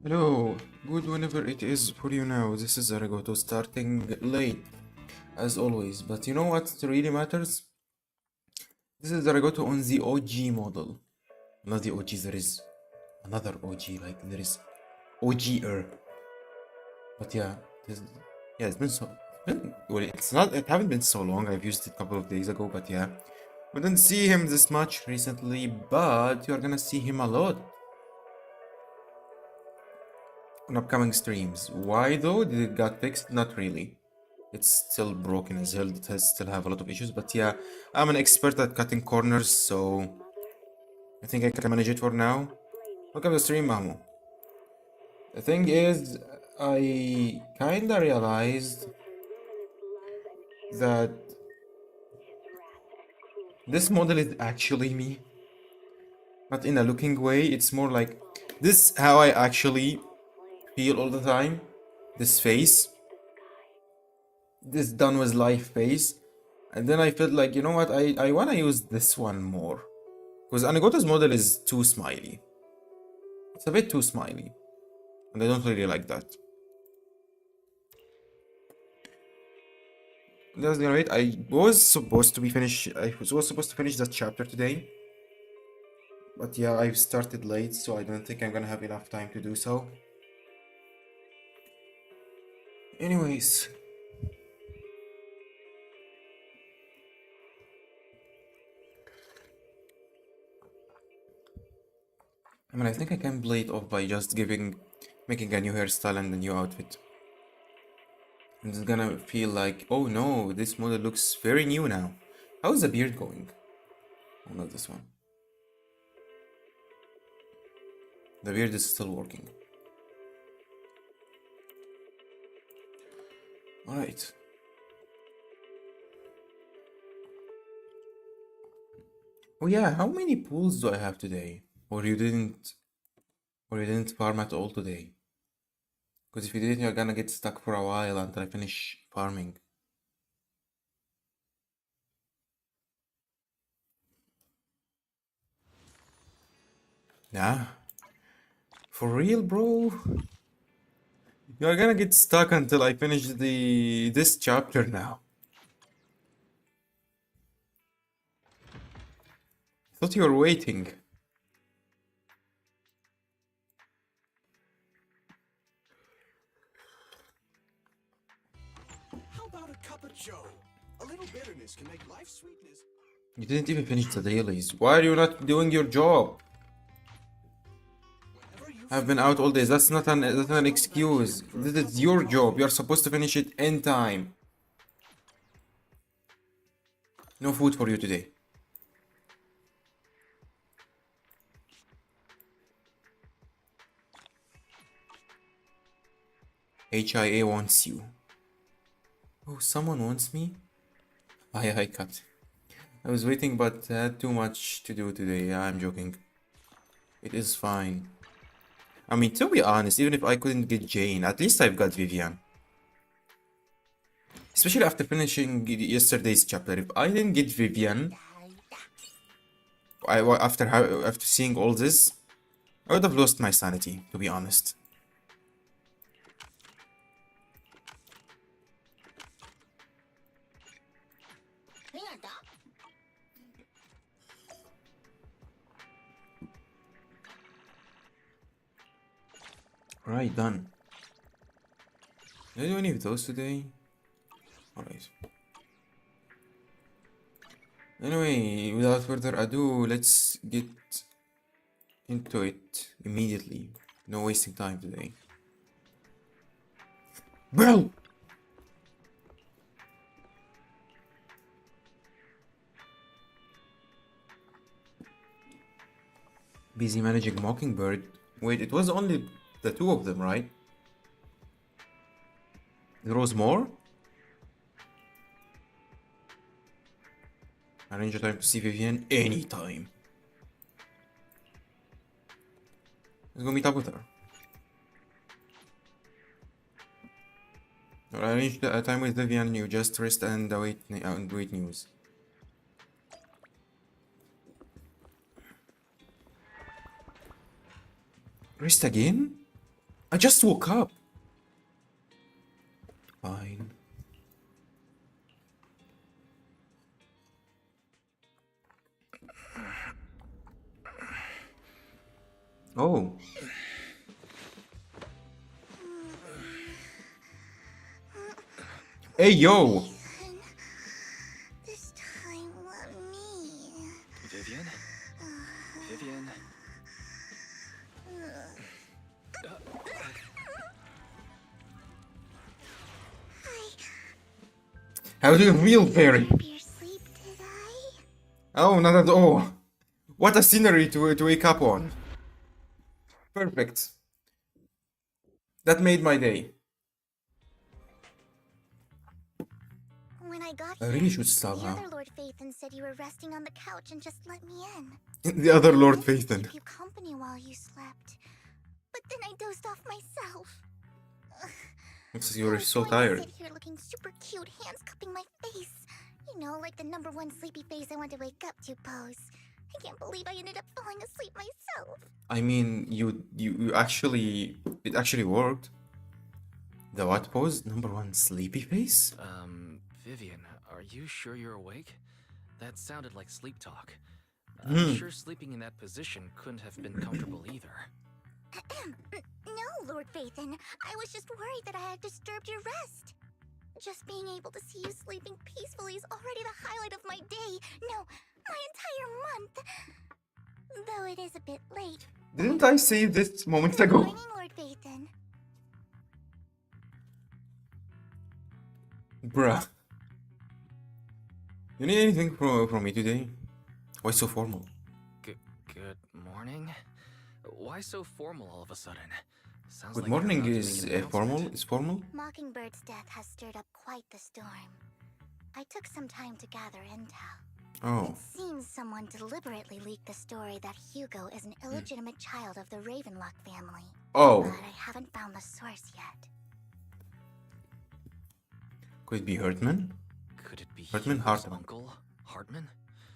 Hello, good whenever it is for you now. This is Zaragoto starting late, as always. But you know what really matters? This is Zaragoto on the OG model. Not the OG, there is another OG, like there is OG-er. But yeah, it's been well, it haven't been so long. I've used it a couple of days ago, but yeah. We didn't see him this much recently, but you're gonna see him a lot on upcoming streams. Why though? Did it got fixed? Not really. It's still broken as hell. It has still have a lot of issues. But yeah, I'm an expert at cutting corners, so I think I can manage it for now. Welcome to the stream, Mamu. The thing is, I kinda realized that this model is actually me. Not in a looking way, it's more like this how I actually feel all the time. This face. This done with life face. And then I felt like, you know what, I wanna use this one more. Because Anagota's model is too smiley. It's a bit too smiley. And I don't really like that. That's gonna wait. I was supposed to finish that chapter today. But yeah, I started late, so I don't think I'm gonna have enough time to do so. Anyways. I mean, I think I can play it off by just making a new hairstyle and a new outfit. And it's gonna feel like, oh no, this model looks very new now. How's the beard going? Oh, not this one. The beard is still working. Alright. Oh yeah, how many pools do I have today? Or you didn't farm at all today? Because if you didn't, you're gonna get stuck for a while until I finish farming. Nah. For real, bro? You're gonna get stuck until I finish this chapter now. I thought you were waiting. How about a cup of joe? A little bitterness can make life sweetness. You didn't even finish the dailies. Why are you not doing your job? I've been out all day. That's not an excuse. This is your job. You're supposed to finish it in time. No food for you today. HIA wants you. Oh, someone wants me? I cut. I was waiting, but I had too much to do today. Yeah, I'm joking. It is fine. I mean, to be honest, even if I couldn't get Jane, at least I've got Vivian. Especially after finishing yesterday's chapter. If I didn't get Vivian, after seeing all this, I would have lost my sanity, to be honest. Alright, done. Did I do any of those today? Alright. Anyway, without further ado, let's get into it immediately. No wasting time today. Bro! Busy managing Mockingbird. Wait, it was only the two of them, right? There was more? Arrange a time to see Vivian anytime. Let's go meet up with her. Or arrange a time with Vivian, you just rest and wait news. Rest again? I just woke up. Fine. Oh. Hey, yo. Ethan, this time let me. Vivian? Vivian? How do you feel, Fairy? Disturb your sleep, did I? Oh, not at all. What a scenery to wake up on. Perfect. That made my day. When I got I here, really should stop the now. other Lord Phaethon said you were resting on the couch and just let me in. The other Lord I wanted to Phaethon. keep you company while you slept, but then I dozed off myself. Because I you're was so going to tired. sit here looking super cute, hands cupping my face. You know, like the #1 sleepy face I want to wake up to pose. I can't believe I ended up falling asleep myself. I mean, you actually, it actually worked. The what pose? #1 sleepy face? Vivian, are you sure you're awake? That sounded like sleep talk. Hmm. I'm sure sleeping in that position couldn't have been comfortable either. No, Lord Phaethon. I was just worried that I had disturbed your rest. Just being able to see you sleeping peacefully is already the highlight of my day. No, my entire month. Though it is a bit late. Didn't I say this moments Good ago? morning, Lord Phaethon. Bruh. You need anything from me today? Why so formal? Good morning? Why so formal all of a sudden? Sounds Good like you're morning about to is make an formal? announcement. Is formal? Mockingbird's death has stirred up quite the storm. I took some time to gather intel. Oh. It seems someone deliberately leaked the story that Hugo is an illegitimate child of the Ravenlock family. Oh. But I haven't found the source yet. Could it be Hartman? Could it be Hartman? Hugo's Hartman. uncle, Hartman?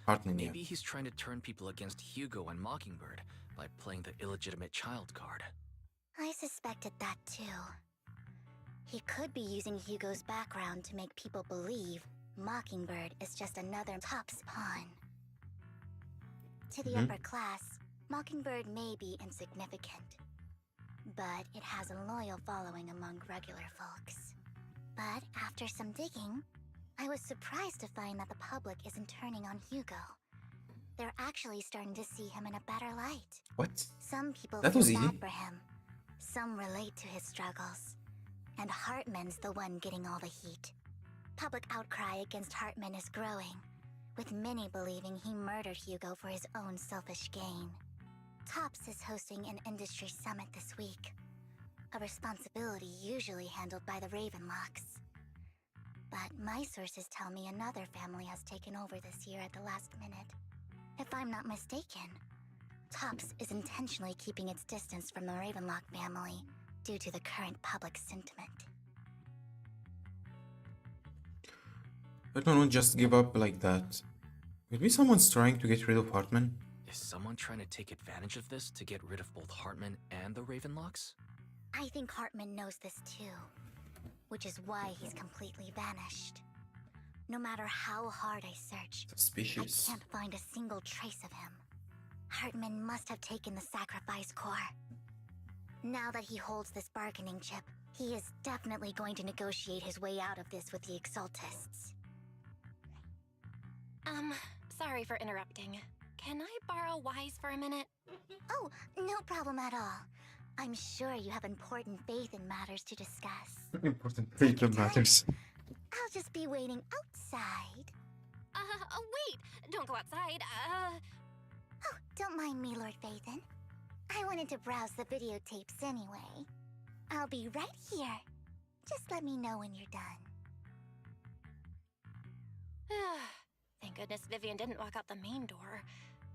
Hartman, yeah. Maybe he's trying to turn people against Hugo and Mockingbird by playing the illegitimate child card. I suspected that too. He could be using Hugo's background to make people believe Mockingbird is just another Top's pawn. To the upper class, Mockingbird may be insignificant, but it has a loyal following among regular folks. But after some digging, I was surprised to find that the public isn't turning on Hugo. They're actually starting to see him in a better light. What? Some people That feel was bad easy. for him. Some relate to his struggles. And Hartman's the one getting all the heat. Public outcry against Hartman is growing, with many believing he murdered Hugo for his own selfish gain. Tops is hosting an industry summit this week, a responsibility usually handled by the Ravenlocks. But my sources tell me another family has taken over this year at the last minute. If I'm not mistaken, Tops is intentionally keeping its distance from the Ravenlock family due to the current public sentiment. Hartman won't just give up like that. Maybe someone's trying to get rid of Hartman. Is someone trying to take advantage of this to get rid of both Hartman and the Ravenlocks? I think Hartman knows this too, which is why he's completely vanished. No matter how hard I search, Suspicious. I can't find a single trace of him. Hartman must have taken the sacrifice core. Now that he holds this bargaining chip, he is definitely going to negotiate his way out of this with the Exaltists. Sorry for interrupting. Can I borrow Wise for a minute? Oh, no problem at all. I'm sure you have important faith in matters to discuss. Important Take your paper time. matters. I'll just be waiting outside. Wait! Don't go outside, Oh, don't mind me, Lord Phaethon. I wanted to browse the videotapes anyway. I'll be right here. Just let me know when you're done. Thank goodness Vivian didn't walk out the main door.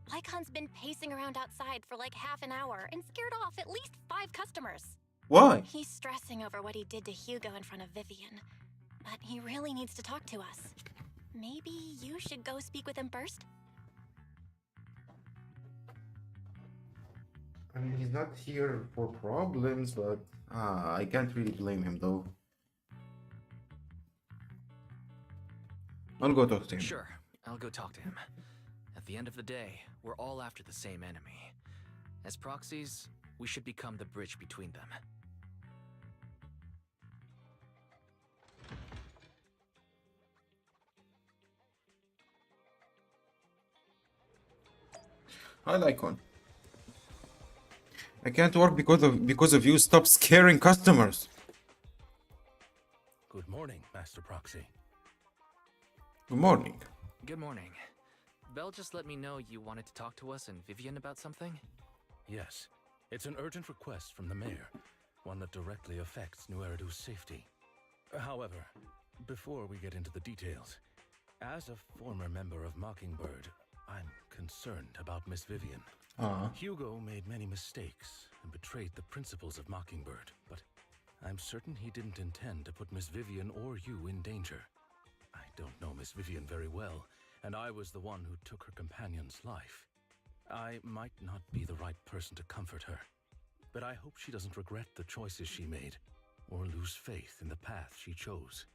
Lycon's been pacing around outside for like half an hour and scared off at least 5 customers. Why? He's stressing over what he did to Hugo in front of Vivian. But he really needs to talk to us. Maybe you should go speak with him first? I mean, he's not here for problems, but I can't really blame him though. I'll go talk to him. Sure, I'll go talk to him. At the end of the day, we're all after the same enemy. As proxies, we should become the bridge between them. Hi, Lycon. I can't work because of you. Stop scaring customers. Good morning, Master Proxy. Good morning. Good morning. Belle just let me know you wanted to talk to us and Vivian about something? Yes, it's an urgent request from the mayor, one that directly affects New Eridu's safety. However, before we get into the details, as a former member of Mockingbird, I'm concerned about Miss Vivian. Hugo made many mistakes and betrayed the principles of Mockingbird, but I'm certain he didn't intend to put Miss Vivian or you in danger. I don't know Miss Vivian very well, and I was the one who took her companion's life. I might not be the right person to comfort her, but I hope she doesn't regret the choices she made, or lose faith in the path she chose.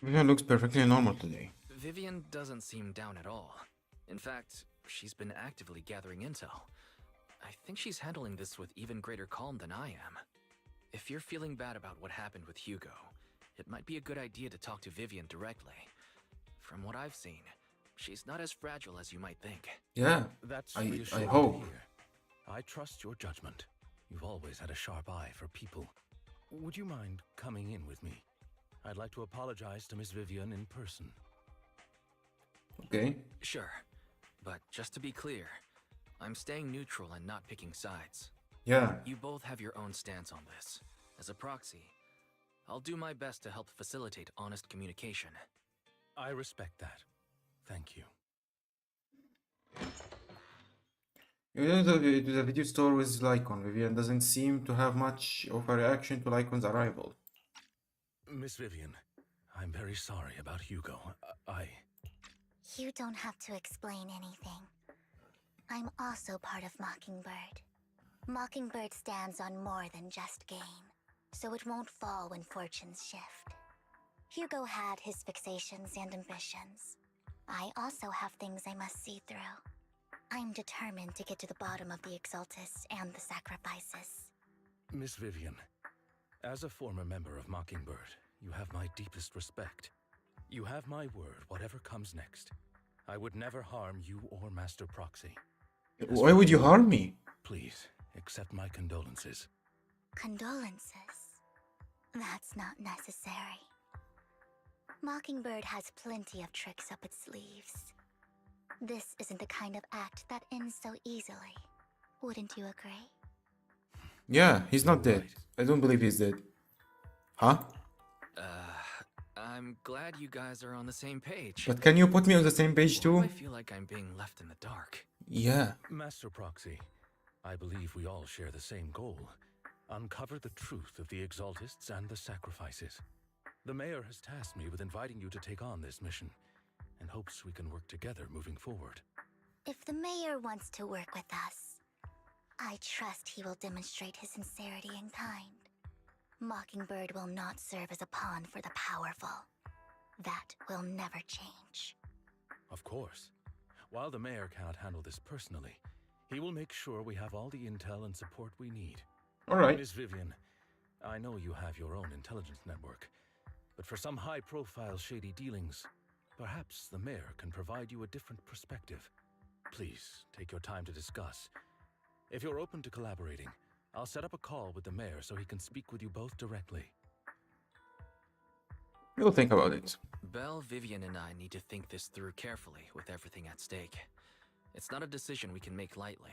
Vivian looks perfectly normal today. Vivian doesn't seem down at all. In fact, she's been actively gathering intel. I think she's handling this with even greater calm than I am. If you're feeling bad about what happened with Hugo, it might be a good idea to talk to Vivian directly. From what I've seen, she's not as fragile as you might think. Yeah, That's I reassuring to hope. hear. I trust your judgment. You've always had a sharp eye for people. Would you mind coming in with me? I'd like to apologize to Miss Vivian in person. Okay. Sure, but just to be clear, I'm staying neutral and not picking sides. Yeah. You both have your own stance on this. As a proxy, I'll do my best to help facilitate honest communication. I respect that. Thank you. You know, the video store with Lycon. Vivian doesn't seem to have much of a reaction to Lycon's arrival. Miss Vivian, I'm very sorry about Hugo. You don't have to explain anything. I'm also part of Mockingbird. Mockingbird stands on more than just gain, so it won't fall when fortunes shift. Hugo had his fixations and ambitions. I also have things I must see through. I'm determined to get to the bottom of the Exaltists and the sacrifices. Miss Vivian, as a former member of Mockingbird, you have my deepest respect. You have my word, whatever comes next. I would never harm you or Master Proxy. Why would you harm me? Please, accept my condolences. Condolences? That's not necessary. Mockingbird has plenty of tricks up its sleeves. This isn't the kind of act that ends so easily. Wouldn't you agree? Yeah, he's not dead. Right. I don't believe he's dead. Huh? I'm glad you guys are on the same page. But can you put me on the same page Why do I too? feel like I'm being left in the dark? Yeah. Master Proxy, I believe we all share the same goal. Uncover the truth of the Exaltists and the sacrifices. The mayor has tasked me with inviting you to take on this mission, and hopes we can work together moving forward. If the mayor wants to work with us, I trust he will demonstrate his sincerity in kind. Mockingbird will not serve as a pawn for the powerful. That will never change. Of course. While the mayor cannot handle this personally, he will make sure we have all the intel and support we need. Alright. Miss Vivian, I know you have your own intelligence network, but for some high-profile shady dealings, perhaps the mayor can provide you a different perspective. Please, take your time to discuss. If you're open to collaborating, I'll set up a call with the mayor so he can speak with you both directly. We'll think about it. Belle, Vivian, and I need to think this through carefully with everything at stake. It's not a decision we can make lightly.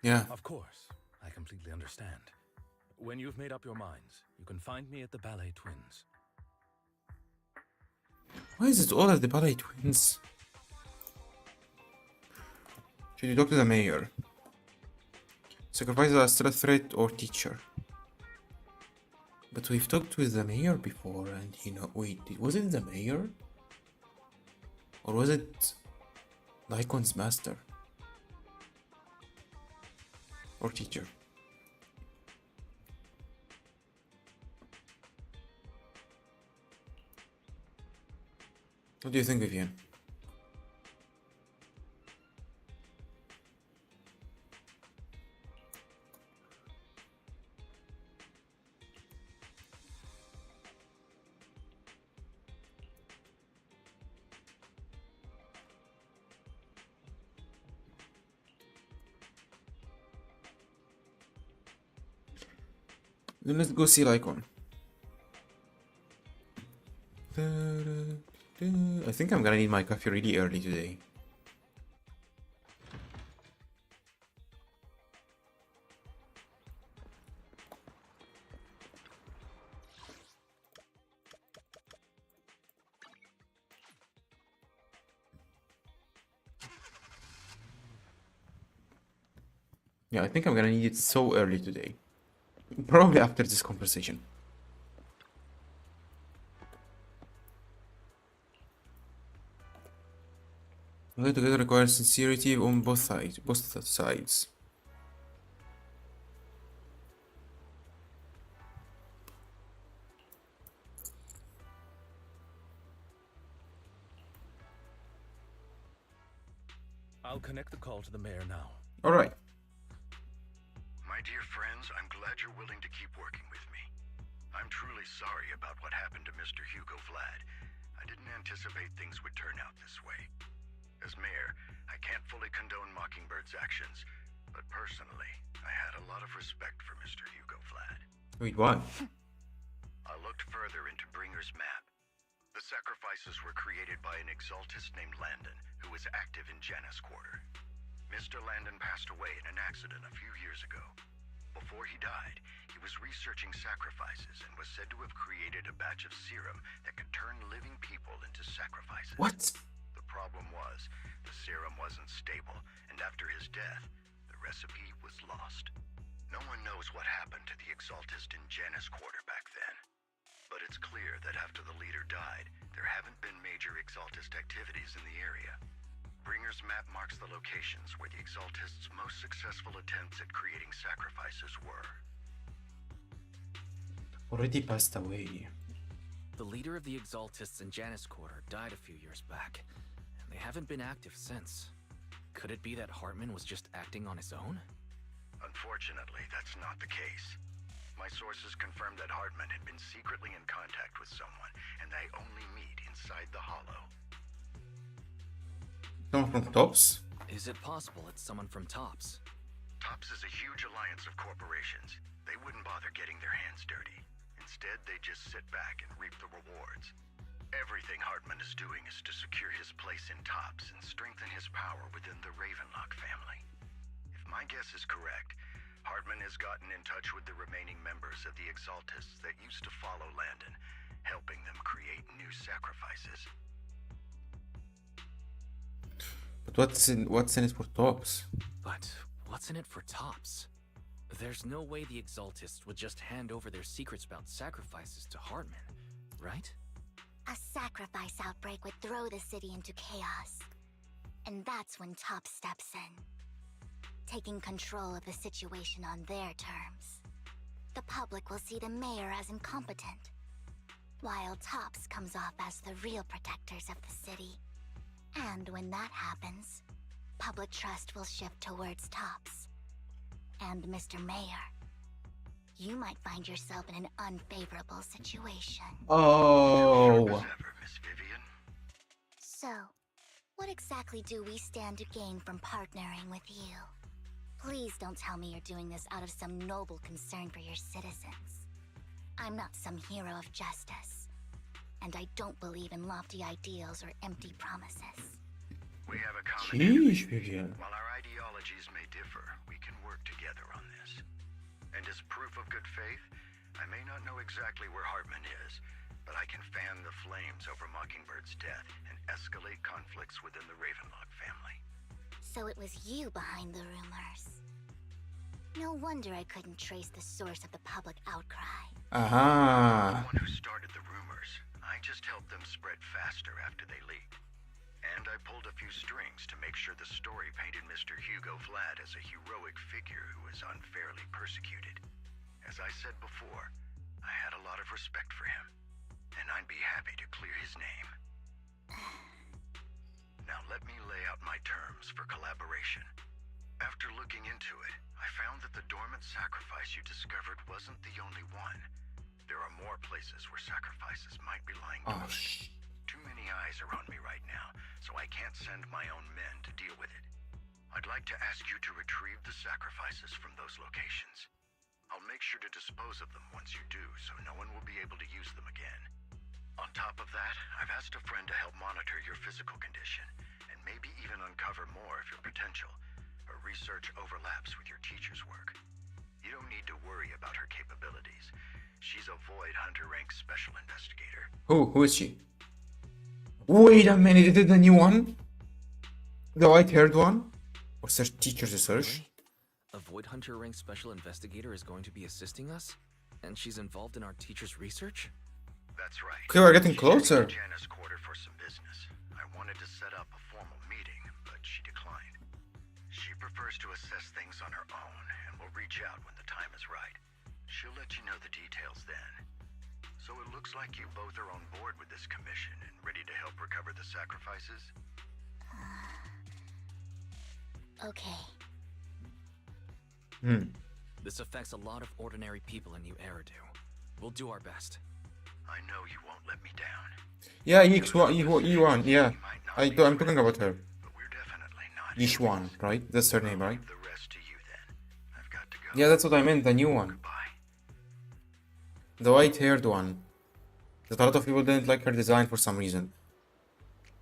Yeah. Of course, I completely understand. When you've made up your minds, you can find me at the Ballet Twins. Why is it all at the Ballet Twins? Should you talk to the mayor? Sacrifices are still a threat or teacher. But we've talked with the mayor before and wait, was it the mayor? Or was it Lycon's master? or teacher. What do you think, Vivian? Then let's go see Lycon. I think I'm gonna need my coffee really early today. Yeah, I think I'm gonna need it so early today. Probably after this conversation. Working together requires sincerity on both sides. I'll connect the call to the mayor now. All right. My dear friends, I'm glad you're willing to keep working with me. I'm truly sorry about what happened to Mr. Hugo Vlad. I didn't anticipate things would turn out this way. As mayor, I can't fully condone Mockingbird's actions, but personally, I had a lot of respect for Mr. Hugo Vlad. Wait, what? I looked further into Bringer's map. The sacrifices were created by an exaltist named Landon, who was active in Janus Quarter. Mr. Landon passed away in an accident a few years ago. Before he died, he was researching sacrifices and was said to have created a batch of serum that could turn living people into sacrifices. What? The problem was, the serum wasn't stable, and after his death, the recipe was lost. No one knows what happened to the exaltist in Janus Quarter back then. But it's clear that after the leader died, there haven't been major exaltist activities in the area. Bringer's map marks the locations where the exaltists' most successful attempts at creating sacrifices were. Already passed away. The leader of the Exaltists in Janus Quarter died a few years back, and they haven't been active since. Could it be that Hartman was just acting on his own? Unfortunately, that's not the case. My sources confirmed that Hartman had been secretly in contact with someone, and they only meet inside the Hollow. Someone from Tops? Is it possible it's someone from Tops? Tops is a huge alliance of corporations. They wouldn't bother getting their hands dirty. Instead, they just sit back and reap the rewards. Everything Hartman is doing is to secure his place in Tops and strengthen his power within the Ravenlock family. If my guess is correct, Hartman has gotten in touch with the remaining members of the Exaltists that used to follow Landon, helping them create new sacrifices. But what's in it for Tops? But what's in it for Tops? There's no way the Exaltists would just hand over their secrets about sacrifices to Hartman, right? A sacrifice outbreak would throw the city into chaos. And that's when Top steps in, taking control of the situation on their terms. The public will see the mayor as incompetent, while Tops comes off as the real protectors of the city. And when that happens, public trust will shift towards Tops. And Mr. Mayor, you might find yourself in an unfavorable situation. Oh. As ever, Miss Vivian. So, what exactly do we stand to gain from partnering with you? Please don't tell me you're doing this out of some noble concern for your citizens. I'm not some hero of justice, and I don't believe in lofty ideals or empty promises. We have a common Sheesh, enemy. Vivian. While our ideologies may differ, we can work together on this. And as proof of good faith, I may not know exactly where Hartman is, but I can fan the flames over Mockingbird's death and escalate conflicts within the Ravenlock family. So it was you behind the rumors. No wonder I couldn't trace the source of the public outcry. Aha. The one who started the rumors. I just helped them spread faster after they leaked. And I pulled a few strings to make sure the story painted Mr. Hugo Vlad as a heroic figure who was unfairly persecuted. As I said before, I had a lot of respect for him, and I'd be happy to clear his name. Now let me lay out my terms for collaboration. After looking into it, I found that the dormant sacrifice you discovered wasn't the only one. There are more places where sacrifices might be lying dormant. Too many eyes are on me right now, so I can't send my own men to deal with it. I'd like to ask you to retrieve the sacrifices from those locations. I'll make sure to dispose of them once you do, so no one will be able to use them again. On top of that, I've asked a friend to help monitor your physical condition, and maybe even uncover more of your potential. Her research overlaps with your teacher's work. You don't need to worry about her capabilities. She's a Void Hunter rank special investigator. Who is she? Wait a minute, is it the new one? The white-haired one? Or search teacher's research? A Void Hunter rank special investigator is going to be assisting us? And she's involved in our teacher's research? That's right. Okay, we're getting She's heading closer. to Jana's quarter for some business. I wanted to set up a formal meeting, but she declined. She prefers to assess things on her own, and will reach out when the time is right. She'll let you know the details then. So it looks like you both are on board with this commission and ready to help recover the sacrifices? Okay. This affects a lot of ordinary people in New Eridu. We'll do our best. I know you won't let me down. Yeah, Yixuan, yeah. I'm talking about her. But we're definitely not. Yixuan, right? That's her name, right? Leave the rest to you then. I've got to go. Yeah, that's what I meant, the new one. Goodbye. The white-haired one. That a lot of people didn't like her design for some reason.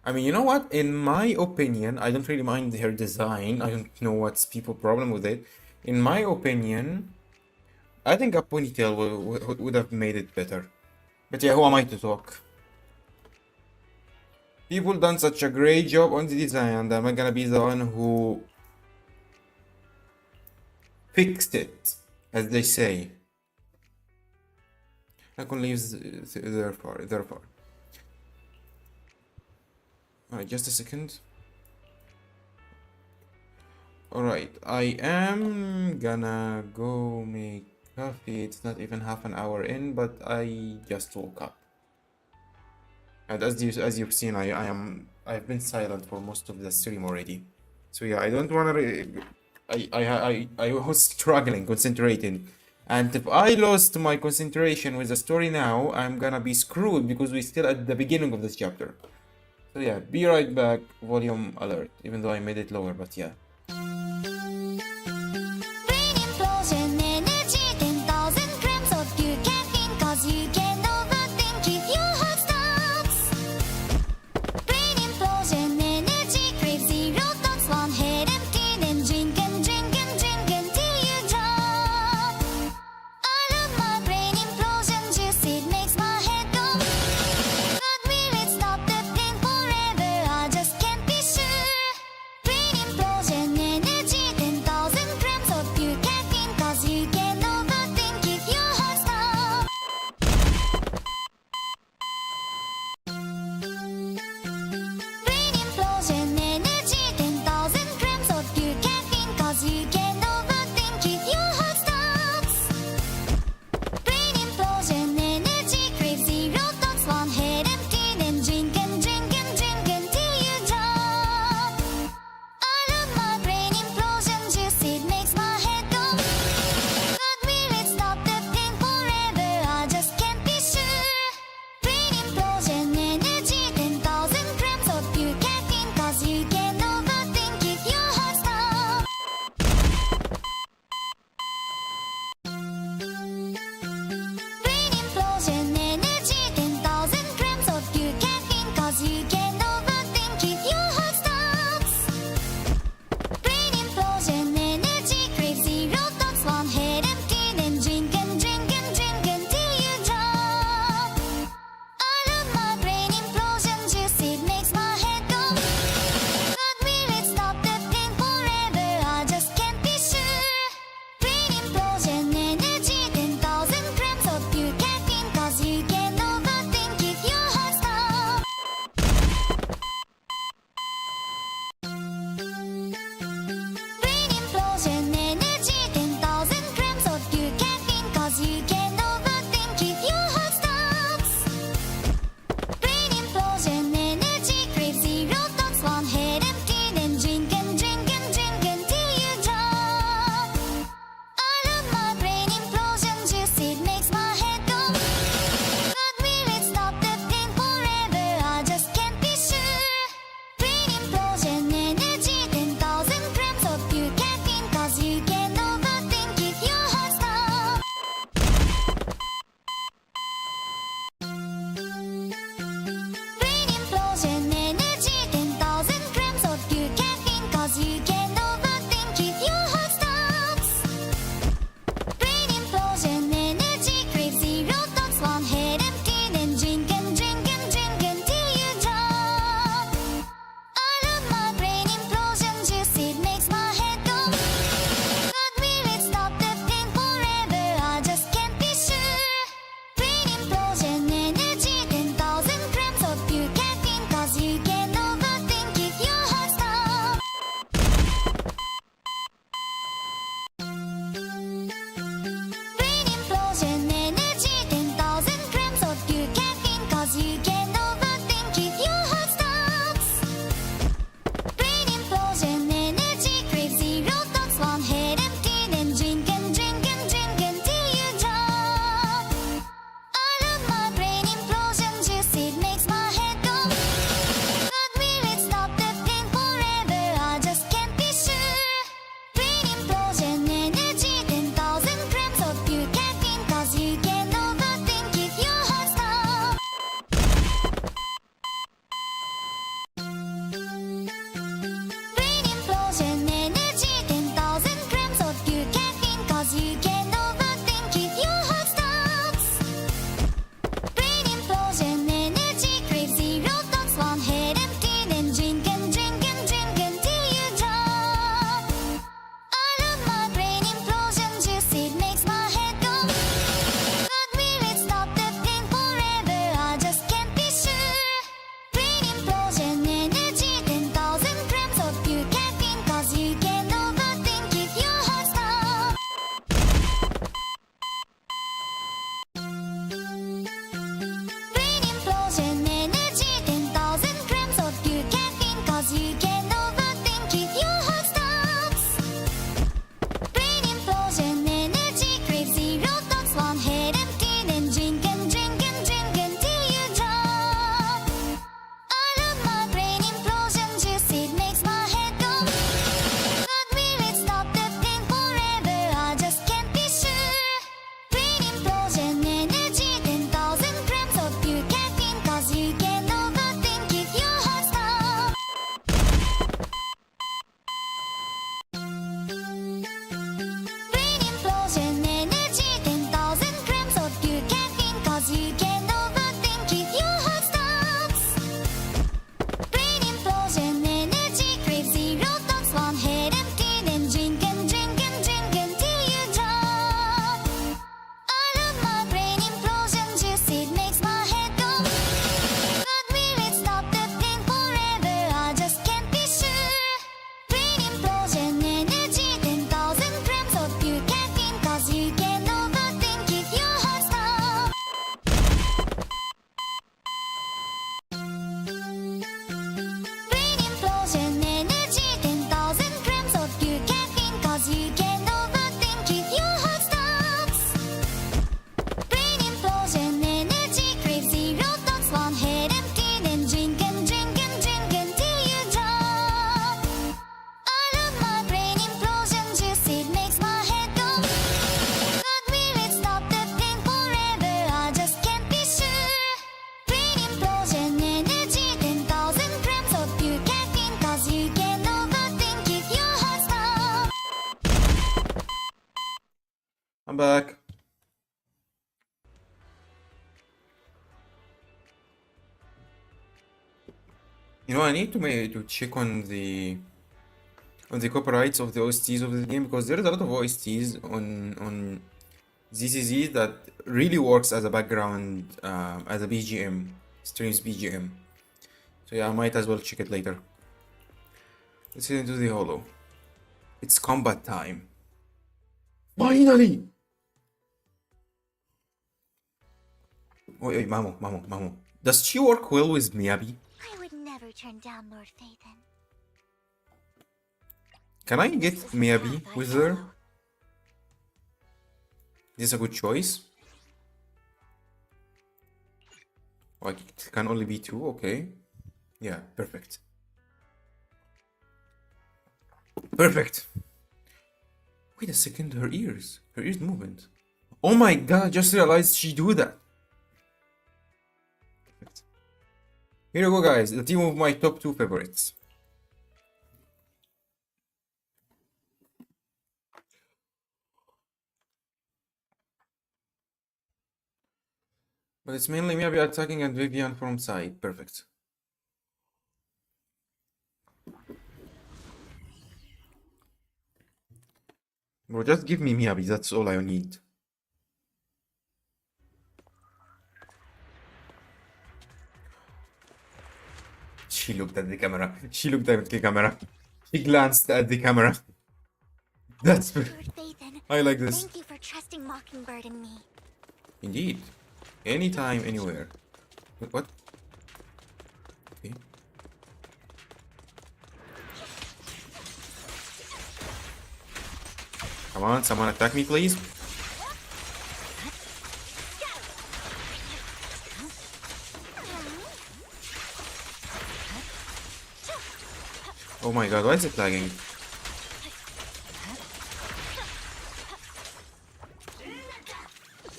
I mean, you know what? In my opinion, I don't really mind her design. I don't know what's people's problem with it. In my opinion, I think a ponytail would have made it better. But yeah, who am I to talk? People done such a great job on the design, and I'm gonna be the one who fixed it, as they say. I can leave their part. Alright, just a second. Alright, I am gonna go make coffee. It's not even half an hour in, but I just woke up. And as you've seen, I've been silent for most of the stream already. So yeah, I don't wanna I was struggling, concentrating. And if I lost my concentration with the story now, I'm gonna be screwed because we're still at the beginning of this chapter. So yeah, be right back, volume alert, even though I made it lower, but yeah. Brain implosion, energy 10,000 grams of pure caffeine, cause you can overthink if your heart stops. Brain implosion, energy craves 0 thoughts, one head empty, then drink and drink and drink until you drop. I love my brain implosion juice, it makes my head go. But will it stop the pain forever? I just can't be sure. Brain implosion, I'm back. You know, I need to check on the copyrights of the OSTs of this game, because there is a lot of OSTs on ZCZ that really works as a background, as a BGM, streams BGM. So yeah, I might as well check it later. Let's get into the holo. It's combat time. Finally! Wait, Mamo. Does she work well with Miyabi? I would never turn down Lord Phaethon. Can I get This is the Miyabi path I with her? follow. Is this a good choice? Like, it can only be two, okay. Yeah, perfect. Perfect! Wait a second, her ears movement. Oh my god, I just realized she do that. Perfect. Here you go, guys, the team of my top 2 favorites. But it's mainly Miyabi attacking and Vivian from side. Perfect. Bro, just give me Miyabi, that's all I need. She looked at the camera. She looked at the camera. She glanced at the camera. That's... Lord Phaethon, I like this. thank you for trusting Mockingbird and me. Indeed. Anytime, anywhere. Wait, what? Okay. Come on, someone attack me, please. Oh my god, why is it lagging?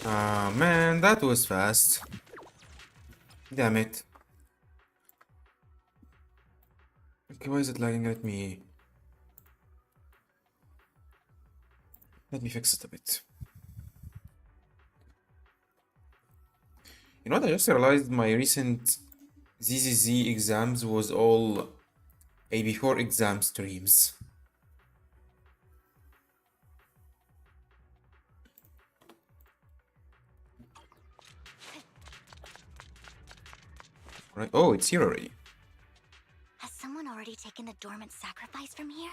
Ah, man, that was fast. Damn it. Okay, why is it lagging? Let me fix it a bit. You know what? I just realized my recent ZZZ exams was all AB4 exam streams. Right. Oh, it's here already. Has someone already taken the dormant sacrifice from here?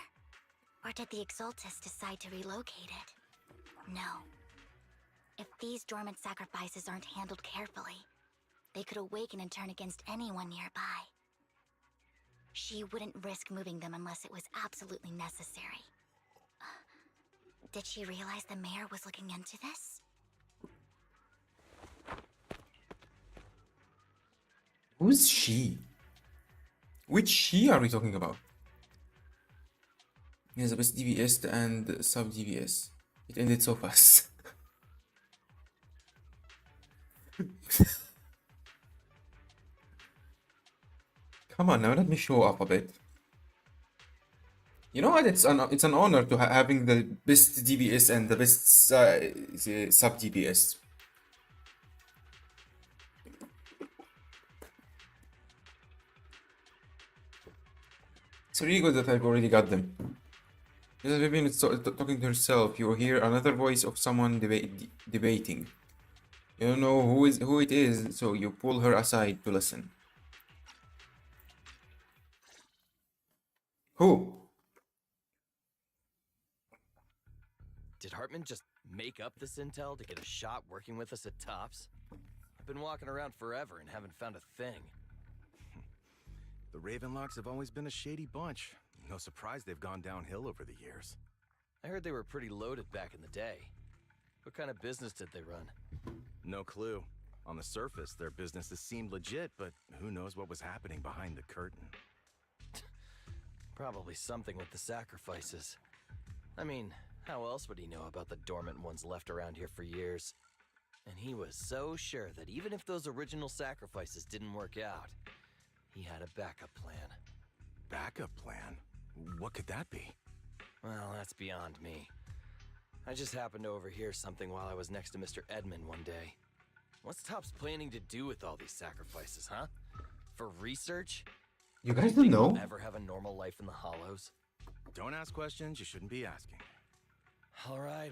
Or did the Exaltus decide to relocate it? No. If these dormant sacrifices aren't handled carefully, they could awaken and turn against anyone nearby. She wouldn't risk moving them unless it was absolutely necessary. Did she realize the mayor was looking into this? Who's she? Which she are we talking about? Yes, the best DBS and sub DBS. It ended so fast. Come on now, let me show up a bit. You know what? It's an honor to having the best DBS and the best sub DBS. It's really good that I've already got them. Mrs. Vivian is talking to herself. You hear another voice of someone debating. You don't know who it is, so you pull her aside to listen. Who? Did Hartman just make up this intel to get a shot working with us at Tops? I've been walking around forever and haven't found a thing. The Ravenlocks have always been a shady bunch. No surprise they've gone downhill over the years. I heard they were pretty loaded back in the day. What kind of business did they run? No clue. On the surface, their businesses seemed legit, but who knows what was happening behind the curtain. Probably something with the sacrifices. I mean, how else would he know about the dormant ones left around here for years? And he was so sure that even if those original sacrifices didn't work out, he had a backup plan. Backup plan? What could that be? Well, that's beyond me. I just happened to overhear something while I was next to Mr. Edmund one day. What's Topps planning to do with all these sacrifices, huh? For research? You guys don't know? Ever have a normal life in the Hollows? Don't ask questions you shouldn't be asking. All right.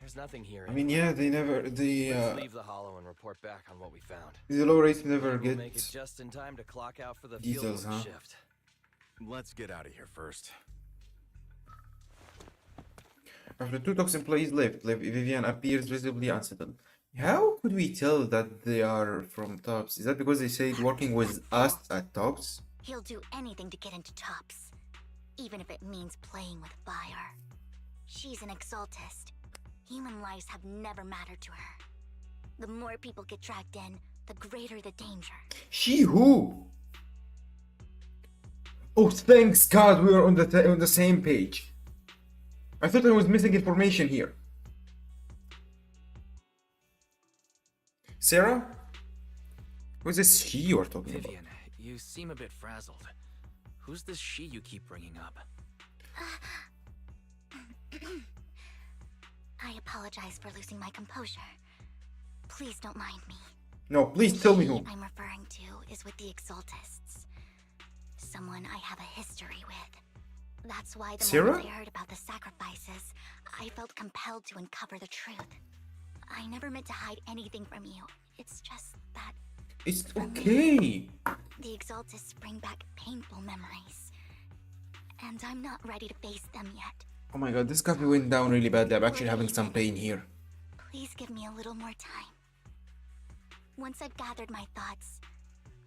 There's nothing here. I mean, yeah, they never, Let's leave the Hollow and report back on what we found. the low rates never We'll get make it just in time to clock out for the details, fieldwork huh? shift. Let's get out of here first. After 2 Tox employees left, Vivian appears visibly unsettled. How could we tell that they are from Tops? Is that because they said working with us at Tops? He'll do anything to get into Tops, even if it means playing with fire. She's an exaltist. Human lives have never mattered to her. The more people get dragged in, the greater the danger. She who? Oh, thanks God, we are on the same page. I thought I was missing information here. Sarah? Who's this she you are talking about? Vivian, you seem a bit frazzled. Who's this she you keep bringing up? I apologize for losing my composure. Please don't mind me. No, please tell me She who. I'm referring to is with the Exaltists. Someone I have a history with. That's why the Sarah? moment I heard about the sacrifices, I felt compelled to uncover the truth. I never meant to hide anything from you. It's just that It's okay. the Exaltists bring back painful memories. And I'm not ready to face them yet. Oh my God, this coffee went down really badly. I'm actually having some pain here. Please give me a little more time. Once I've gathered my thoughts,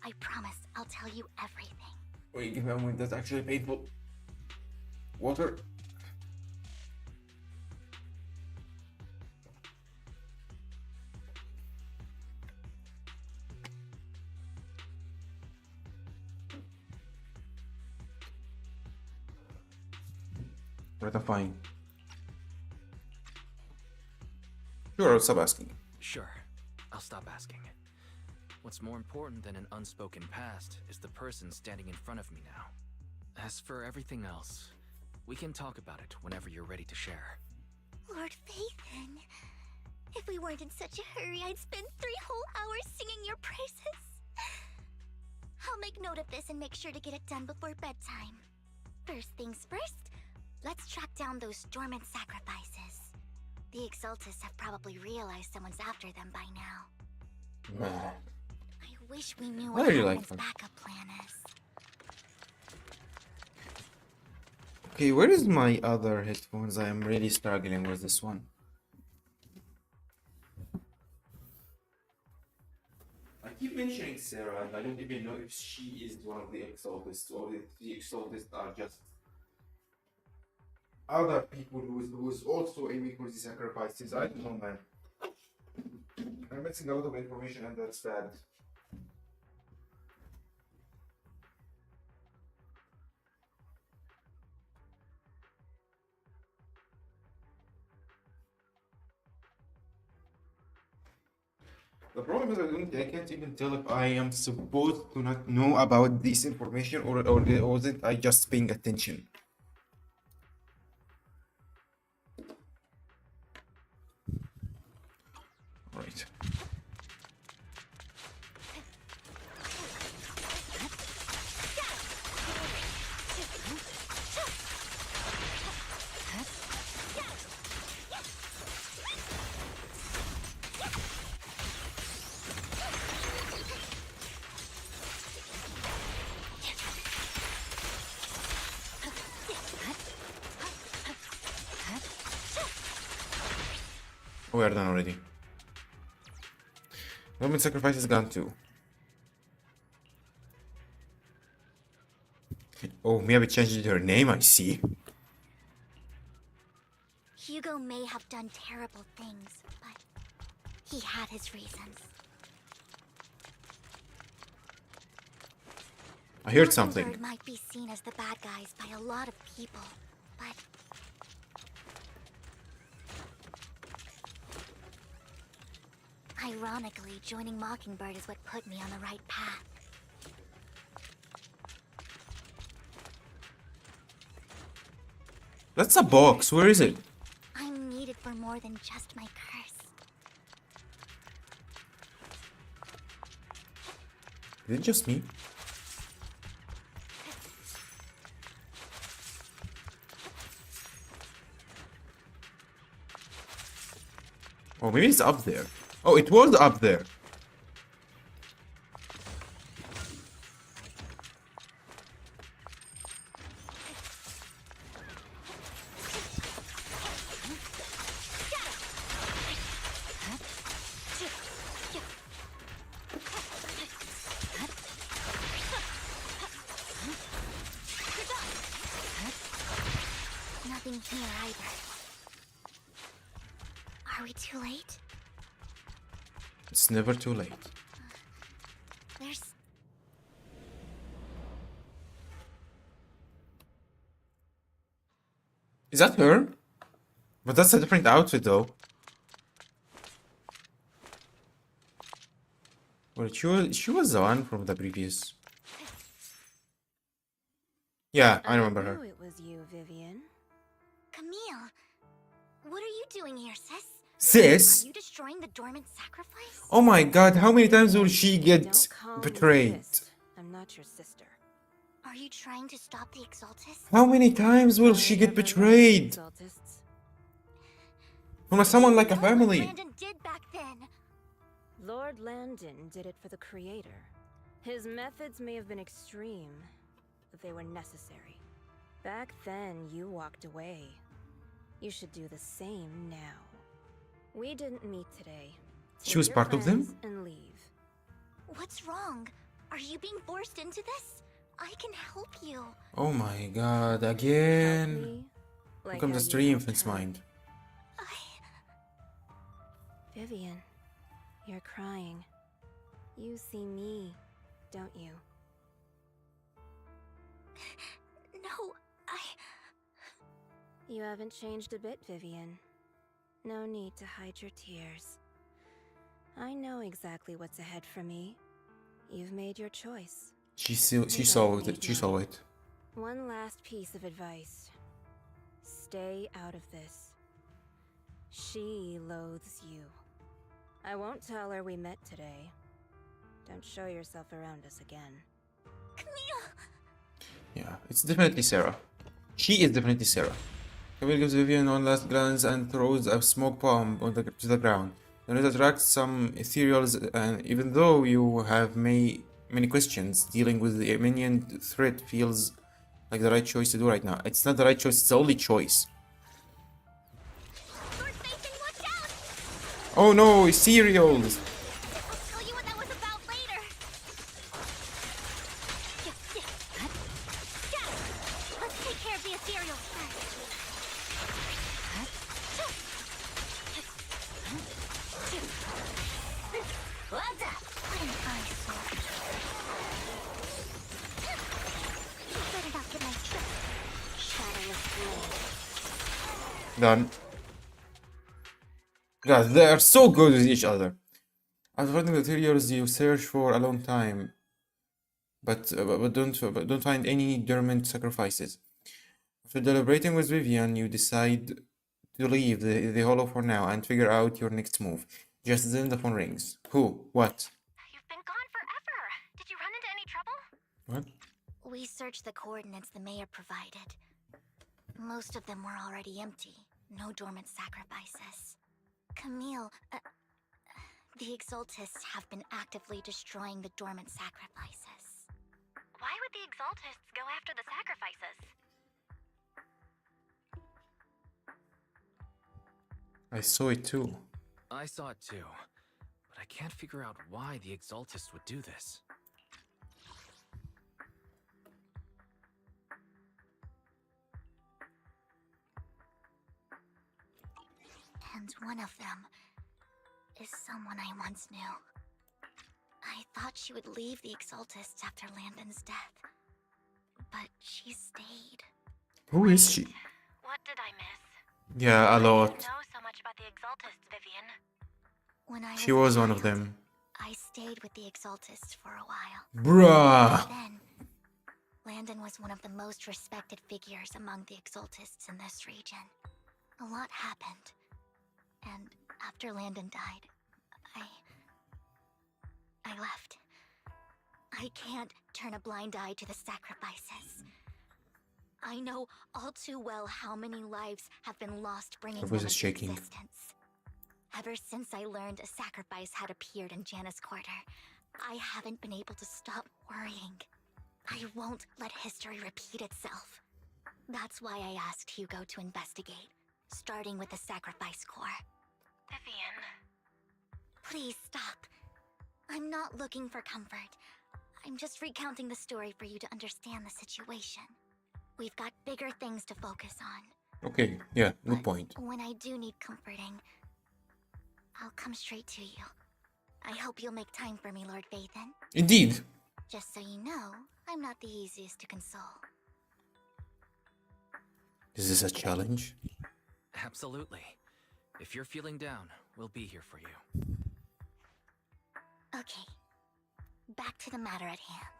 I promise I'll tell you everything. Wait, give me a moment. That's actually painful. Water. Right, I'm fine. Sure, I'll stop asking. Sure, I'll stop asking. What's more important than an unspoken past is the person standing in front of me now. As for everything else, we can talk about it whenever you're ready to share. Lord Phaethon, if we weren't in such a hurry, I'd spend 3 whole hours singing your praises. I'll make note of this and make sure to get it done before bedtime. First things first, let's track down those dormant sacrifices. The Exaltists have probably realized someone's after them by now. Man. I wish we knew I what really like Hartman's them. backup plan is. Okay, where is my other headphones? I am really struggling with this one. I keep mentioning Sarah, and I don't even know if she is one of the Exaltists or if the Exaltists are just other people who's also aiming for the sacrifices. I don't know, man. I'm missing a lot of information, and that's bad. The problem is I can't even tell if I am supposed to not know about this information or wasn't I just paying attention. Right. We are done already. Roman sacrifice is gone too. Oh, maybe changed her name, I see. Hugo may have done terrible things, but he had his reasons. I heard something. Mockingbird might be seen as the bad guys by a lot of people, but ironically, joining Mockingbird is what put me on the right path. That's a box. Where is it? for more than just my curse. Is it just me? Oh, maybe it's up there. Oh, it was up there. Nothing here either. Are we too late? It's never too late. There's... Is that her? But that's a different outfit though. Well, she was the one from the previous. Yeah, I remember her. It was you, Vivian. Camille, what are you doing here, sis? Sis? Are you destroying the dormant sacrifice? Oh my god, how many times will she get Don't call me betrayed? sis. I'm not your sister. Are you trying to stop the Exaltists? How many times will she get betrayed? Exaltists. From someone like a You know what family. Landon did back then. Lord Landon did it for the Creator. His methods may have been extreme, but they were necessary. Back then, you walked away. You should do the same now. We didn't meet today. She Take was your part of them? friends and leave. What's wrong? Are you being forced into this? I can help you. Oh my god, Help again. me, How like come how the you stream helped infant's her. mind? Vivian, you're crying. You see me, don't you? No, You haven't changed a bit, Vivian. No need to hide your tears. I know exactly what's ahead for me. You've made your choice. She saw it. She saw it. One last piece of advice. Stay out of this. She loathes you. I won't tell her we met today. Don't show yourself around us again. Camille! Yeah, it's definitely Sarah. She is definitely Sarah. Camille gives Vivian one last glance and throws a smoke bomb to the ground. Then it attracts some ethereals, and even though you have many questions, dealing with the minion threat feels like the right choice to do right now. It's not the right choice, it's the only choice. Lord Nathan, watch out! Oh no, cereals! I'll tell you what that was about later. Let's take care of the ethereals first. What's up? What an eyesore. Better not get my trick. Shadowless blade. Done. Guys, they are so good with each other. After finding the materials you search for a long time, but don't find any dormant sacrifices. After deliberating with Vivian, you decide to leave the hollow for now and figure out your next move. Just then the phone rings. Who? What? You've been gone forever. Did you run into any trouble? What? We searched the coordinates the mayor provided. Most of them were already empty. No dormant sacrifices. Camille, the Exaltists have been actively destroying the dormant sacrifices. Why would the Exaltists go after the sacrifices? I saw it too. I saw it too, but I can't figure out why the Exaltists would do this. And one of them is someone I once knew. I thought she would leave the Exaltists after Landon's death, but she stayed. Who is she? What did I miss? Yeah, a Why do you lot. know so much about the Exaltists, Vivian? When I She a was one of child, them. I stayed with the Exaltists for a while. Bruh. Then, Landon was one of the most respected figures among the Exaltists in this region. A lot happened, after Landon died, I left. I can't turn a blind eye to the sacrifices. I know all too well how many lives have been lost bringing Her them voice is into shaking. existence. Ever since I learned a sacrifice had appeared in Janus Quarter, I haven't been able to stop worrying. I won't let history repeat itself. That's why I asked Hugo to investigate, starting with the Sacrifice Corps. Vivian. Please stop. I'm not looking for comfort. I'm just recounting the story for you to understand the situation. We've got bigger things to focus on. Okay, yeah, good But point. when I do need comforting, I'll come straight to you. I hope you'll make time for me, Lord Vathan. Indeed. Just so you know, I'm not the easiest to console. Is this a challenge? Absolutely. If you're feeling down, we'll be here for you. Okay, back to the matter at hand.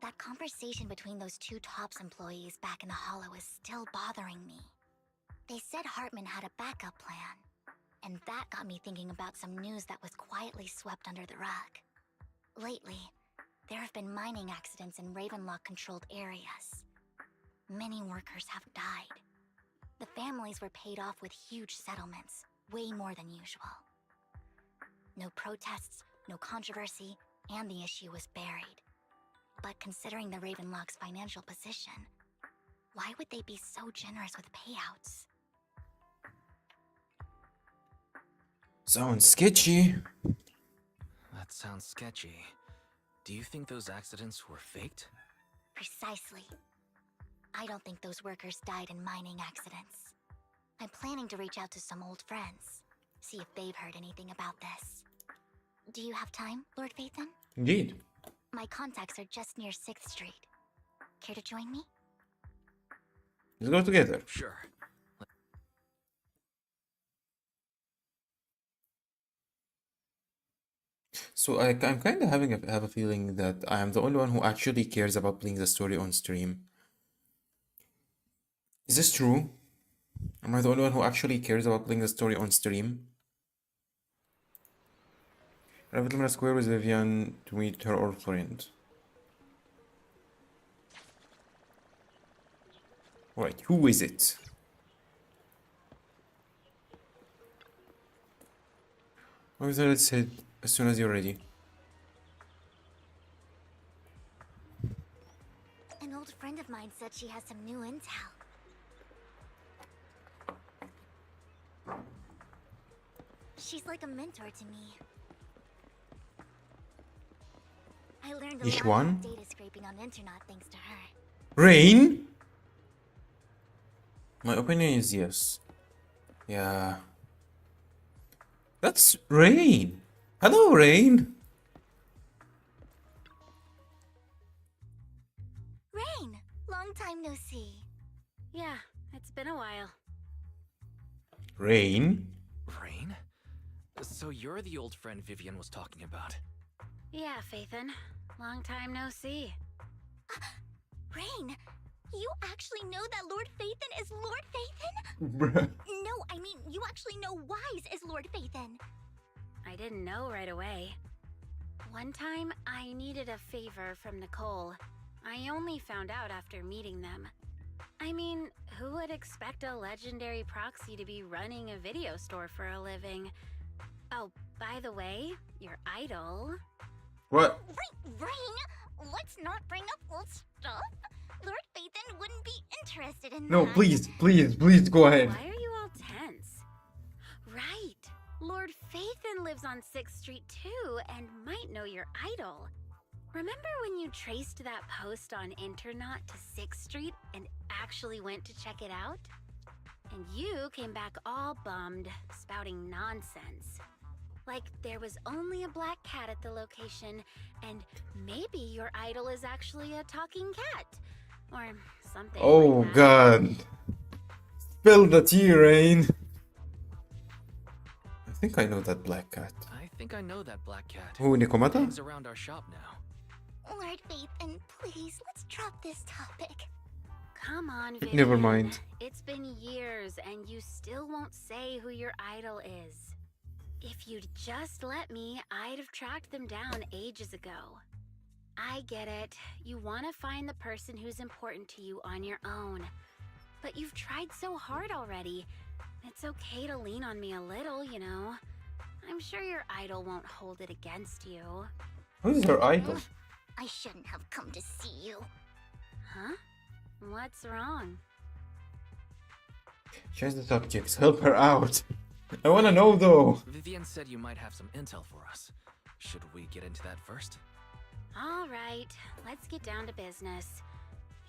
That conversation between those two TOPS employees back in the Hollow is still bothering me. They said Hartman had a backup plan, and that got me thinking about some news that was quietly swept under the rug. Lately, there have been mining accidents in Ravenlock-controlled areas. Many workers have died. The families were paid off with huge settlements, way more than usual. No protests, no controversy, and the issue was buried. But considering the Ravenlock's financial position, why would they be so generous with payouts? Sounds sketchy. That sounds sketchy. Do you think those accidents were faked? Precisely. I don't think those workers died in mining accidents. I'm planning to reach out to some old friends, see if they've heard anything about this. Do you have time, Lord Vathan? Indeed. My contacts are just near 6th Street. Care to join me? Let's go together. Sure. So I'm kind of have a feeling that I am the only one who actually cares about playing the story on stream. Is this true? Am I the only one who actually cares about playing the story on stream? Ravenlock Square with Vivian to meet her old friend. Right, who is it? Okay, let's head as soon as you're ready. An old friend of mine said she has some new intel. She's like a mentor to me. I learned a Each lot one? about data scraping on internet thanks to her. Rain? My opinion is yes. Yeah. That's Rain. Hello, Rain. Rain! Long time no see. Yeah, it's been a while. Rain? Rain? So you're the old friend Vivian was talking about. Yeah, Phaethon. Long time no see. Rain! You actually know that Lord Phaethon is Lord Phaethon? Bruh. No, I mean, you actually know Wise is Lord Phaethon. I didn't know right away. One time, I needed a favor from Nicole. I only found out after meeting them. I mean, who would expect a legendary proxy to be running a video store for a living? Oh, by the way, your idol... What? Rain, let's not bring up old stuff. Lord Phaethon wouldn't be interested in No, that. please, go ahead. Why are you all tense? Right. Lord Phaethon lives on 6th Street too, and might know your idol. Remember when you traced that post on Internet to 6th Street and actually went to check it out? And you came back all bummed, spouting nonsense. Like there was only a black cat at the location, and maybe your idol is actually a talking cat. Or something Oh like that. god. Spill the tea, Rain. I think I know that black cat. I think I know that black cat. Who, Nikomata? Hangs around our shop now. Lord Phaethon, please, let's drop this topic. Come on, Vivian. Never mind. It's been years and you still won't say who your idol is. If you'd just let me, I'd have tracked them down ages ago. I get it. You want to find the person who's important to you on your own. But you've tried so hard already. It's okay to lean on me a little, you know. I'm sure your idol won't hold it against you. Who's her idol? I shouldn't have come to see you. Huh? What's wrong? Change the subjects. Help her out. I wanna know though. Vivian said you might have some intel for us. Should we get into that first? All right, let's get down to business.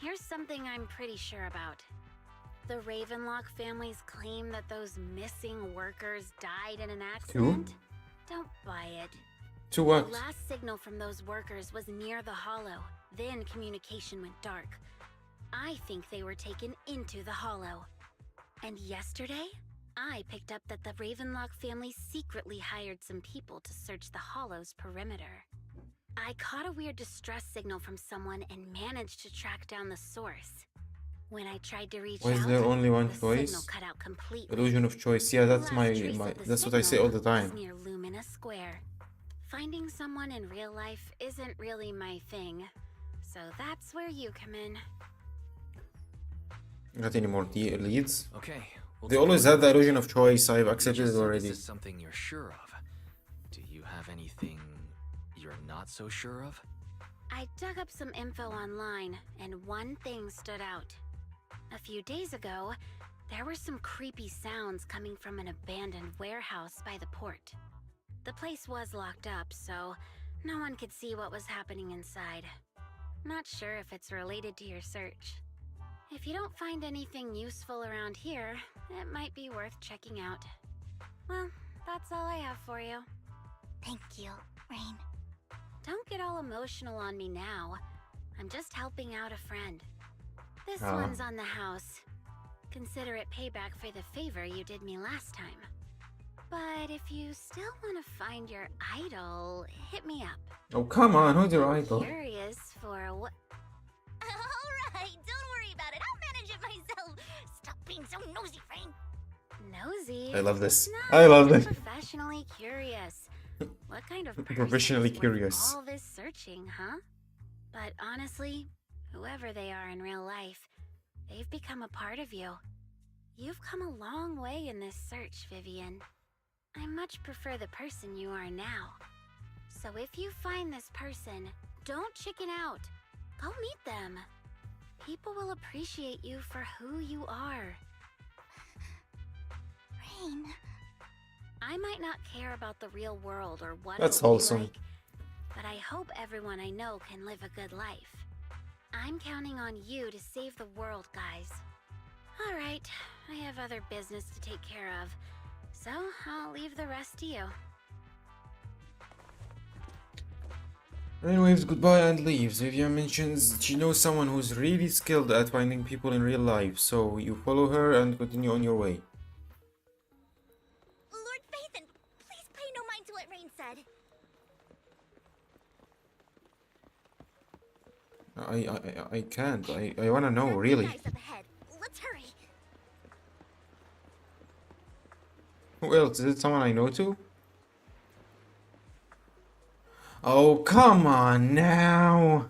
Here's something I'm pretty sure about. The Ravenlock family's claim that those missing workers died in an accident? Don't buy it. To what? The last signal from those workers was near the Hollow. Then communication went dark. I think they were taken into the Hollow. And yesterday, I picked up that the Ravenlock family secretly hired some people to search the Hollow's perimeter. I caught a weird distress signal from someone and managed to track down the source. When I tried to reach Why is out, there only one the signal choice? cut out completely. Illusion of choice. Yeah, that's The my last trace of the that's what I say all the signal time. was near Lumina Square. Finding someone in real life isn't really my thing, so that's where you come in. Got any more leads? Okay. we'll They take a always look. had the illusion of choice. I've You accepted just it said already. This is something you're sure of. Do you have anything you're not so sure of? I dug up some info online, and one thing stood out. A few days ago, there were some creepy sounds coming from an abandoned warehouse by the port. The place was locked up, so no one could see what was happening inside. Not sure if it's related to your search. If you don't find anything useful around here, it might be worth checking out. Well, that's all I have for you. Thank you, Rain. Don't get all emotional on me now. I'm just helping out a friend. This Ah. one's on the house. Consider it payback for the favor you did me last time. But if you still want to find your idol, hit me up. Oh come on, who's your I'm idol? curious for what... Alright, don't worry about it. I'll manage it myself. Stop being so nosy, Rain. Nosy? I love this. No, I love just this. professionally curious. What kind of person Professionally is worth curious. all this searching, huh? But honestly, whoever they are in real life, they've become a part of you. You've come a long way in this search, Vivian. I much prefer the person you are now. So if you find this person, don't chicken out. Go meet them. People will appreciate you for who you are. Rain. I might not care about the real world or what That's it'll be wholesome. like, but I hope everyone I know can live a good life. I'm counting on you to save the world, guys. All right, I have other business to take care of, so I'll leave the rest to you. Rain waves goodbye and leaves. Vivian mentions she knows someone who's really skilled at finding people in real life, so you follow her and continue on your way. Lord Phaethon, please pay no mind to what Rain said. I can't. I wanna know, really. Guys up ahead. Let's hurry. Who else? Is it someone I know too? Oh, come on now.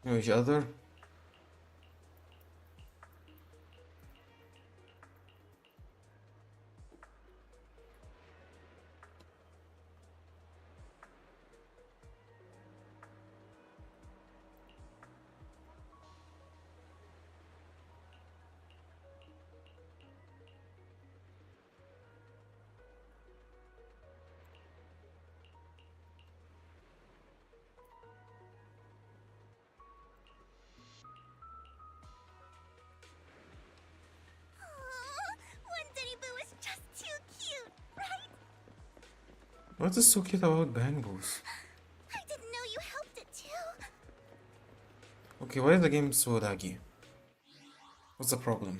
Know each other? One Denny Boo is just too cute, right? What is so cute about bamboos? I didn't know you helped it too. Okay, why is the game so laggy? What's the problem?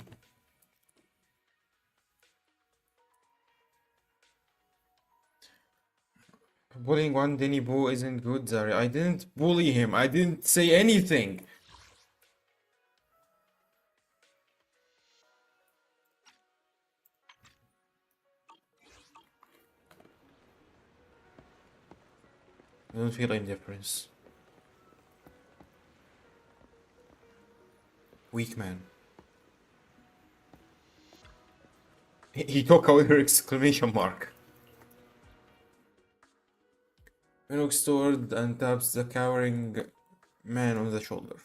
Bullying one Denny Boo isn't good, Zari. I didn't bully him. I didn't say anything. I don't feel any difference. Weak man. He took out her exclamation mark. Minox toward and taps the cowering man on the shoulder.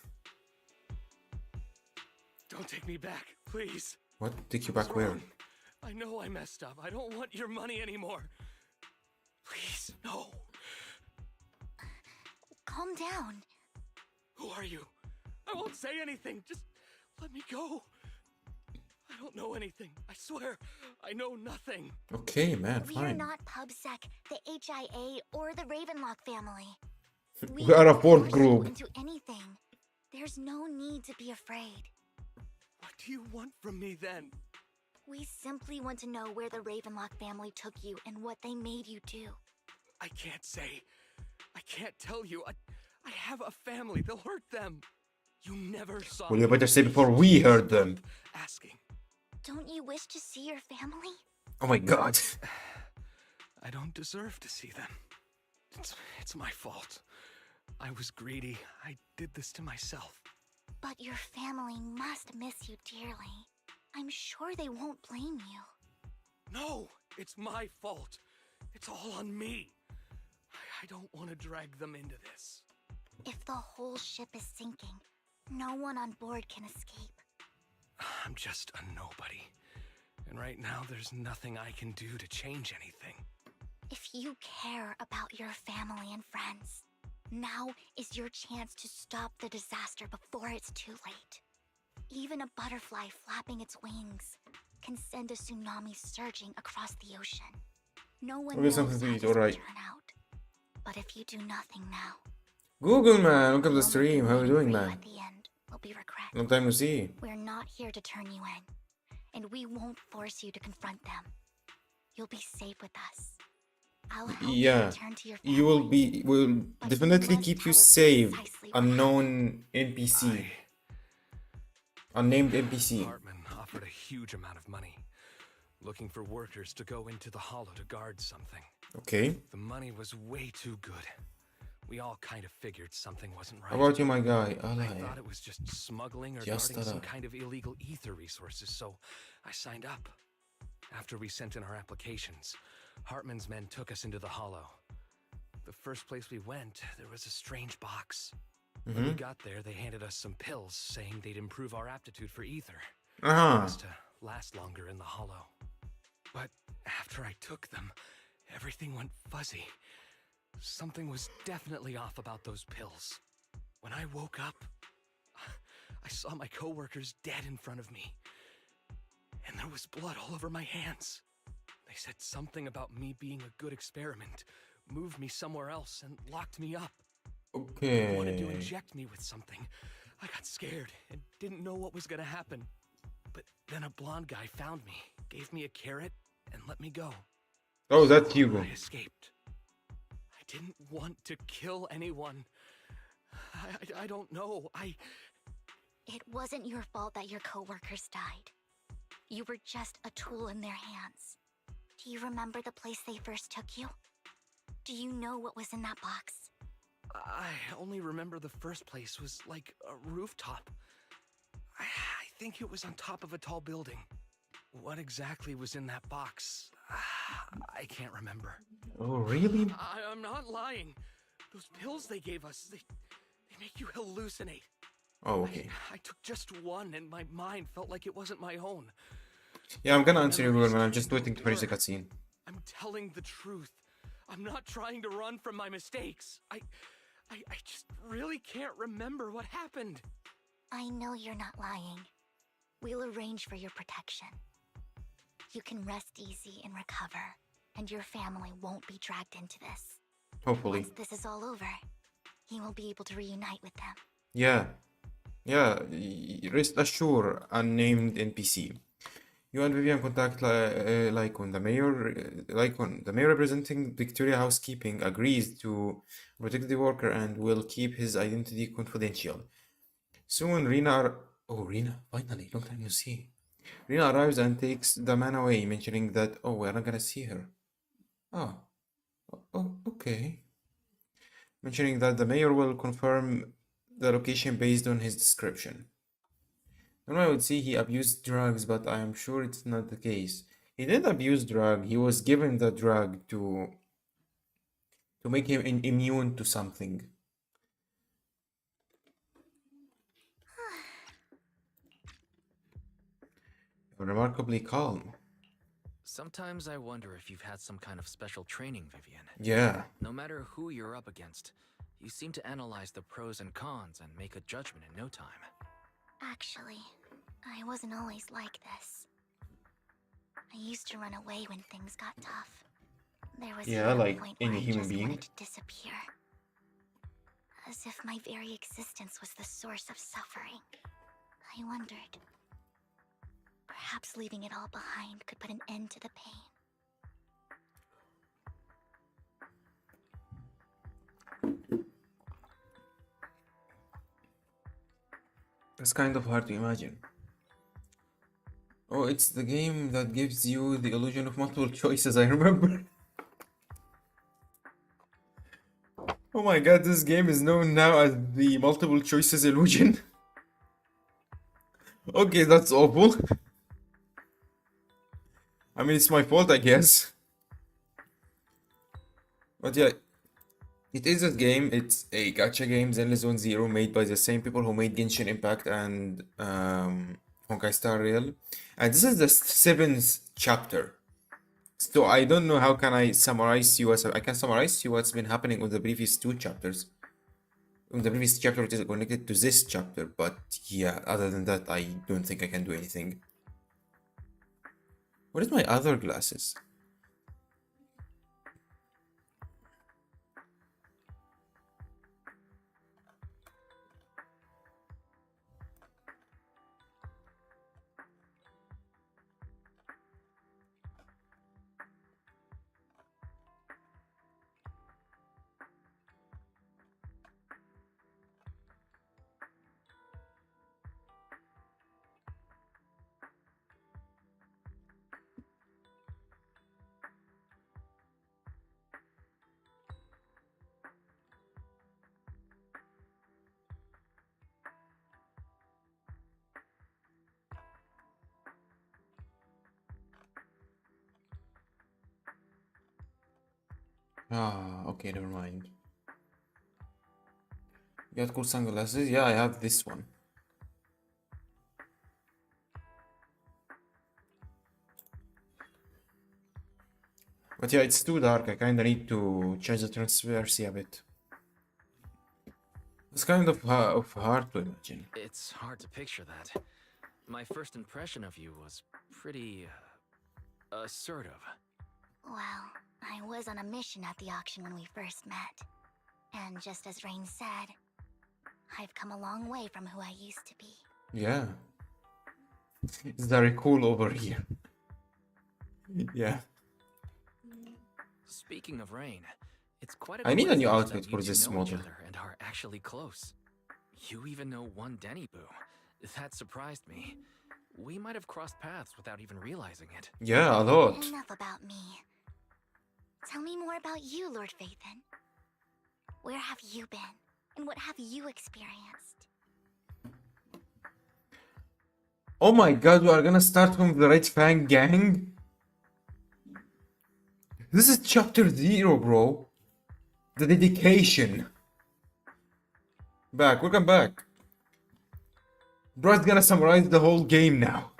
Don't take me back, please. What? Take you I was back where? wrong. I know I messed up. I don't want your money anymore. Please, no. Calm down. Who are you? I won't say anything. Just let me go. I don't know anything. I swear, I know nothing. Okay, man, We're fine. not PubSec, the HIA, or the Ravenlock family. We are a won't fourth force you group. into anything. There's no need to be afraid. What do you want from me then? We simply want to know where the Ravenlock family took you and what they made you do. I can't say. I can't tell you. I have a family. They'll hurt them. You never saw Well, you me. better say before we heard them. Stop asking. Don't you wish to see your family? Oh my god. I don't deserve to see them. It's my fault. I was greedy. I did this to myself. But your family must miss you dearly. I'm sure they won't blame you. No, it's my fault. It's all on me. I don't want to drag them into this. If the whole ship is sinking, no one on board can escape. I'm just a nobody. And right now, there's nothing I can do to change anything. If you care about your family and friends, now is your chance to stop the disaster before it's too late. Even a butterfly flapping its wings can send a tsunami surging across the ocean. No one Okay, knows something to how eat, this will alright. turn out. But if you do nothing now, Google, man. Welcome to the the stream. How are you doing, for you man? at the end will be regret. Long time no see. We're not here to turn you in, and we won't force you to confront them. You'll be safe with us. I'll help you Yeah. return to your family. You will will But you definitely must keep you tell us safe. precisely what Unknown NPC. Unnamed NPC. Hartman offered a huge amount of money, looking for workers to go into the hollow to guard something. Okay. The money was way too good. We all kind of figured something wasn't right. How about you, my guy? I Alay. thought it was just smuggling or Just guarding some that. kind of illegal ether resources, so I signed up. After we sent in our applications, Hartman's men took us into the hollow. The first place we went, there was a strange box. When we got there, they handed us some pills, saying they'd improve our aptitude for ether. For Uh-huh. us to last longer in the hollow. But after I took them, everything went fuzzy. Something was definitely off about those pills. When I woke up, I saw my coworkers dead in front of me. And there was blood all over my hands. They said something about me being a good experiment, moved me somewhere else, and locked me up. They wanted to Okay. inject me with something. I got scared and didn't know what was gonna happen. But then a blonde guy found me, gave me a carrot, and let me go. Oh, that's I Hugo. escaped. I didn't want to kill anyone. I don't know. It wasn't your fault that your coworkers died. You were just a tool in their hands. Do you remember the place they first took you? Do you know what was in that box? I only remember the first place was like a rooftop. I think it was on top of a tall building. What exactly was in that box? I can't remember. Oh, really? I'm not lying. Those pills they gave us, they make you hallucinate. Oh, okay. I took just one and my mind felt like it wasn't my own. Yeah, I'm gonna answer you, Memories man. I'm came just to waiting to finish the blur. cutscene. I'm telling the truth. I'm not trying to run from my mistakes. I just really can't remember what happened. I know you're not lying. We'll arrange for your protection. You can rest easy and recover, and your family won't be dragged into this. Hopefully. Once this is all over, you will be able to reunite with them. Yeah. Yeah. Rest assured, unnamed NPC. You and Vivian contact Lycon. The mayor representing Victoria Housekeeping agrees to protect the worker and will keep his identity confidential. Soon, Rena, finally, long time no see. Rena arrives and takes the man away, mentioning that, oh, we're not gonna see her. Oh, okay. mentioning that the mayor will confirm the location based on his description. Normally I would say he abused drugs, but I am sure it's not the case. He didn't abuse drug, he was given the drug to make him immune to something. Remarkably calm. Sometimes I wonder if you've had some kind of special training, Vivian. Yeah. No matter who you're up against, you seem to analyze the pros and cons and make a judgment in no time. Actually, I wasn't always like this. I used to run away when things got tough. There was Yeah, even a like point any where I human just being. wanted to disappear. As if my very existence was the source of suffering. I wondered. Perhaps leaving it all behind could put an end to the pain. It's kind of hard to imagine. Oh, it's the game that gives you the illusion of multiple choices, I remember. Oh my god, this game is known now as the multiple choices illusion. Okay, that's awful. I mean, it's my fault, I guess. But yeah, it is a game. It's a gacha game, Zenless Zone Zero, made by the same people who made Genshin Impact and Honkai Star Rail. And this is the seventh chapter. So I don't know how can I summarize you I can summarize you what's been happening with the previous two chapters. In the previous chapter, it is connected to this chapter, but yeah, other than that, I don't think I can do anything. What is my other glasses? Ah, okay, never mind. You got cool sunglasses? Yeah, I have this one. But yeah, it's too dark. I kinda need to change the transparency a bit. It's kind of hard to imagine. It's hard to picture that. My first impression of you was pretty assertive. Well, I was on a mission at the auction when we first met. And just as Rain said, I've come a long way from who I used to be. Yeah. It's very cool over here. Yeah. Speaking of Rain, it's quite a I need a new coincidence outfit that for you two this know each model. other and are actually close. You even know one Denny Boo. That surprised me. We might have crossed paths without even realizing it. Yeah, a lot. Enough about me. Tell me more about you, Lord Phaethon. Where have you been? And what have you experienced? Oh my god, we are gonna start from the Red Fang gang? This is chapter 0, bro. The dedication. Welcome back. Bro's gonna summarize the whole game now.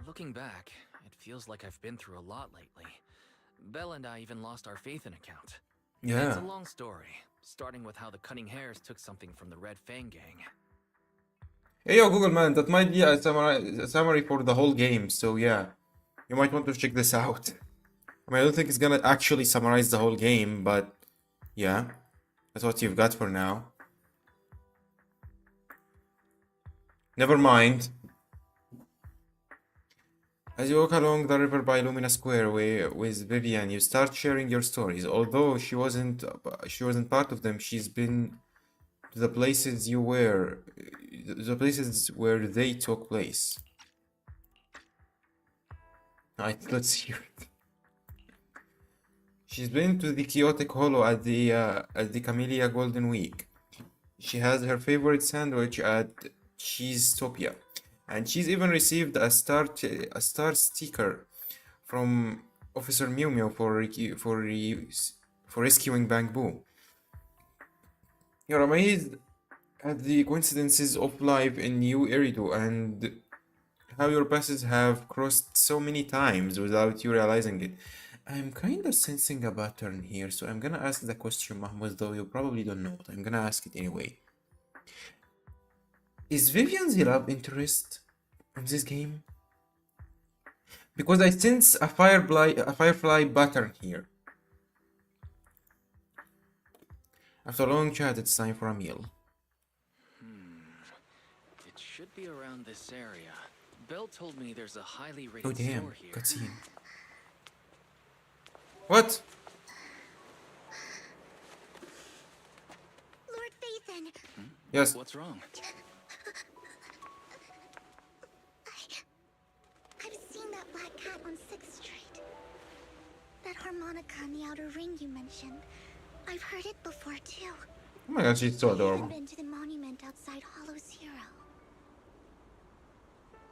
Looking back, it feels like I've been through a lot lately. Belle and I even lost our Phaethon account. Yeah. It's a long story, starting with how the Cunning Hares took something from the Red Fang gang. Hey yo, Google man, that might be a summary for the whole game, so yeah. You might want to check this out. I mean, I don't think it's gonna actually summarize the whole game, but yeah. That's what you've got for now. Never mind. As you walk along the river by Lumina Square with Vivian, you start sharing your stories. Although she wasn't part of them, she's been to the places where they took place. Alright, let's hear it. She's been to the Chaotic Hollow at the Camellia Golden Week. She has her favorite sandwich at Cheesetopia, and she's even received a star sticker from Officer Mew Mew for rescuing Bang Boo. You're amazed at the coincidences of life in New Eridu and how your paths have crossed so many times without you realizing it. I'm kinda sensing a pattern here, so I'm gonna ask the question, Mahmoud, though you probably don't know it. I'm gonna ask it anyway. Is Vivian's love interest in this game? Because I sense a firefly pattern here. After a long chat, it's time for a meal. It should be around this area. Belle told me there's a highly Oh rated damn, store here. cutscene. What? Lord Phaethon, Yes. What's wrong? I've seen that black cat on 6th Street. That harmonica in the outer ring you mentioned. I've heard it before too. Oh my god, she's so I adorable. haven't been to the monument outside Hollow's Hero.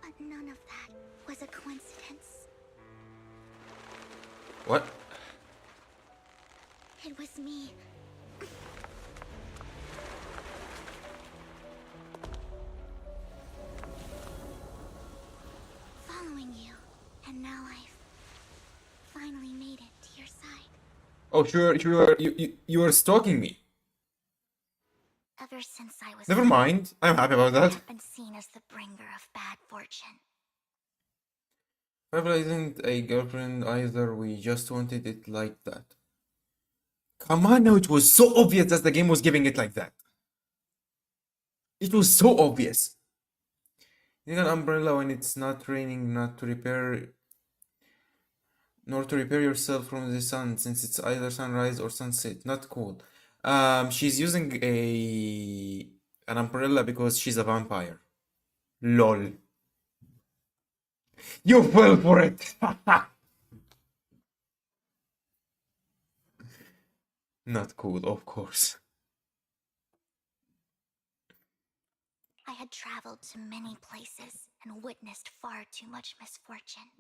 But none of that was a coincidence. What? It was me. Following you, and now I've finally made it to your side. Oh, you were stalking me. Ever since I was Never little, mind. I'm happy about that. I've been seen as the bringer of bad fortune. Pablo isn't a girlfriend either. We just wanted it like that. Come on now, it was so obvious that the game was giving it like that. It was so obvious. You need an umbrella when it's not raining, not to repair, nor to repair yourself from the sun, since it's either sunrise or sunset. Not cool. She's using an umbrella because she's a vampire. LOL. You fell for it. Not cool, of course. I had traveled to many places and witnessed far too much misfortune.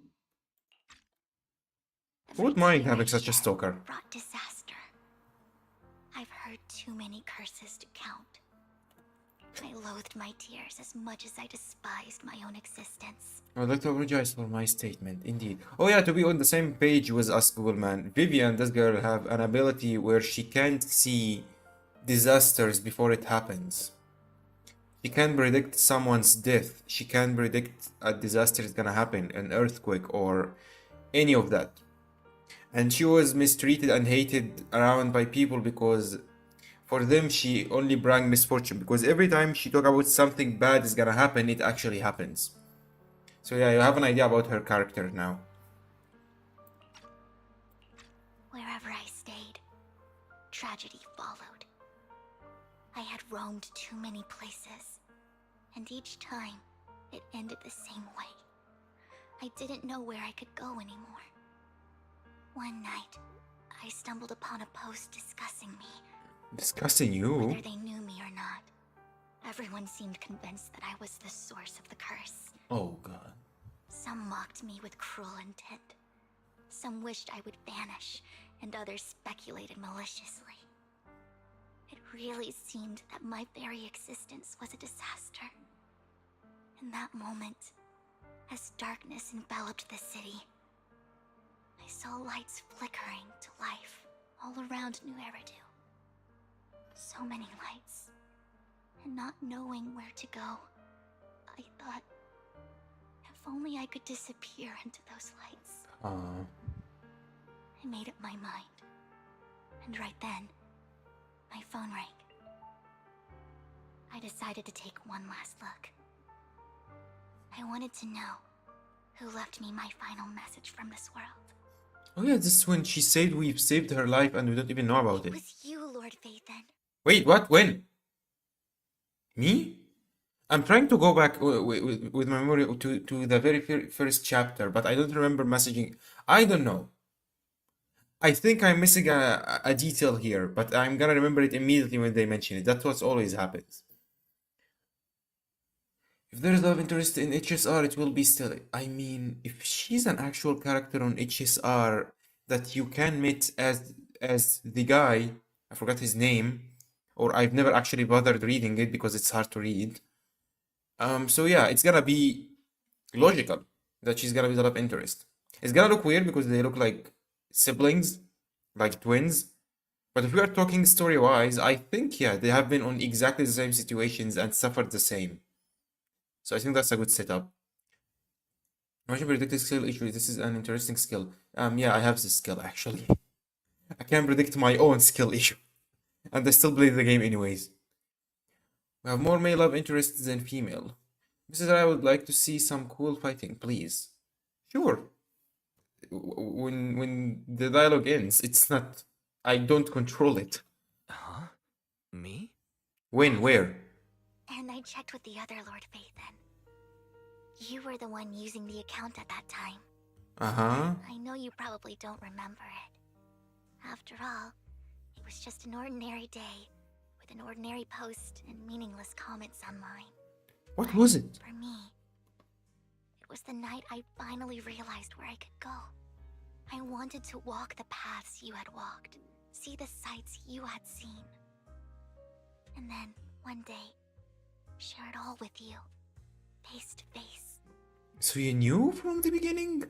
Who would Every mind tear having I such a shed stalker? brought disaster. I've heard too many curses to count. I loathed my tears as much as I despised my own existence. I'd like to apologize for my statement, indeed. Oh yeah, to be on the same page with us, Google Man. Vivian, this girl, have an ability where she can't see disasters before it happens. She can predict someone's death. She can predict a disaster is gonna happen, an earthquake or any of that. And she was mistreated and hated around by people because for them she only brought misfortune, because every time she talk about something bad is gonna happen, it actually happens. So yeah, you have an idea about her character now. Wherever I stayed, tragedy followed. I had roamed too many places, and each time it ended the same way. I didn't know where I could go anymore. One night, I stumbled upon a post discussing me, Discussing you? whether they knew me or not. Everyone seemed convinced that I was the source of the curse. Oh god. Some mocked me with cruel intent. Some wished I would vanish, and others speculated maliciously. It really seemed that my very existence was a disaster. In that moment, as darkness enveloped the city, I saw lights flickering to life all around New Eridu. So many lights, and not knowing where to go, I thought, if only I could disappear into those lights. I made up my mind, and right then, my phone rang. I decided to take one last look. I wanted to know who left me my final message from this world. Oh yeah, this is when she said we've saved her life and we don't even know about It it. was you, Lord Phaethon. Wait, what? When? Me? I'm trying to go back with my memory to the very first chapter, but I don't remember messaging. I don't know. I think I'm missing a detail here, but I'm gonna remember it immediately when they mention it. That's what always happens. If there is love interest in HSR, it will be still. I mean, if she's an actual character on HSR that you can meet as the guy, I forgot his name, or I've never actually bothered reading it because it's hard to read. So yeah, it's gonna be logical that she's gonna be the love interest. It's gonna look weird because they look like siblings, like twins. But if we are talking story-wise, I think yeah, they have been on exactly the same situations and suffered the same. So I think that's a good setup. Motion predicted skill issue. This is an interesting skill. Yeah, I have this skill actually. I can predict my own skill issue, and I still play the game anyways. We have more male love interests than female. Mrs. I would like to see some cool fighting, please. Sure. When the dialogue ends, it's not. I don't control it. Huh? Me? When? Where? And I checked with the other Lord Phaethon. You were the one using the account at that time. Uh-huh. I know you probably don't remember it. After all, it was just an ordinary day, with an ordinary post and meaningless comments online. What was it? For me, it was the night I finally realized where I could go. I wanted to walk the paths you had walked, see the sights you had seen. And then, one day, share it all with you, face to face. So you knew from the beginning?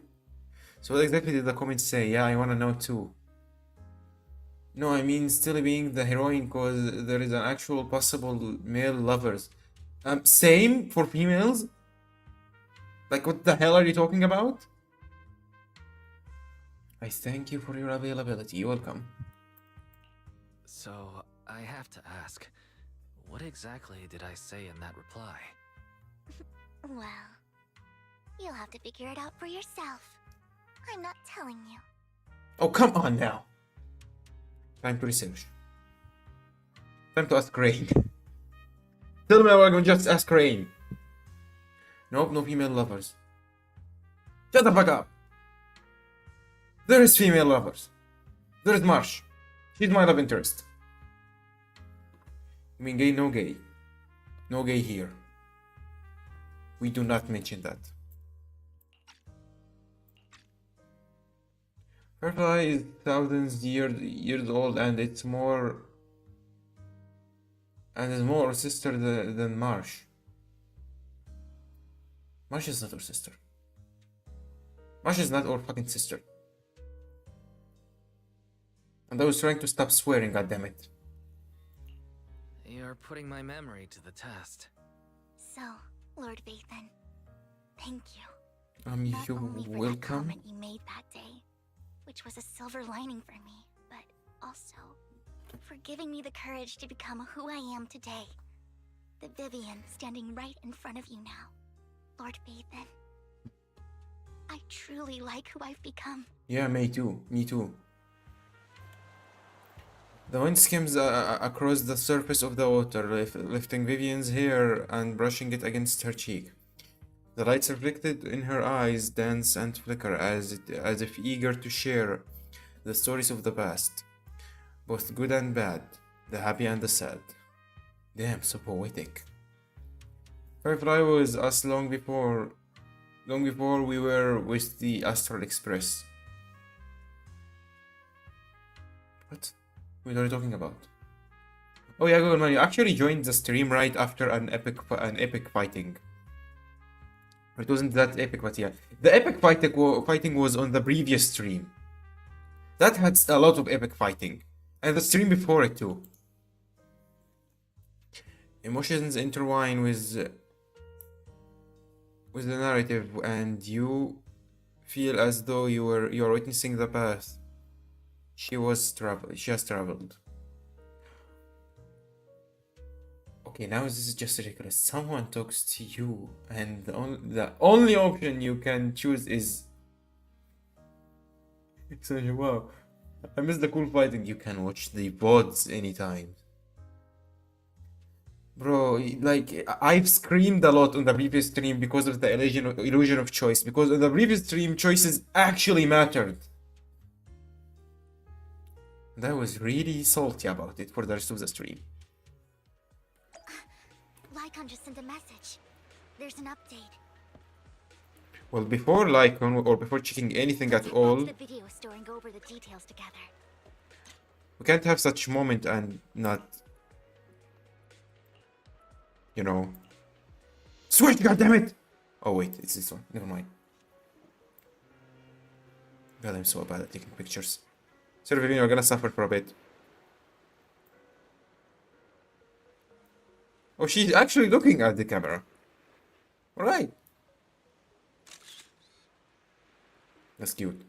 So what exactly did the comments say? Yeah, I wanna know too. No, I mean still being the heroine cause there is an actual possible male lovers. Same for females? Like what the hell are you talking about? I thank you for your availability. You're welcome. So, I have to ask, what exactly did I say in that reply? Well, you'll have to figure it out for yourself. I'm not telling you. Oh, come on now. Time to research. Time to ask Rain. Tell me I'm gonna just ask Rain. Nope, no female lovers. Shut the fuck up. There is female lovers. There is Marsh. She's my love interest. I mean gay, no gay. No gay here. We do not mention that. Firefly is thousands years old and it's more and is more sister than Marsh. Marsh is not our sister. Marsh is not our fucking sister. And I was trying to stop swearing, goddammit. You're putting my memory to the test. So, Lord Phaethon, thank you. Not You're only for that welcome. comment you made that day, which was a silver lining for me, but also for giving me the courage to become who I am today. The Vivian standing right in front of you now. Lord Phaethon, I truly like who I've become. Yeah, me too. Me too. The wind skims across the surface of the water, lifting Vivian's hair and brushing it against her cheek. The lights reflected in her eyes dance and flicker as if eager to share the stories of the past, both good and bad, the happy and the sad. Damn, so poetic. Firefly was us long before we were with the Astral Express. What? What are you talking about? Oh yeah, Google Man, you actually joined the stream right after an epic fighting. It wasn't that epic, but yeah. The epic fighting was on the previous stream. That had a lot of epic fighting. And the stream before it too. Emotions intertwine with the narrative and you feel as though you are witnessing the path she has traveled. Okay, now this is just ridiculous. Someone talks to you and the only option you can choose is so wow. I miss the cool fighting. You can watch the VODs anytime. Bro, like I've screamed a lot on the previous stream because of the illusion of choice. Because on the previous stream, choices actually mattered. That was really salty about it for the rest of the stream. Lycon just sent a message. There's an update. Well, before Lycon or before checking anything at all, Watch the video storing over the details together. we can't have such moment and not, you know. Switch, goddammit! Oh wait, it's this one. Never mind. God, I'm so bad at taking pictures. Sorry, you're gonna suffer for a bit. Oh, she's actually looking at the camera. Alright. That's cute.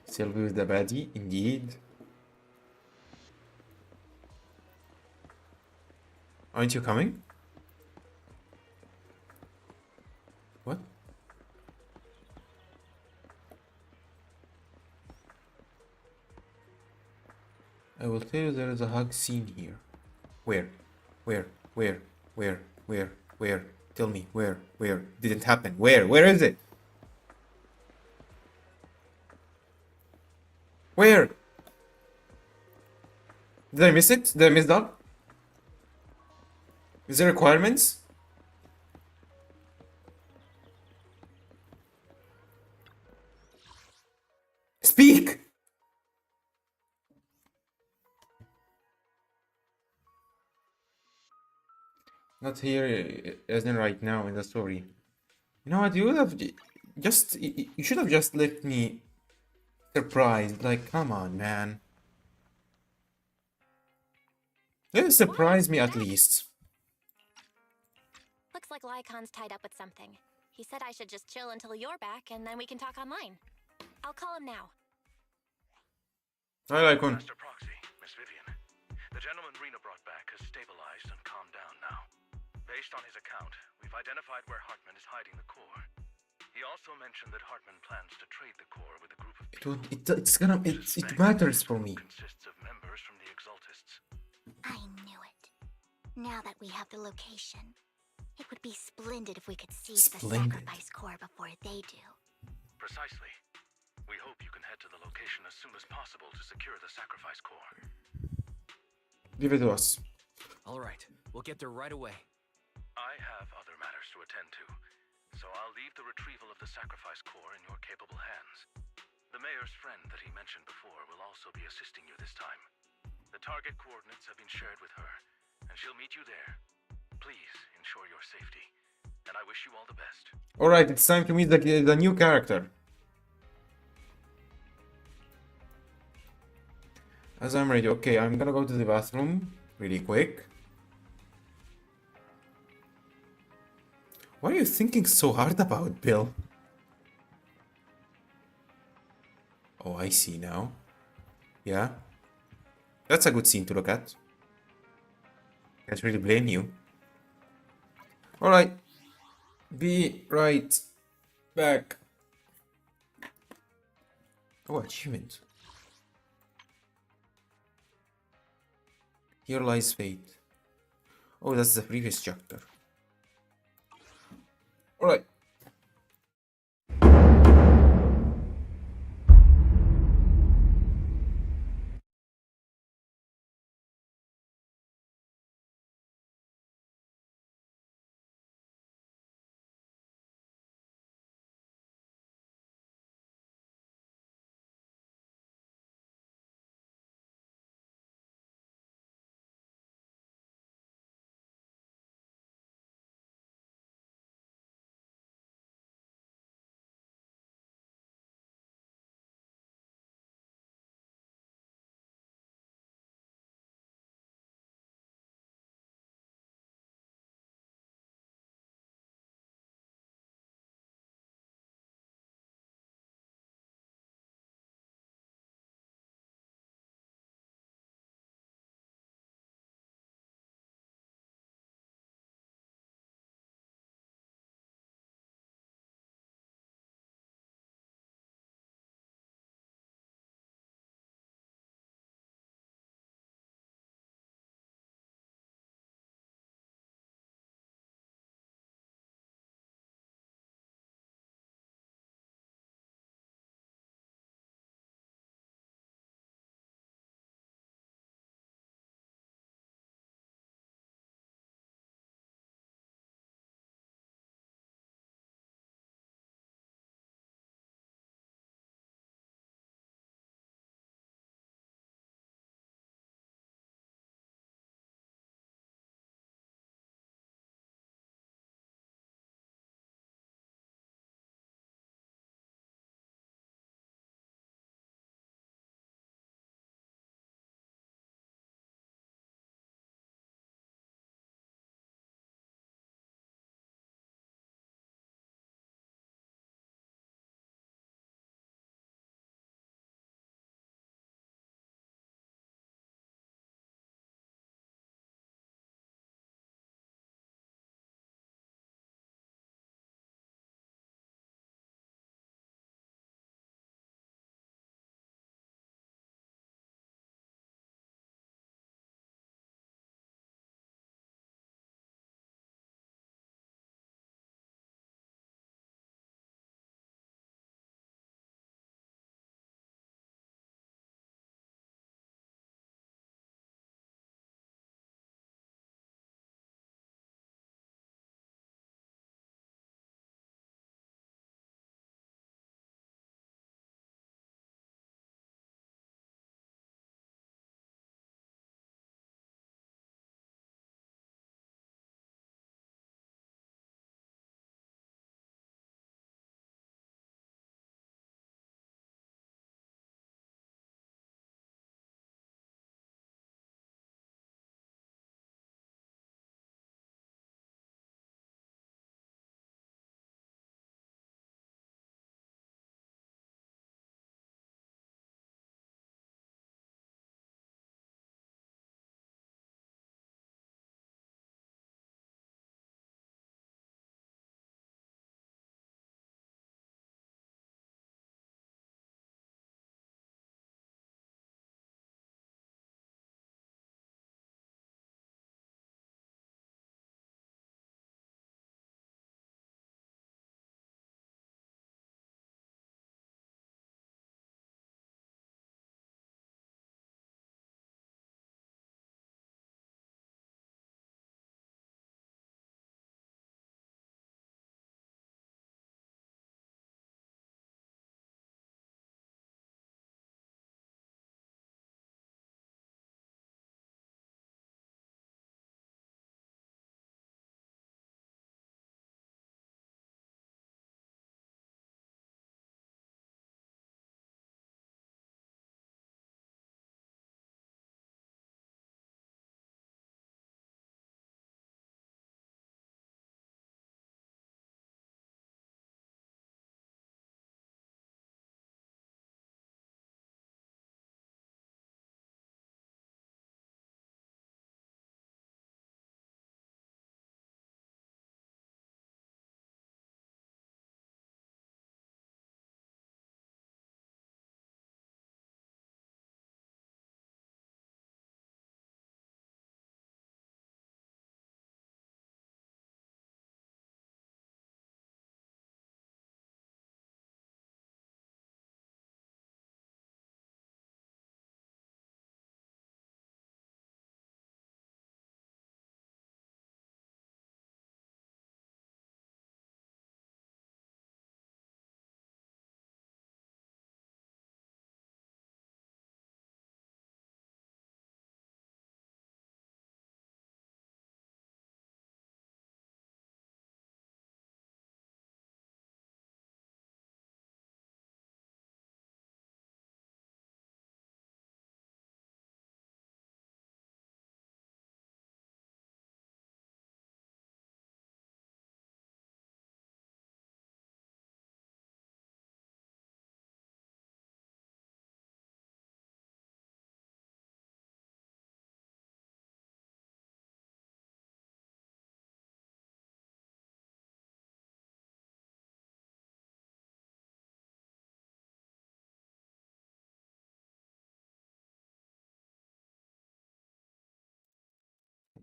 Sylvie with the baddie, indeed. Aren't you coming? What? I will tell you there is a hug scene here. Where? Where? Where? Where? Where? Where? Tell me, where? Where? Didn't happen. Where? Where is it? Where? Did I miss it? Did I miss that? Is there requirements? Speak! Not here, as in right now in the story. You know what? You would have just. You should have just left me surprised. Like, come on, man. Surprise me at least. Looks like Lycon's tied up with something. He said I should just chill until you're back, and then we can talk online. I'll call him now. I like one. Master Proxy, Miss Vivian. The gentleman Rena brought back has stabilized and calmed down now. Based on his account, we've identified where Hartman is hiding the core. He also mentioned that Hartman plans to trade the core with a group of people. It matters for me. Consists of members from the Exaltists. I knew it. Now that we have the location, it would be splendid if we could seize the sacrifice core before they do. Precisely. We hope you can head to the location as soon as possible to secure the sacrifice core. Give it to us. All right, we'll get there right away. I have other matters to attend to, so I'll leave the retrieval of the sacrifice core in your capable hands. The mayor's friend that he mentioned before will also be assisting you this time. The target coordinates have been shared with her, and she'll meet you there. Please ensure your safety, and I wish you all the best. Alright, it's time to meet the new character. As I'm ready, okay, I'm gonna go to the bathroom really quick. What are you thinking so hard about, Bill? Oh, I see now. Yeah. That's a good scene to look at. Can't really blame you. Alright. Be right back. Oh, achievement. Here lies fate. Oh, that's the previous chapter. Alright.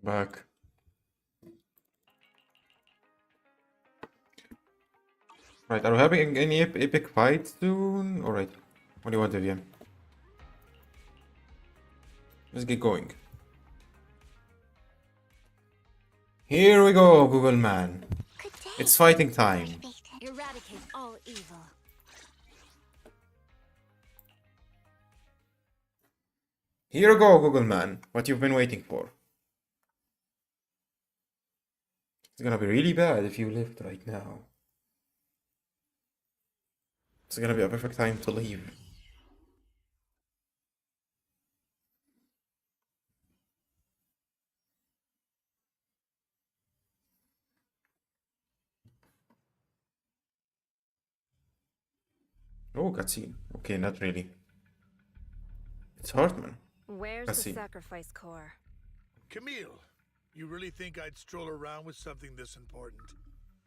Back. Right, are we having any epic fights soon? Alright. What do you want, Vivian? Let's get going. Here we go, Google Man. Good day. It's fighting time. Eradicate all evil. Here we go, Google Man. What you've been waiting for. It's gonna be really bad if you left right now. It's gonna be a perfect time to leave. Oh, cutscene. Okay, not really. It's Hartman. Where's Let's the see. sacrifice core? Camille, you really think I'd stroll around with something this important?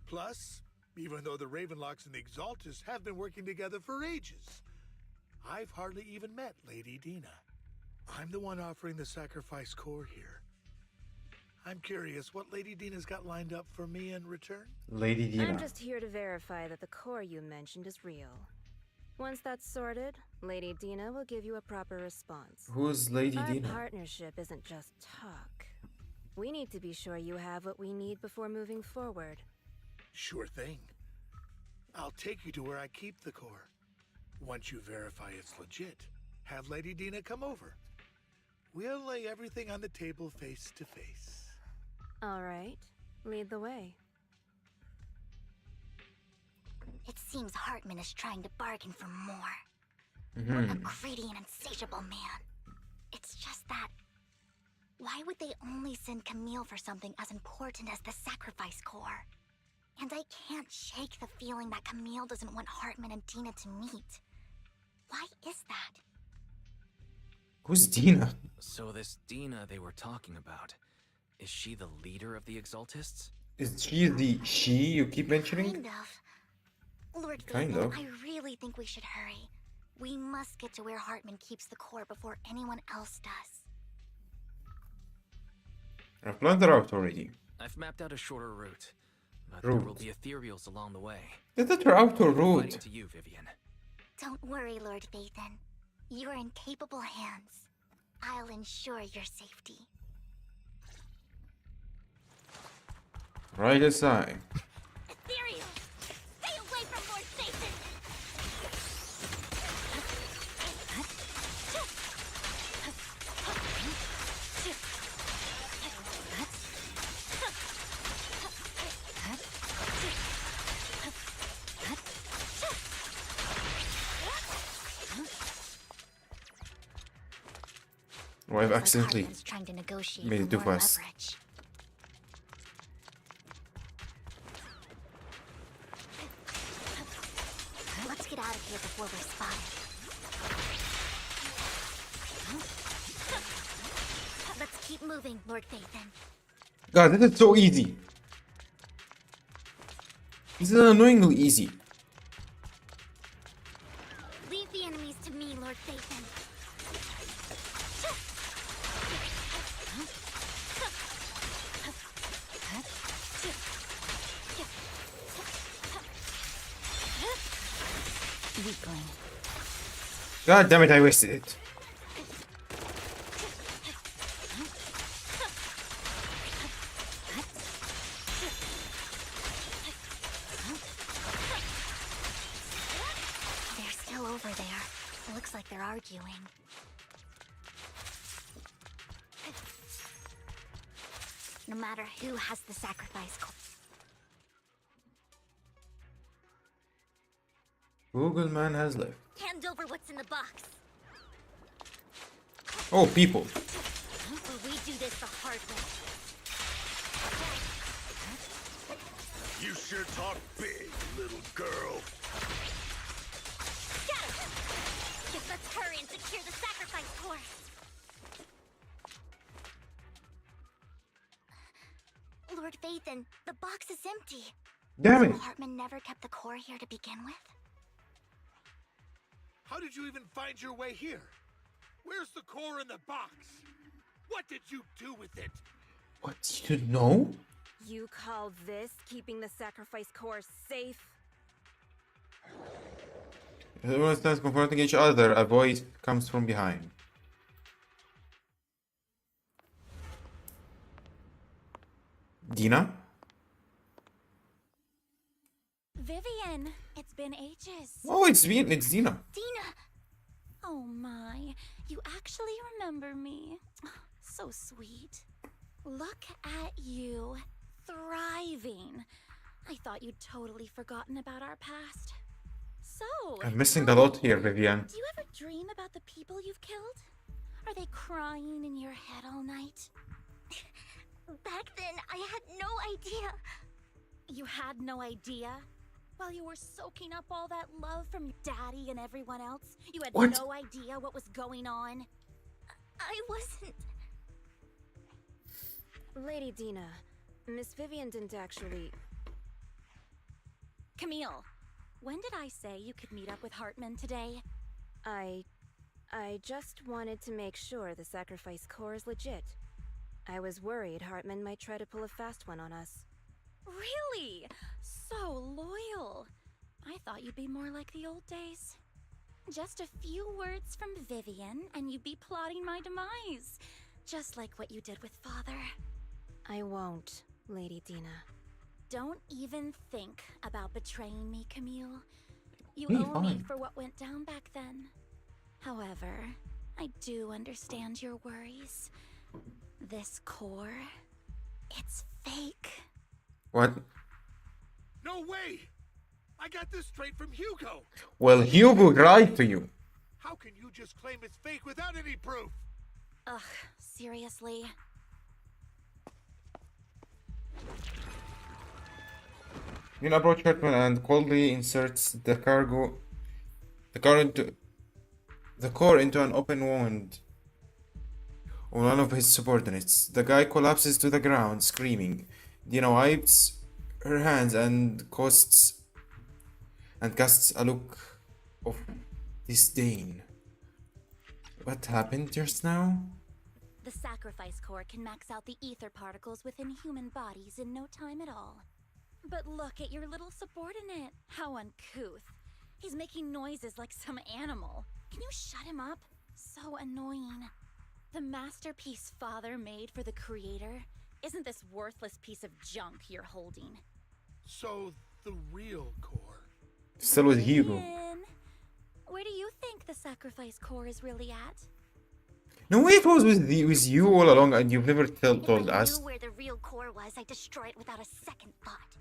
Plus, even though the Ravenlocks and the Exaltus have been working together for ages, I've hardly even met Lady Dina. I'm the one offering the sacrifice core here. I'm curious what Lady Dina's got lined up for me in return? Lady Dina. I'm just here to verify that the core you mentioned is real. Once that's sorted, Lady Dina will give you a proper response. Who's Lady Our Dina? partnership isn't just talk. We need to be sure you have what we need before moving forward. Sure thing. I'll take you to where I keep the core. Once you verify it's legit, have Lady Dina come over. We'll lay everything on the table face to face. All right, lead the way. It seems Hartman is trying to bargain for more. Mhm. A greedy and insatiable man. It's just that... Why would they only send Camille for something as important as the sacrifice core? And I can't shake the feeling that Camille doesn't want Hartman and Dina to meet. Why is that? Who's Dina? So this Dina they were talking about, is she the leader of the Exaltists? Is she the she you keep mentioning? Kind of. Lord Kind Vaden, of. I really think we should hurry. We must get to where Hartman keeps the core before anyone else does. I've planned it out already. I've mapped out a shorter route, but there will be ethereals along the way. Is that her outer Fighting route? to you, Vivian. Don't worry, Lord Vaden. You're in capable hands. I'll ensure your safety. Right aside. Ethereal! Stay away from Lord Vaden! Oh, I've Looks like accidentally Hartman's trying to negotiate made for it too more fast. leverage. Let's get out of here before we're spotted. Let's keep moving, Lord Vaden. God, this is so easy. This is annoyingly easy. Leave the enemies to me, Lord Vaden. Weakling. God damn it, I wasted it. They're still over there. Looks like they're arguing. No matter who has the sacrifice core. Google Man has left. Hand over what's in the box. Oh, people. Or we do this the hard way. You sure talk big, little girl. Got it! Guess let's hurry and secure the sacrifice core. Lord Vaden, the box is empty. Damn So it. Hartman never kept the core here to begin with? How did you even find your way here? Where's the core in the box? What did you do with it? What? You didn't know? You call this keeping the sacrifice core safe? Everyone starts confronting each other. A voice comes from behind. Dina? Vivian, it's been ages. Oh, it's Dina. Dina! Oh my, you actually remember me. So sweet. Look at you, thriving. I thought you'd totally forgotten about our past. So, I'm missing a tell lot me, here, Vivian. do you ever dream about the people you've killed? Are they crying in your head all night? Back then, I had no idea. You had no idea? While you were soaking up all that love from your daddy and everyone else, you had What? no idea what was going on? I wasn't. Lady Dina, Miss Vivian didn't actually... Camille, when did I say you could meet up with Hartman today? I just wanted to make sure the sacrifice core is legit. I was worried Hartman might try to pull a fast one on us. Really? So loyal. I thought you'd be more like the old days. Just a few words from Vivian, and you'd be plotting my demise. Just like what you did with Father. I won't, Lady Dina. Don't even think about betraying me, Camille. You Be owe me fine. for what went down back then. However, I do understand your worries. This core, it's fake. What? No way! I got this straight from Hugo! Well, Hugo lied to you. How can you just claim it's fake without any proof? Ugh, seriously? Dean approaches Hartman and coldly inserts the core into an open wound on one of his subordinates. The guy collapses to the ground, screaming. Dina wipes her hands and casts a look of disdain. What happened just now? The sacrifice core can max out the ether particles within human bodies in no time at all. But look at your little subordinate. How uncouth. He's making noises like some animal. Can you shut him up? So annoying. The masterpiece Father made for the Creator isn't this worthless piece of junk you're holding. So, the real core. Still with Hugo. Vivian, where do you think the sacrifice core is really at? No way, it was with you all along and you've never told If I us. knew where the real core was, I'd destroy it without a second thought.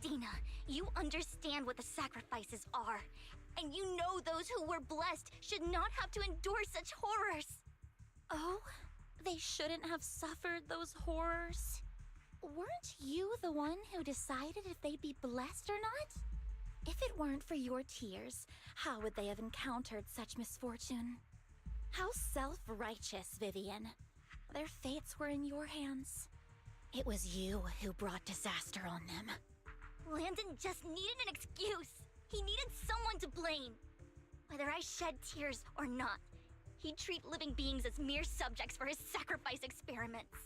Dina, you understand what the sacrifices are. And you know those who were blessed should not have to endure such horrors. Oh, they shouldn't have suffered those horrors. Weren't you the one who decided if they'd be blessed or not? If it weren't for your tears, how would they have encountered such misfortune? How self-righteous, Vivian. Their fates were in your hands. It was you who brought disaster on them. Landon just needed an excuse. He needed someone to blame. Whether I shed tears or not, he'd treat living beings as mere subjects for his sacrifice experiments.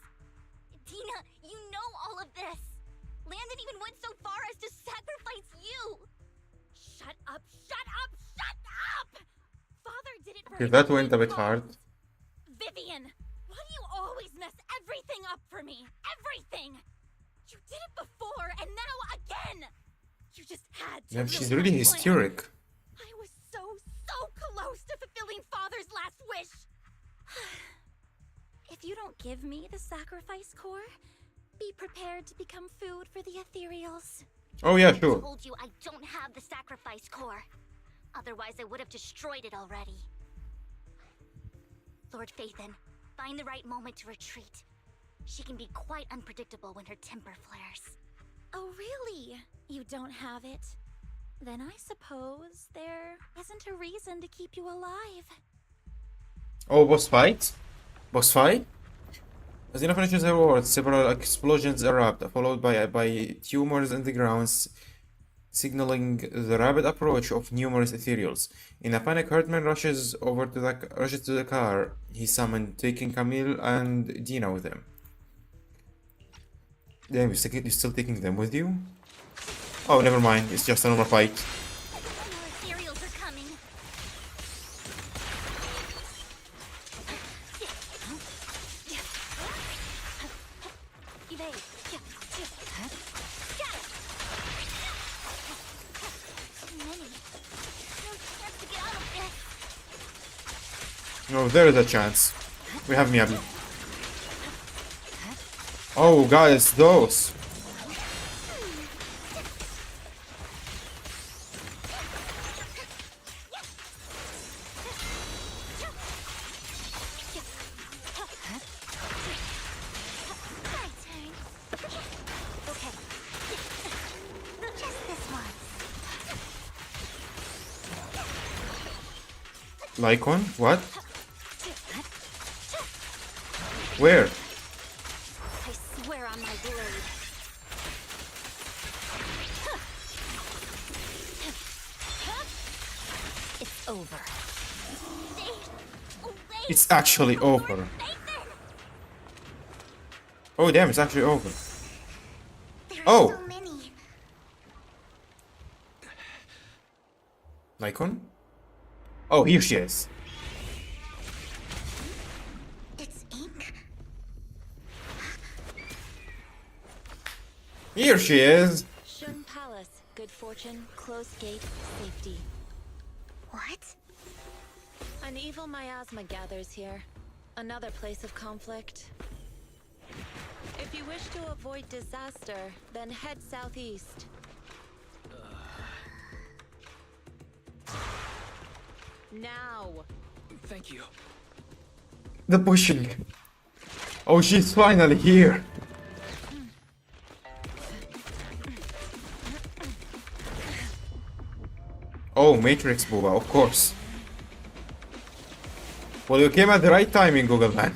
Dina, you know all of this. Landon even went so far as to sacrifice you. Shut up, shut up, shut up! Father did it for Okay, his that went a own bit fault. hard. Vivian, why do you always mess everything up for me? Everything! You did it before, and now again! You just had to. Yeah, she's ruin really my plan. hysteric. I was so close to fulfilling Father's last wish! If you don't give me the sacrifice core, be prepared to become food for the ethereals. Oh yeah, I sure. told you I don't have the sacrifice core. Otherwise, I would have destroyed it already. Lord Phaethon, find the right moment to retreat. She can be quite unpredictable when her temper flares. Oh, really? You don't have it? Then I suppose there isn't a reason to keep you alive. Oh, boss fight? Boss fight? As Dina finishes her words, several explosions erupt, followed by tumors in the ground, signaling the rapid approach of numerous ethereals. In a panic, Hartman rushes to the car he summoned, taking Camille and Dina with him. Damn, you're still taking them with you? Oh, never mind. It's just a normal fight. More cereals are coming. Evade. Too many. No chance to get out of this. Oh, there is a chance. We have Miyabi. Oh, guys, those. My turn. Okay. Just this once. Lycon? What? Where? I swear on my blade. It's over. It's actually over. Oh, damn, it's actually over. There are Oh! so many. Lycon? Oh, here she is. It's ink. Here she is. Shun Palace, good fortune, closed gate, safety. What? An evil miasma gathers here. Another place of conflict. If you wish to avoid disaster, then head southeast. Now! Thank you. The pushing. Oh, she's finally here. Oh, Matrix Booba, of course. Well, you came at the right timing, Google Man.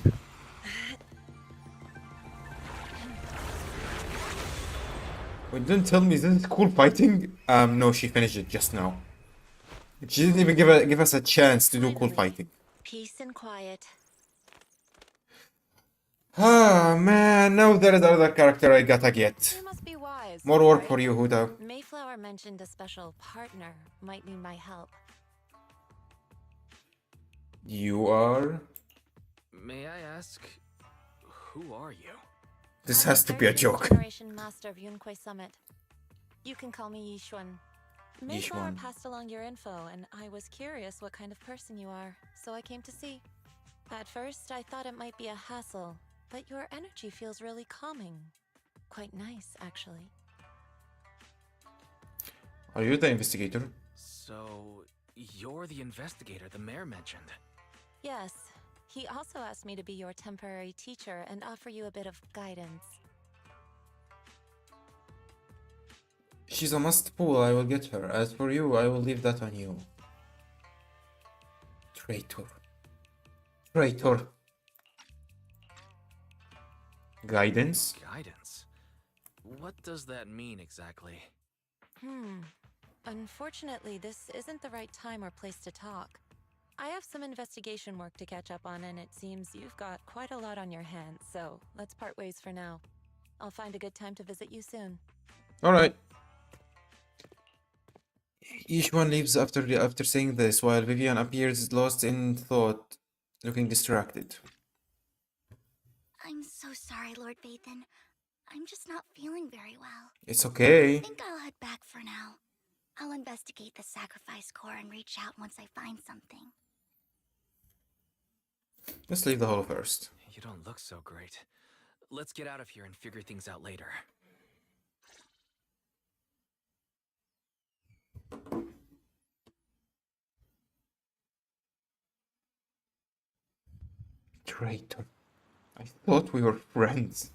Wait, don't tell me, is this cool fighting? No, she finished it just now. She didn't even give us a chance to do cool Finally. fighting. Peace and quiet. Ah, man, now there is another character I gotta get. You must be wise. More work right? for you, Huda. Mayflower mentioned a special partner might need my help. You are... May I ask, who are you? This I'm has to be a third joke. Generation Master of Yunquei Summit. You can call me Yishuan. Mayflower Yishuan. passed along your info, and I was curious what kind of person you are, so I came to see. At first, I thought it might be a hassle, but your energy feels really calming. Quite nice, actually. Are you the investigator? So, you're the investigator the mayor mentioned. Yes. He also asked me to be your temporary teacher and offer you a bit of guidance. She's a must pull, I will get her. As for you, I will leave that on you. Traitor. Traitor. Guidance? Guidance? What does that mean exactly? Unfortunately, this isn't the right time or place to talk. I have some investigation work to catch up on, and it seems you've got quite a lot on your hands, so let's part ways for now. I'll find a good time to visit you soon. Alright. Each one leaves after saying this, while Vivian appears lost in thought, looking distracted. I'm so sorry, Lord Vathan. I'm just not feeling very well. It's I okay. think I'll head back for now. I'll investigate the sacrifice core and reach out once I find something. Let's leave the hall first. You don't look so great. Let's get out of here and figure things out later. Traitor. I thought we were friends.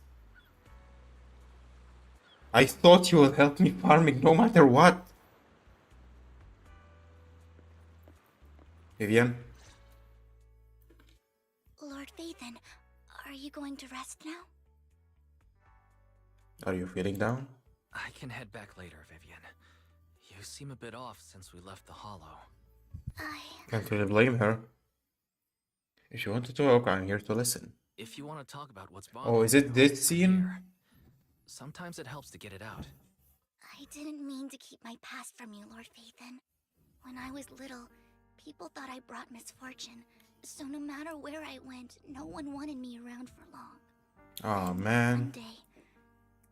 I thought you would help me farming no matter what. Vivian? Lord Vathan, are you going to rest now? Are you feeling down? I can head back later, Vivian. You seem a bit off since we left the Hollow. Can't really blame her. If you want to talk, I'm here to listen. If you want to talk about what's Oh, bothering is it you, this I'm scene? here. Sometimes it helps to get it out. I didn't mean to keep my past from you, Lord Phaethon. When I was little, people thought I brought misfortune, so no matter where I went, no one wanted me around for long. Oh One man. day,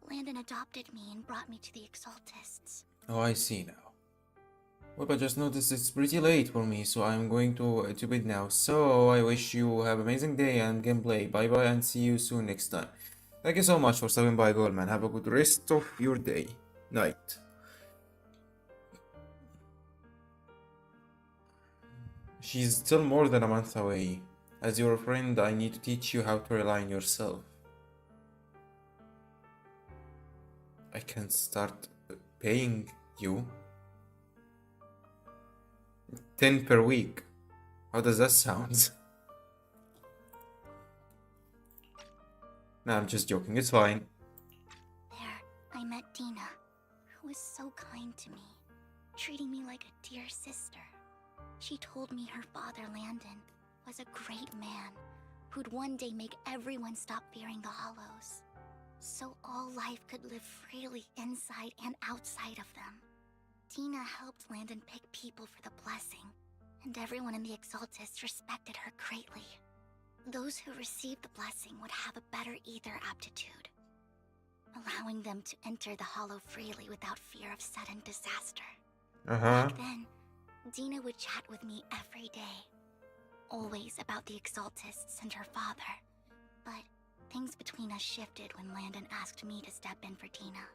Landon adopted me and brought me to the Exaltists. Oh, I see now. Well, I just noticed it's pretty late for me, so I'm going to bed now. So I wish you have an amazing day and gameplay. Bye bye and see you soon next time. Thank you so much for stopping by, Goldman. Have a good rest of your day. Night. She's still more than a month away. As your friend, I need to teach you how to rely on yourself. I can start paying you 10 per week. How does that sound? No, I'm just joking. It's fine. There, I met Dina, who was so kind to me, treating me like a dear sister. She told me her father, Landon, was a great man who'd one day make everyone stop fearing the Hollows, so all life could live freely inside and outside of them. Dina helped Landon pick people for the blessing, and everyone in the Exaltists respected her greatly. Those who received the blessing would have a better ether aptitude, allowing them to enter the Hollow freely without fear of sudden disaster. Back then, Dina would chat with me every day, always about the Exaltists and her father. But things between us shifted when Landon asked me to step in for Dina.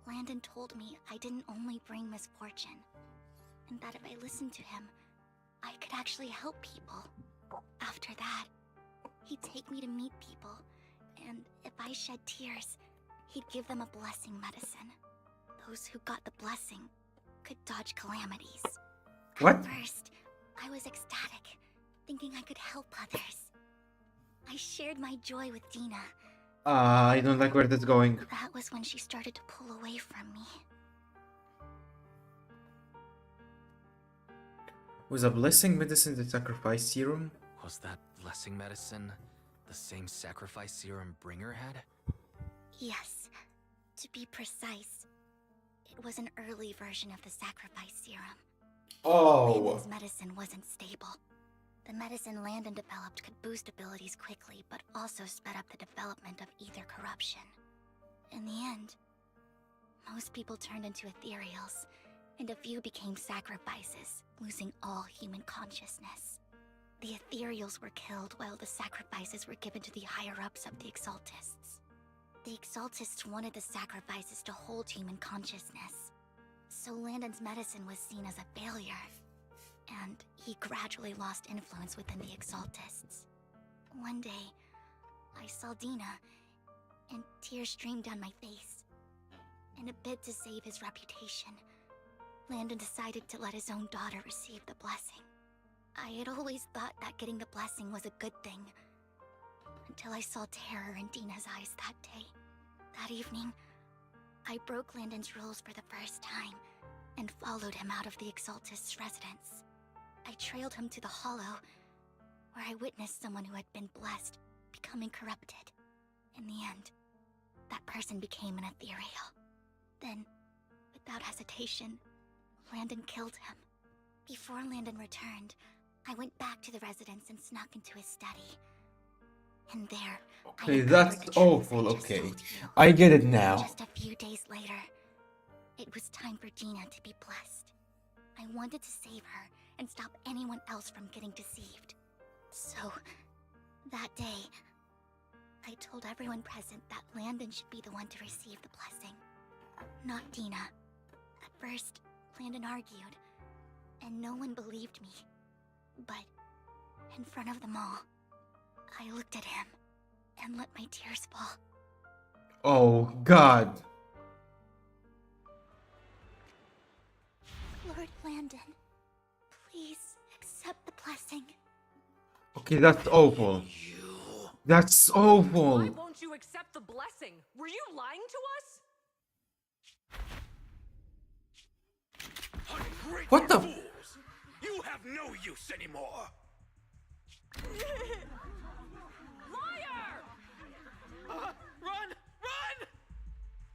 Landon told me I didn't only bring misfortune, and that if I listened to him, I could actually help people. After that, he'd take me to meet people, and if I shed tears, he'd give them a blessing medicine. Those who got the blessing could dodge calamities. What? At first, I was ecstatic, thinking I could help others. I shared my joy with Dina. I don't like where that's going. That was when she started to pull away from me. Was a blessing medicine the sacrifice serum? Was that blessing medicine the same sacrifice serum Bringer had? Yes, to be precise, it was an early version of the sacrifice serum. Oh. Landon's medicine wasn't stable. The medicine Landon developed could boost abilities quickly, but also sped up the development of ether corruption. In the end, most people turned into ethereals, and a few became sacrifices, losing all human consciousness. The ethereals were killed while the sacrifices were given to the higher-ups of the Exaltists. The Exaltists wanted the sacrifices to hold human consciousness, so Landon's medicine was seen as a failure, and he gradually lost influence within the Exaltists. One day, I saw Dina, and tears streamed down my face. In a bid to save his reputation, Landon decided to let his own daughter receive the blessing. I had always thought that getting the blessing was a good thing, until I saw terror in Dina's eyes that day. That evening, I broke Landon's rules for the first time, and followed him out of the Exaltist's residence. I trailed him to the Hollow, where I witnessed someone who had been blessed becoming corrupted. In the end, that person became an ethereal. Then, without hesitation, Landon killed him. Before Landon returned, I went back to the residence and snuck into his study. And there, Okay, that's awful, okay. I get it now. Just a few days later, it was time for Dina to be blessed. I wanted to save her and stop anyone else from getting deceived. So, that day, I told everyone present that Landon should be the one to receive the blessing, not Dina. At first, Landon argued, and no one believed me. But, in front of them all, I looked at him and let my tears fall. Oh, God. Lord Landon, please accept the blessing. Okay, that's awful. That's awful. Why won't you accept the blessing? Were you lying to us? What the? Fools! You have no use anymore! Liar! Run! Run!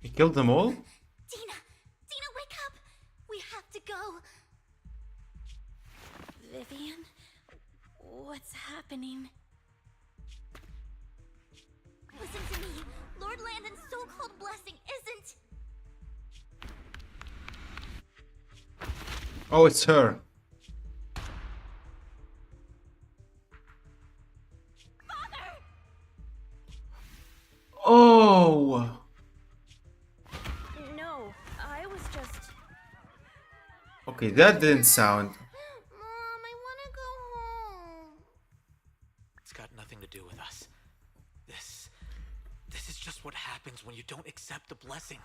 He killed them all? Dina! Dina, wake up! We have to go! Vivian? What's happening? Listen to me! Lord Landon's so-called blessing isn't... Oh, it's her. Oh! No, I was just... Okay, that didn't sound. Mom, I wanna go home. It's got nothing to do with us. This is just what happens when you don't accept the blessing.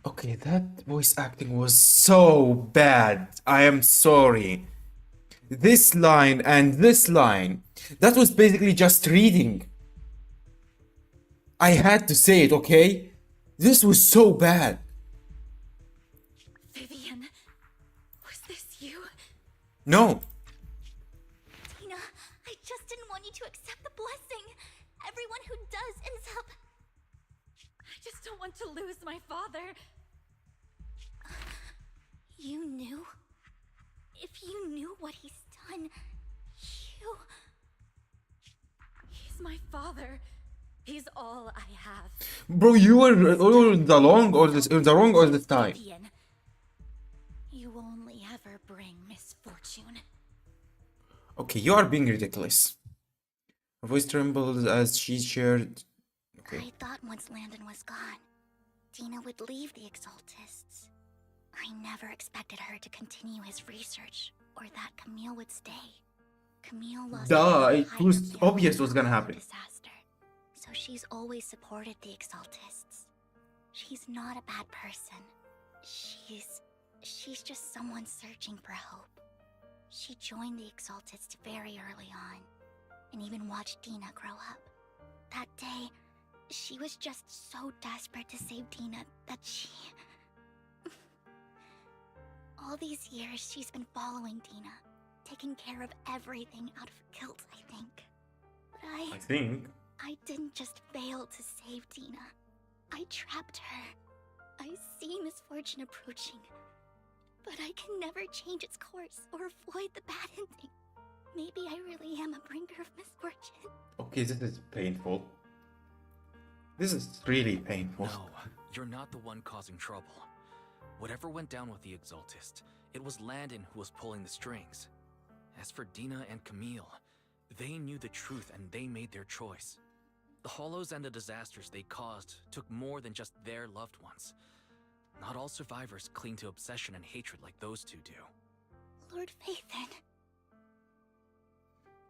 Okay, that voice acting was so bad. I am sorry. This line and this line, that was basically just reading. I had to say it, okay? This was so bad. Vivian, was this you? No. Dina, I just didn't want you to accept the blessing. Everyone who does ends up... I just don't want to lose my father. You knew? If you knew what he's done, you... He's my father. He's all I have. Bro, you were in the wrong all this time. Vivian, you only ever bring misfortune. Okay, you are being ridiculous. Her voice trembled as she shared. Okay. I thought once Landon was gone, Dina would leave the Exaltists. I never expected her to continue his research, or that Camille would stay. Camille lost Duh, her it higher was family obvious what's gonna after happen. the disaster, so she's always supported the Exaltists. She's not a bad person. She's just someone searching for hope. She joined the Exaltists very early on, and even watched Dina grow up. That day, she was just so desperate to save Dina that she... All these years, she's been following Dina, taking care of everything out of guilt, I think. But I think. I didn't just fail to save Dina. I trapped her. I see misfortune approaching, but I can never change its course or avoid the bad ending. Maybe I really am a bringer of misfortune. Okay, this is painful. This is really painful. No, you're not the one causing trouble. Whatever went down with the Exaltist, it was Landon who was pulling the strings. As for Dina and Camille, they knew the truth and they made their choice. The Hollows and the disasters they caused took more than just their loved ones. Not all survivors cling to obsession and hatred like those two do. Lord Phaethon.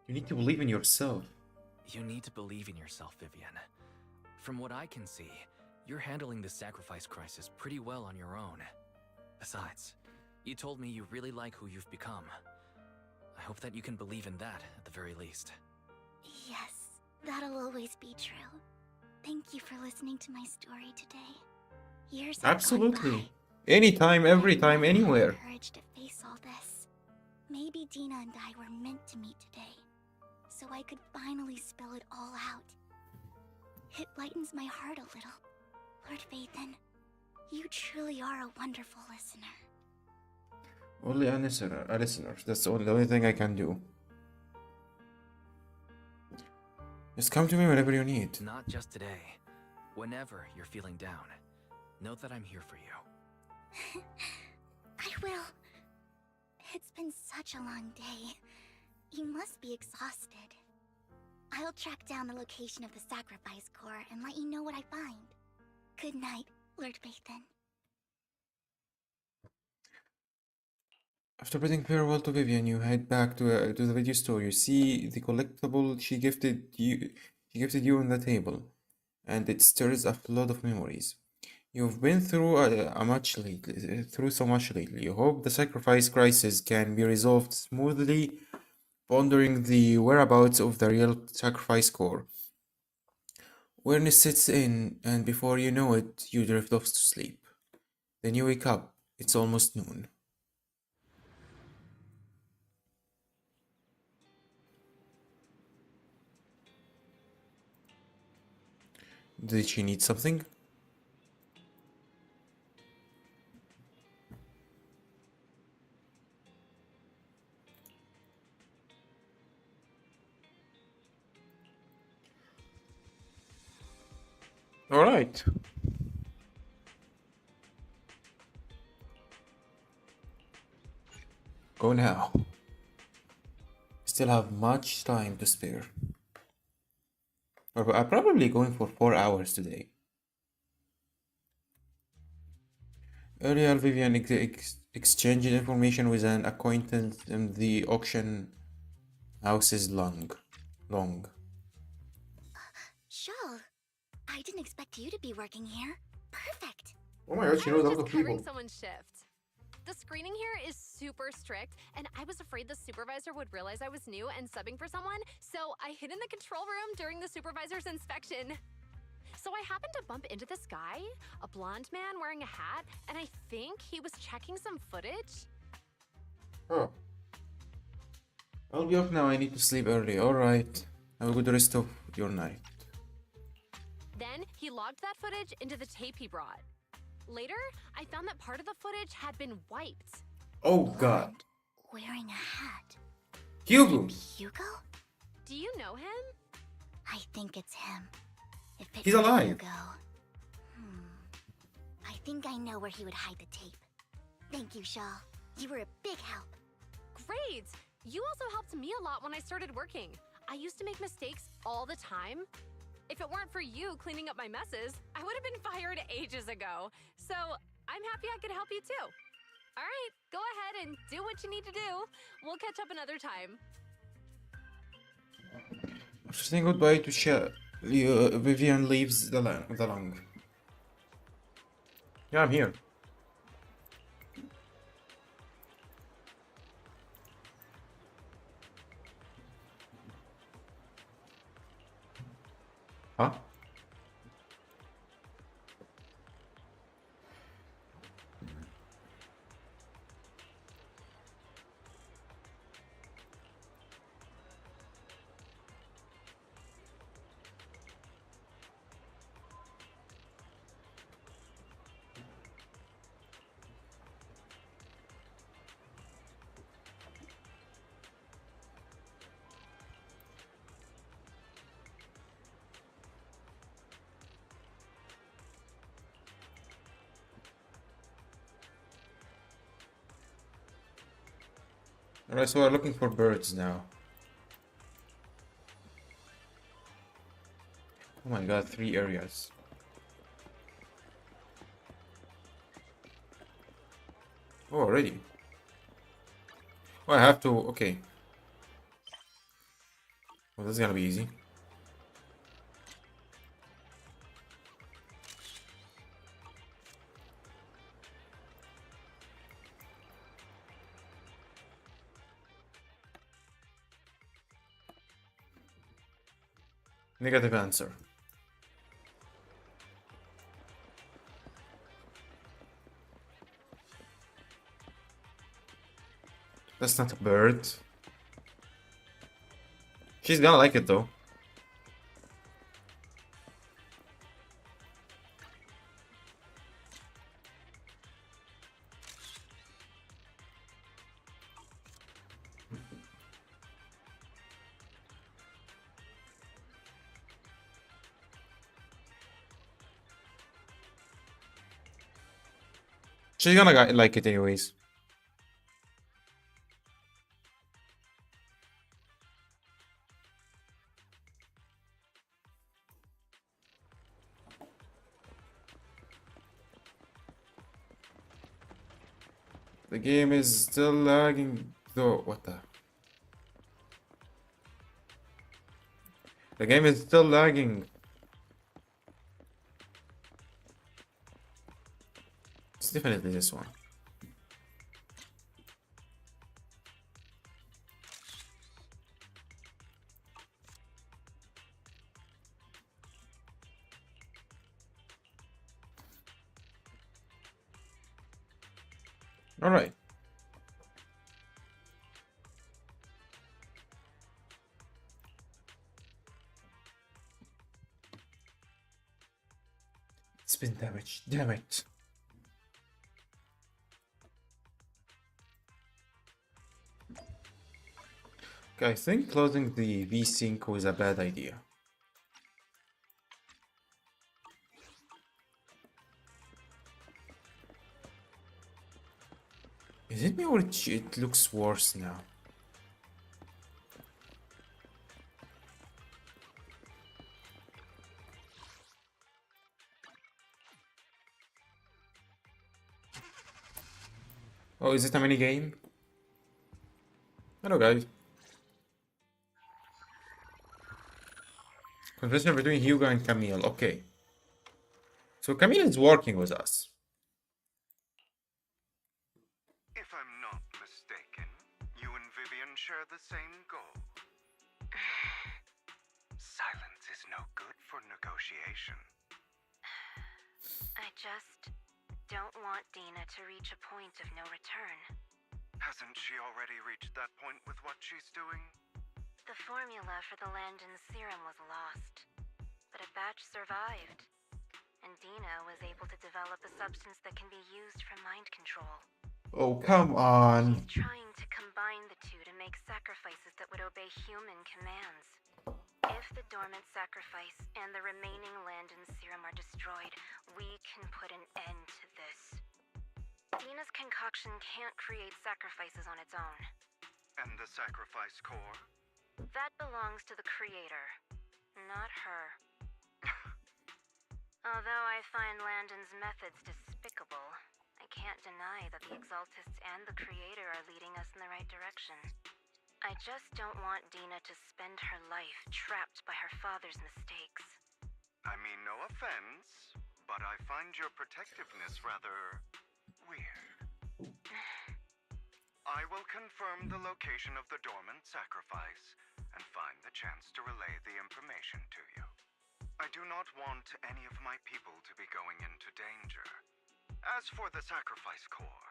You need to believe in yourself. You need to believe in yourself, Vivian. From what I can see, you're handling the sacrifice crisis pretty well on your own. Besides, you told me you really like who you've become. I hope that you can believe in that at the very least. Yes, that'll always be true. Thank you for listening to my story today. Years have gone Absolutely. by. Anytime, every time, I never had anywhere. the courage to face all this. Maybe Dina and I were meant to meet today, so I could finally spill it all out. It lightens my heart a little. Lord Phaethon, you truly are a wonderful listener. Only a listener. That's the only thing I can do. Just come to me whenever you need. Not just today. Whenever you're feeling down, know that I'm here for you. I will. It's been such a long day. You must be exhausted. I'll track down the location of the sacrifice core and let you know what I find. Good night, Lord Phaethon. After bidding farewell to Vivian, you head back to the video store. You see the collectible she gifted you. She gifted you on the table, and it stirs a flood of memories. You've been through through so much lately. You hope the sacrifice crisis can be resolved smoothly, pondering the whereabouts of the real sacrifice core. Awareness sets in, and before you know it, you drift off to sleep. Then you wake up. It's almost noon. Did she need something? All right. Go now. Still have much time to spare. I'm probably going for 4 hours today. Earlier, Vivian exchanged information with an acquaintance in the auction house's long. Shawl, I didn't expect you to be working here. Perfect. Oh my god, she I knows was a lot just of covering people. someone's shift. The screening here is super strict, and I was afraid the supervisor would realize I was new and subbing for someone, so I hid in the control room during the supervisor's inspection. So I happened to bump into this guy, a blonde man wearing a hat, and I think he was checking some footage. Oh. I'll be off now. I need to sleep early. Alright. Have a good rest of your night. Then he logged that footage into the tape he brought. Later, I found that part of the footage had been wiped. Oh god. Wearing a hat. Hugo! Hugo? Do you know him? I think it's him. If it He's were alive. Hugo. I think I know where he would hide the tape. Thank you, Shaw. You were a big help. Great! You also helped me a lot when I started working. I used to make mistakes all the time. If it weren't for you cleaning up my messes, I would have been fired ages ago. So I'm happy I could help you too. All right, go ahead and do what you need to do. We'll catch up another time. After saying goodbye to Vivian leaves the lung. Yeah, I'm here. Huh? Alright, so we're looking for birds now. Oh my god, 3 areas. Oh, already. Oh, I have to. Okay. Well, this is gonna be easy. Negative answer. That's not a bird. She's gonna like it though. She's gonna like it anyways. The game is still lagging though. What the? The game is still lagging. It's definitely this one. Alright. It's been damaged. Damn it. Okay, I think closing the V-Sync was a bad idea. Is it me or it looks worse now? Oh, is it a mini game? Hello, guys. Conversation between Hugo and Camille. Okay. So Camille is working with us. If I'm not mistaken, you and Vivian share the same goal. Silence is no good for negotiation. I just don't want Dina to reach a point of no return. Hasn't she already reached that point with what she's doing? The formula for the Landon serum was lost, but a batch survived, and Dina was able to develop a substance that can be used for mind control. Oh, come on. She's trying to combine the two to make sacrifices that would obey human commands. If the dormant sacrifice and the remaining Landon serum are destroyed, we can put an end to this. Dina's concoction can't create sacrifices on its own. And the sacrifice core? That belongs to the creator, not her. Although I find Landon's methods despicable, I can't deny that the Exaltists and the creator are leading us in the right direction. I just don't want Dina to spend her life trapped by her father's mistakes. I mean, no offense, but I find your protectiveness rather weird. I will confirm the location of the dormant sacrifice and find the chance to relay the information to you. I do not want any of my people to be going into danger. As for the sacrifice core,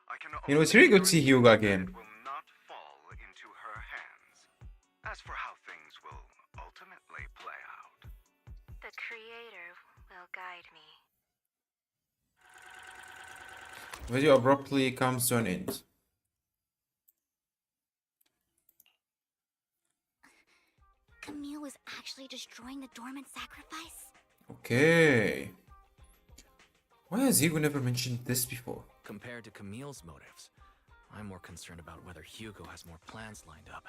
I can only It's really good to see Hugo again. it will not fall into her hands. As for how things will ultimately play out, The creator will guide me. Video abruptly comes to an end. Camille was actually destroying the dormant sacrifice? Okay. Why has Hugo never mentioned this before? Compared to Camille's motives, I'm more concerned about whether Hugo has more plans lined up.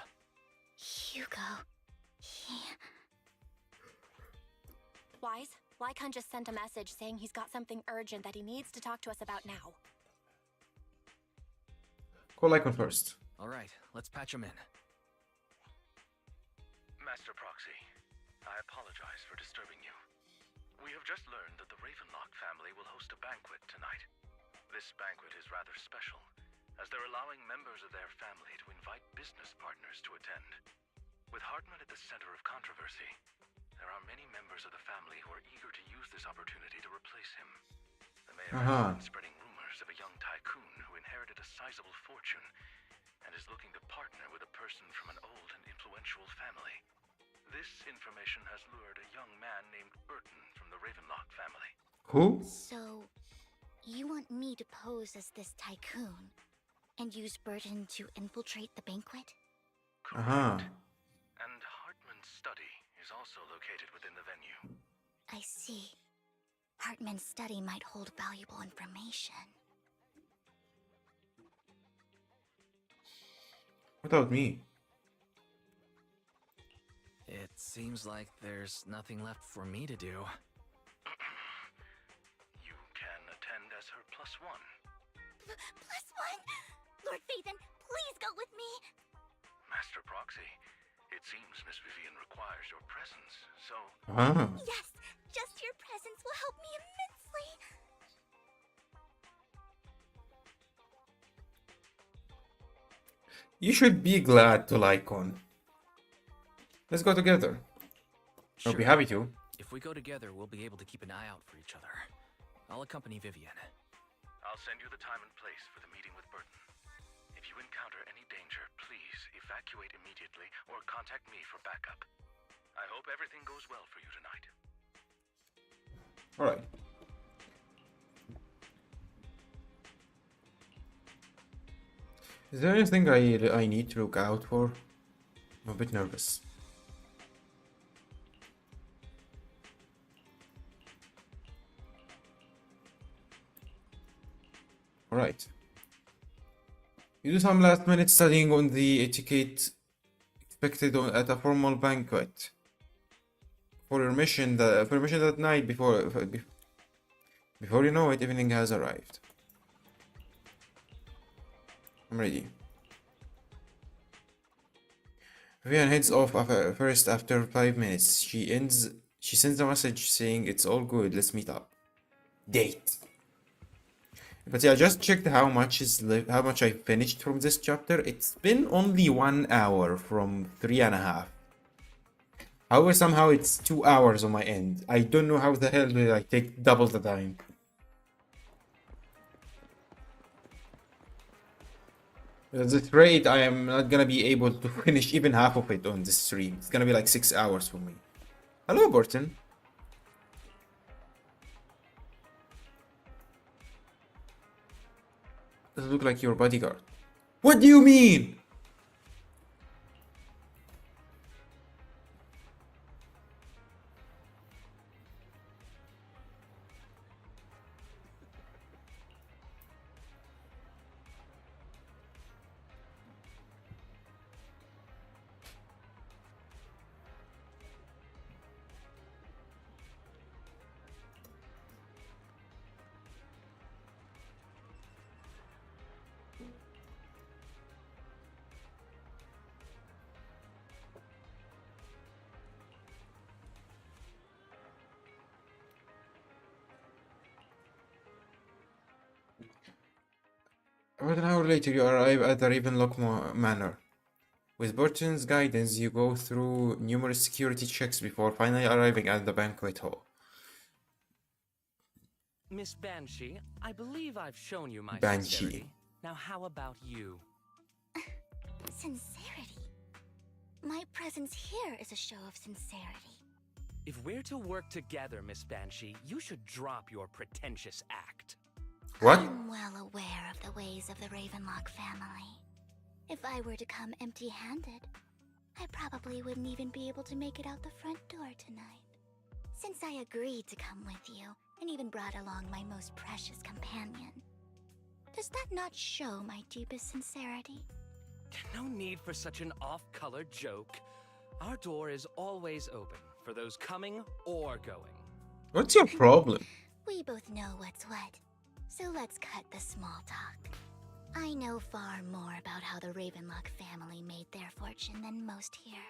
Hugo. Wise, Lycon just sent a message saying he's got something urgent that he needs to talk to us about now. Call Icon first. Alright, let's patch him in. Master Proxy, I apologize for disturbing you. We have just learned that the Ravenlock family will host a banquet tonight. This banquet is rather special, as they're allowing members of their family to invite business partners to attend. With Hartman at the center of controversy, there are many members of the family who are eager to use this opportunity to replace him. The mayor has been spreading rumors of a young tycoon who inherited a sizable fortune and is looking to partner with a person from an old and influential family. This information has lured a young man named Burton from the Ravenlock family. Who? So, you want me to pose as this tycoon and use Burton to infiltrate the banquet? Correct. And Hartman's study is also located within the venue. I see. Hartman's study might hold valuable information. What about me? It seems like there's nothing left for me to do. You can attend as her +1. Plus one! Lord Phaethon, please go with me! Master Proxy, it seems Miss Vivian requires your presence, so... Yes! Just your presence will help me immensely! You should be glad to Lycon. Let's go together. I'll be happy to. If we go together, we'll be able to keep an eye out for each other. I'll accompany Vivian. I'll send you the time and place for the meeting with Burton. If you encounter any danger, please evacuate immediately or contact me for backup. I hope everything goes well for you tonight. Alright. Is there anything I need to look out for? I'm a bit nervous. Alright. You do some last minute studying on the etiquette expected at a formal banquet. For your mission that night before you know it, evening has arrived. I'm ready. Vivian heads off first after 5 minutes. She sends a message saying it's all good, let's meet up. Date. But yeah, I just checked how much I finished from this chapter. It's been only 1 hour from 3.5. However, somehow it's 2 hours on my end. I don't know how the hell did I take double the time. At this rate, I am not gonna be able to finish even half of it on this stream. It's gonna be like 6 hours for me. Hello, Burton. Does look like your bodyguard. What do you mean? About an hour later, you arrive at the Ravenlock Manor. With Burton's guidance, you go through numerous security checks before finally arriving at the banquet hall. Miss Banshee, I believe I've shown you my Banshee. sincerity. Now how about you? Sincerity? My presence here is a show of sincerity. If we're to work together, Miss Banshee, you should drop your pretentious act. What? I'm well aware of the ways of the Ravenlock family. If I were to come empty-handed, I probably wouldn't even be able to make it out the front door tonight. Since I agreed to come with you, and even brought along my most precious companion, does that not show my deepest sincerity? No need for such an off-color joke. Our door is always open for those coming or going. What's your problem? We both know what's what, so let's cut the small talk. I know far more about how the Ravenlock family made their fortune than most here.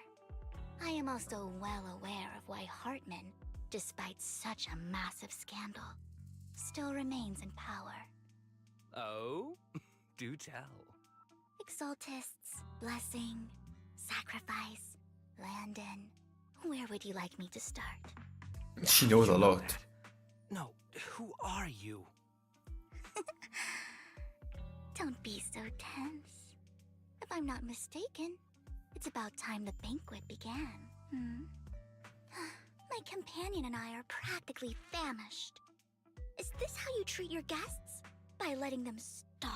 I am also well aware of why Hartman, despite such a massive scandal, still remains in power. Oh? Do tell. Exaltists, blessing, sacrifice, Landon. Where would you like me to start? She knows a lot. No, who are you? Don't be so tense. If I'm not mistaken, it's about time the banquet began. My companion and I are practically famished. Is this how you treat your guests? By letting them starve?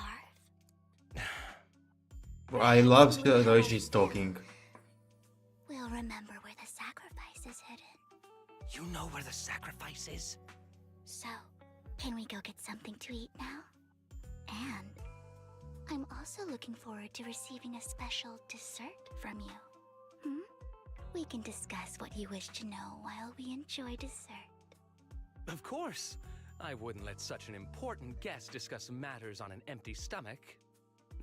I love the way she's talking. We'll remember where the sacrifice is hidden. You know where the sacrifice is? So, can we go get something to eat now? And I'm also looking forward to receiving a special dessert from you. We can discuss what you wish to know while we enjoy dessert. Of course. I wouldn't let such an important guest discuss matters on an empty stomach.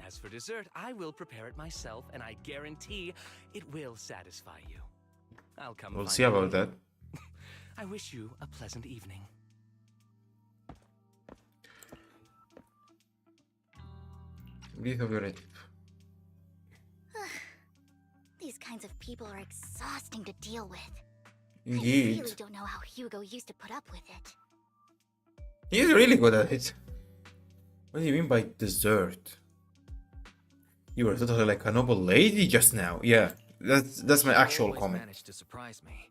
As for dessert, I will prepare it myself, and I guarantee it will satisfy you. I'll come. We'll find see about that. I wish you a pleasant evening. Breathe of your relative. These kinds of people are exhausting to deal with. I Indeed. really don't know how Hugo used to put up with it. He's really good at it. What do you mean by dessert? You were totally like a noble lady just now. Yeah, that's my You actual always comment. managed to surprise me.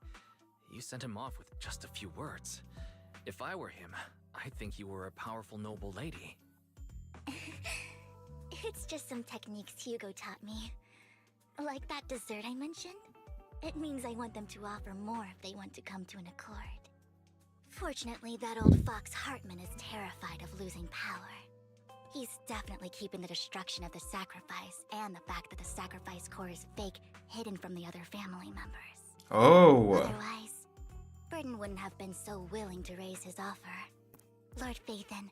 You sent him off with just a few words. If I were him, I'd think you were a powerful noble lady. It's just some techniques Hugo taught me. Like that dessert I mentioned. It means I want them to offer more if they want to come to an accord. Fortunately, that old fox Hartman is terrified of losing power. He's definitely keeping the destruction of the sacrifice and the fact that the sacrifice core is fake hidden from the other family members. Oh. Otherwise, Burden wouldn't have been so willing to raise his offer. Lord Phaethon,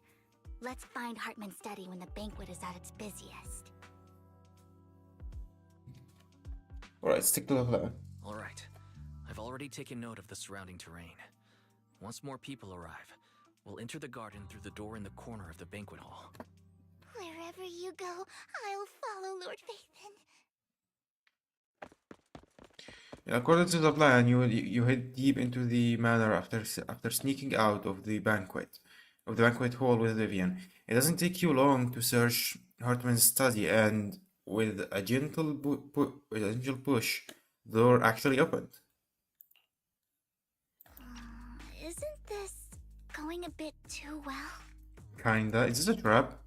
let's find Hartman's study when the banquet is at its busiest. Alright, stick to the plan. Alright. I've already taken note of the surrounding terrain. Once more people arrive, we'll enter the garden through the door in the corner of the banquet hall. Wherever you go, I'll follow, Lord Phaethon. According to the plan, you head deep into the manor after sneaking out of the banquet hall with Vivian. It doesn't take you long to search Hartman's study, and with a gentle push, the door actually opened. Isn't this going a bit too well? Kinda. Is this a trap?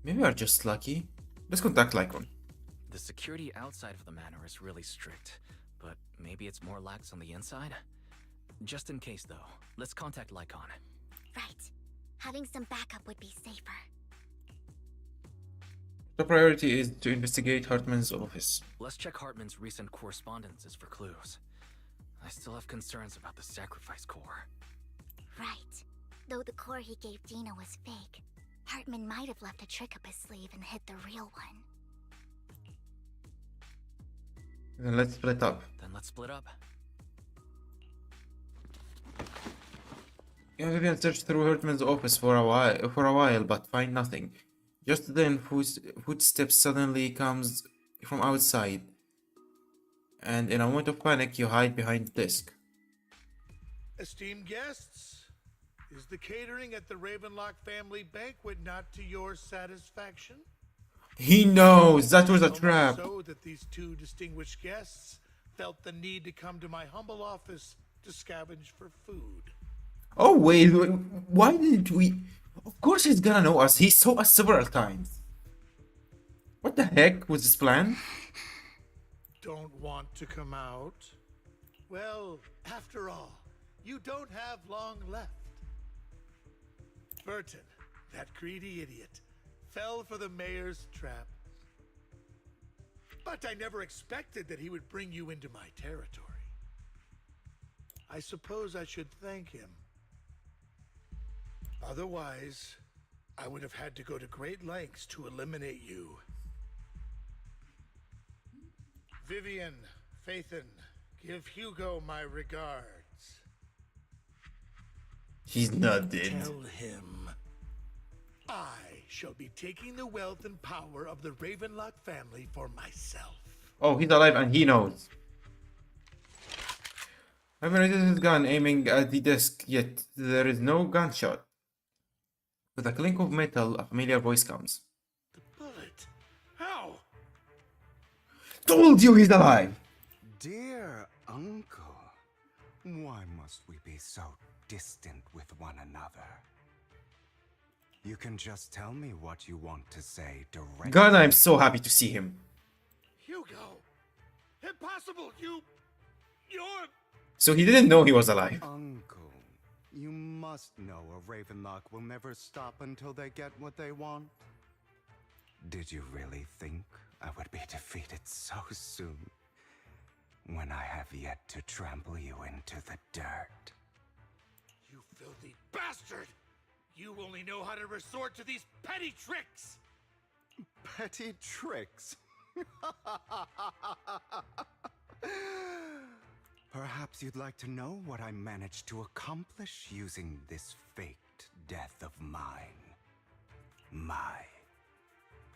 Maybe we're just lucky. Let's contact Lycon. The security outside of the manor is really strict, but maybe it's more lax on the inside? Just in case, though, let's contact Lycon. Right. Having some backup would be safer. The priority is to investigate Hartman's office. Let's check Hartman's recent correspondences for clues. I still have concerns about the sacrifice core. Right. Though the core he gave Dina was fake, Hartman might have left a trick up his sleeve and hid the real one. Then let's split up. Vivian searched through Hartman's office for a while, but find nothing. Just then, footsteps suddenly comes from outside, and in a moment of panic, you hide behind the desk. Esteemed guests, is the catering at the Ravenlock family banquet not to your satisfaction? He knows that was a So much trap. so that these two distinguished guests felt the need to come to my humble office to scavenge for food. Oh wait, why didn't we? Of course he's gonna know us. He saw us several times. What the heck was this plan? Don't want to come out? Well, after all, you don't have long left. Burton, that greedy idiot, fell for the mayor's trap. But I never expected that he would bring you into my territory. I suppose I should thank him. Otherwise, I would have had to go to great lengths to eliminate you. Vivian, Phaethon, give Hugo my regards. He's not dead. Tell him I shall be taking the wealth and power of the Ravenlock family for myself. Oh, he's alive and he knows. I haven't raised his gun, aiming at the desk, yet there is no gunshot. With a clink of metal, a familiar voice comes. Bullet? How? Told you he's alive! Dear uncle, why must we be so distant with one another? You can just tell me what you want to say directly. God, I'm so happy to see him. Hugo! Impossible! You're... So he didn't know he was alive. Uncle, you must know a Ravenlock will never stop until they get what they want. Did you really think I would be defeated so soon, when I have yet to trample you into the dirt? You filthy bastard! You only know how to resort to these petty tricks! Petty tricks? Perhaps you'd like to know what I managed to accomplish using this faked death of mine. My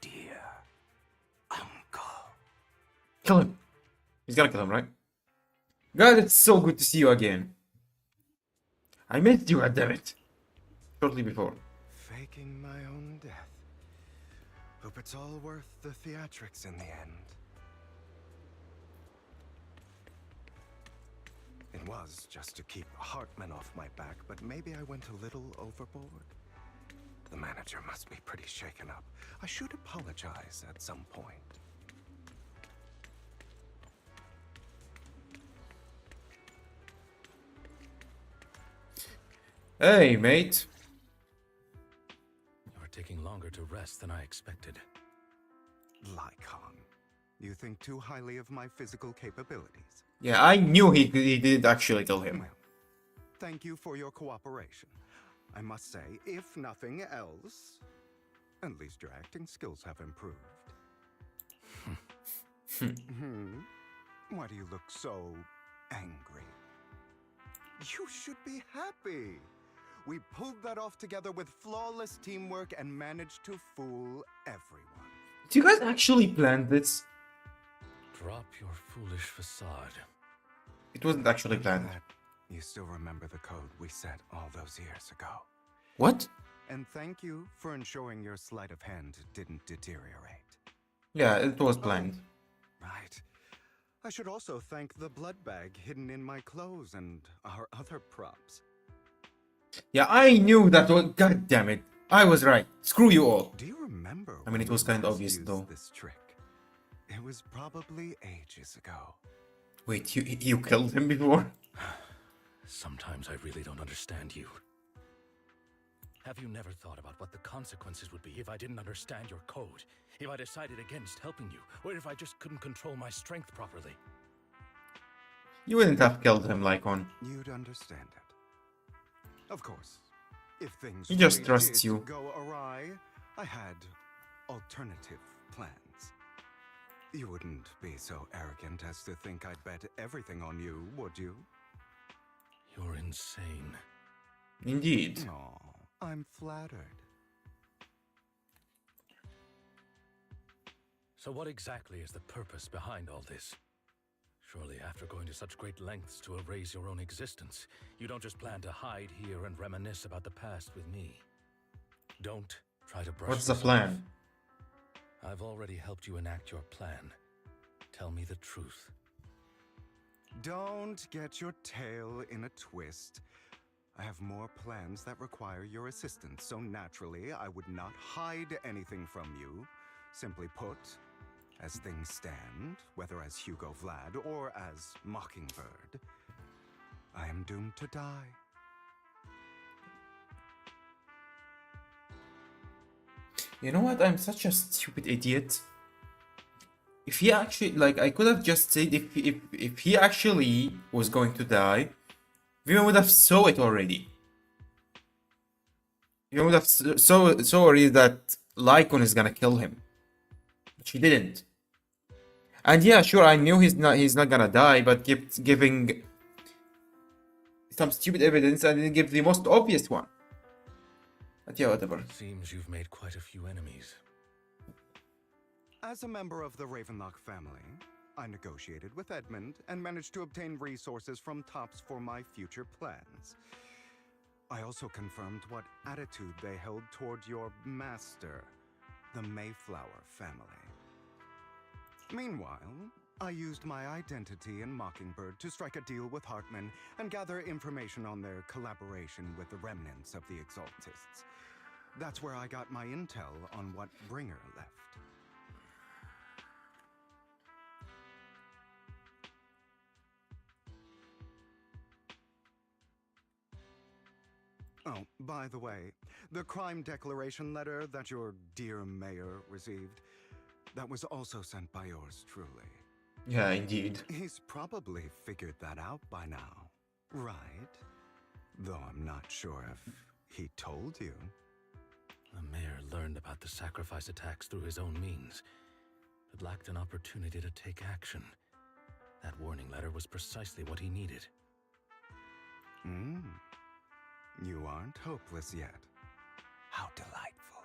dear uncle. Kill him. He's gonna kill him, right? God, it's so good to see you again. I missed you, goddammit. Shortly before. Faking hope it's all worth the theatrics in the end. It was just to keep Hartman off my back, but maybe I went a little overboard. The manager must be pretty shaken up. I should apologize at some point. Hey, mate. You're taking longer to rest than I expected. Lycon, you think too highly of my physical capabilities. Yeah, I knew he did actually kill him. Well, thank you for your cooperation. I must say, if nothing else, at least your acting skills have improved. Why do you look so angry? You should be happy. We pulled that off together with flawless teamwork and managed to fool everyone. Do you guys actually plan this? Drop your foolish facade. It wasn't actually planned. You still remember the code we set all those years ago. What? And thank you for ensuring your sleight of hand didn't deteriorate. Yeah, it was planned. Right. I should also thank the blood bag hidden in my clothes and our other props. Yeah, I knew that. God damn it. I was right. Screw you all. Do you remember? I mean, it was kind of obvious though. This trick. It was probably ages ago. Wait, you killed him before? Sometimes I really don't understand you. Have you never thought about what the consequences would be if I didn't understand your code? If I decided against helping you? Or if I just couldn't control my strength properly? You wouldn't have killed him, Lycon. You'd understand it. Of course. If things He just really trusts did you. go awry, I had alternative plans. You wouldn't be so arrogant as to think I'd bet everything on you, would you? You're insane. Indeed. Aw, I'm flattered. So what exactly is the purpose behind all this? Surely after going to such great lengths to erase your own existence, you don't just plan to hide here and reminisce about the past with me. Don't try to brush What's the this plan? off. I've already helped you enact your plan. Tell me the truth. Don't get your tail in a twist. I have more plans that require your assistance, so naturally I would not hide anything from you. Simply put, as things stand, whether as Hugo Vlad or as Mockingbird, I am doomed to die. You know what? I'm such a stupid idiot. If he actually, like, I could have just said if he actually was going to die, we would have saw it already. You would have saw already that Lycon is gonna kill him, but she didn't. And yeah, sure, I knew he's not gonna die, but kept giving some stupid evidence and didn't give the most obvious one. But yeah, whatever. It seems you've made quite a few enemies. As a member of the Ravenlock family, I negotiated with Edmund and managed to obtain resources from Tops for my future plans. I also confirmed what attitude they held toward your master, the Mayflower family. Meanwhile, I used my identity in Mockingbird to strike a deal with Hartman and gather information on their collaboration with the remnants of the Exaltists. That's where I got my intel on what Bringer left. Oh, by the way, the crime declaration letter that your dear mayor received, that was also sent by yours truly. Yeah, indeed. He's probably figured that out by now, right? Though I'm not sure if he told you. The mayor learned about the sacrifice attacks through his own means, but lacked an opportunity to take action. That warning letter was precisely what he needed. You aren't hopeless yet. How delightful.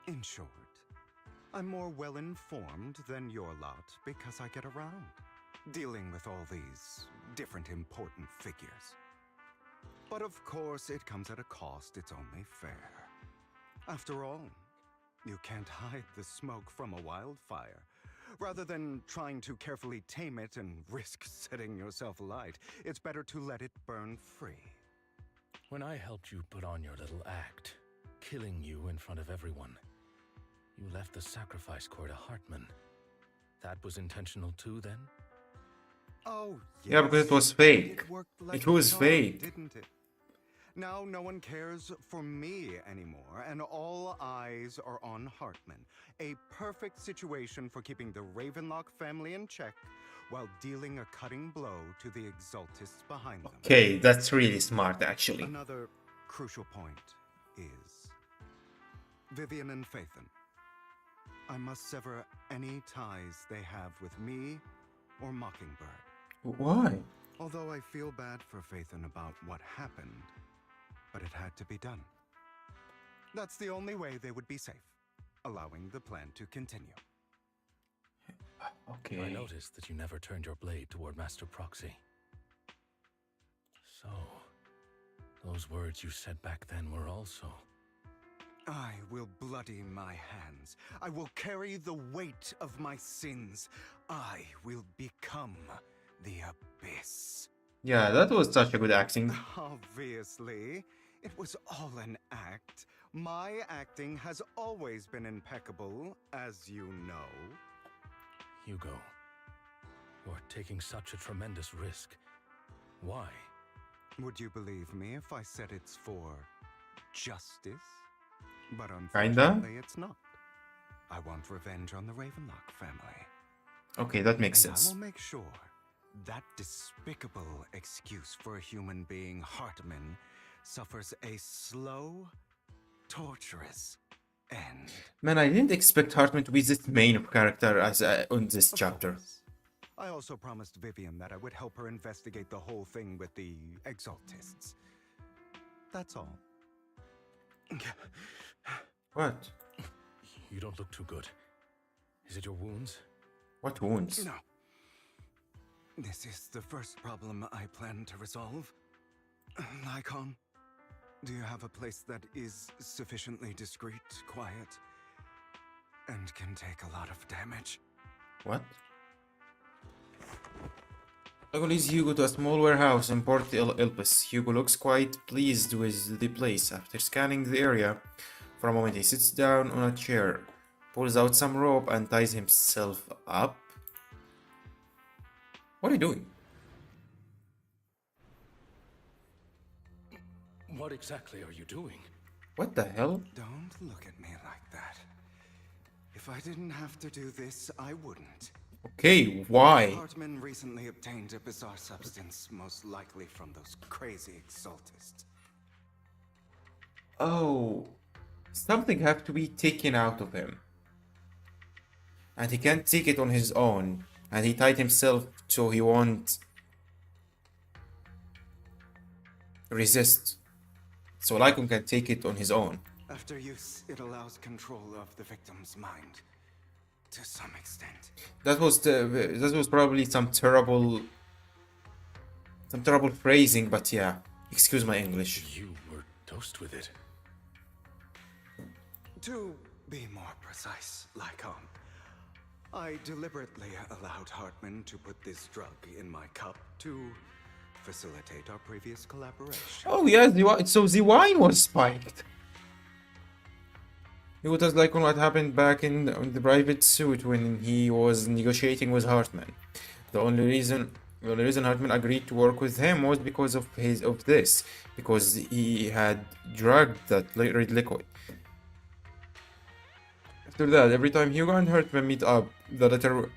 In short, I'm more well-informed than your lot because I get around, dealing with all these different important figures. But of course, it comes at a cost. It's only fair. After all, You can't hide the smoke from a wildfire. Rather than trying to carefully tame it and risk setting yourself alight, it's better to let it burn free. When I helped you put on your little act, killing you in front of everyone, you left the sacrifice core to Hartman. That was intentional too, then? Oh, yes. Yeah, because it was fake. It worked like It was a charm, fake. didn't it? Now no one cares for me anymore, and all eyes are on Hartman. A perfect situation for keeping the Ravenlock family in check while dealing a cutting blow to the Exaltists behind them. Okay, that's really smart, actually. Another crucial point is Vivian and Phaethon. I must sever any ties they have with me or Mockingbird. Why? Although I feel bad for Phaethon about what happened, but it had to be done. That's the only way they would be safe, allowing the plan to continue. Okay. I noticed that you never turned your blade toward Master Proxy. So, those words you said back then were also... I will bloody my hands. I will carry the weight of my sins. I will become the Abyss. Yeah, that was such a good acting. Obviously, it was all an act. My acting has always been impeccable, as you know. Hugo, you're taking such a tremendous risk. Why? Would you believe me if I said it's for justice? But Kinda? unfortunately, it's not. I want revenge on the Ravenlock family. Okay, that makes And sense. I will make sure that despicable excuse for a human being, Hartman, suffers a slow, torturous end. Man, I didn't expect Hartman to be this main character as on this chapter. I also promised Vivian that I would help her investigate the whole thing with the Exaltists. That's all. What? You don't look too good. Is it your wounds? What wounds? No. This is the first problem I plan to resolve. Lycon, do you have a place that is sufficiently discreet, quiet, and can take a lot of damage? What? Hugo leads Hugo to a small warehouse in Port Elpis. Hugo looks quite pleased with the place. After scanning the area for a moment, he sits down on a chair, pulls out some rope, and ties himself up. What are you doing? What exactly are you doing? What the hell? Don't look at me like that. If I didn't have to do this, I wouldn't. Okay, why? Hartman recently obtained a bizarre substance, most likely from those crazy Exaltists. Oh, something have to be taken out of him. And he can't take it on his own. And he tied himself so he won't resist. So Lycon can take it on his own. After use, it allows control of the victim's mind. To some extent. That was probably some terrible phrasing, but yeah. Excuse my English. You were dosed with it. To be more precise, Lycon, I deliberately allowed Hartman to put this drug in my cup to facilitate our previous collaboration. Oh yeah, so the wine was spiked. He would have like on what happened back in the private suit when he was negotiating with Hartman. The only reason Hartman agreed to work with him was because of this, because he had drugged that red liquid. After that, every time Hugo and Hartman meet up, the latter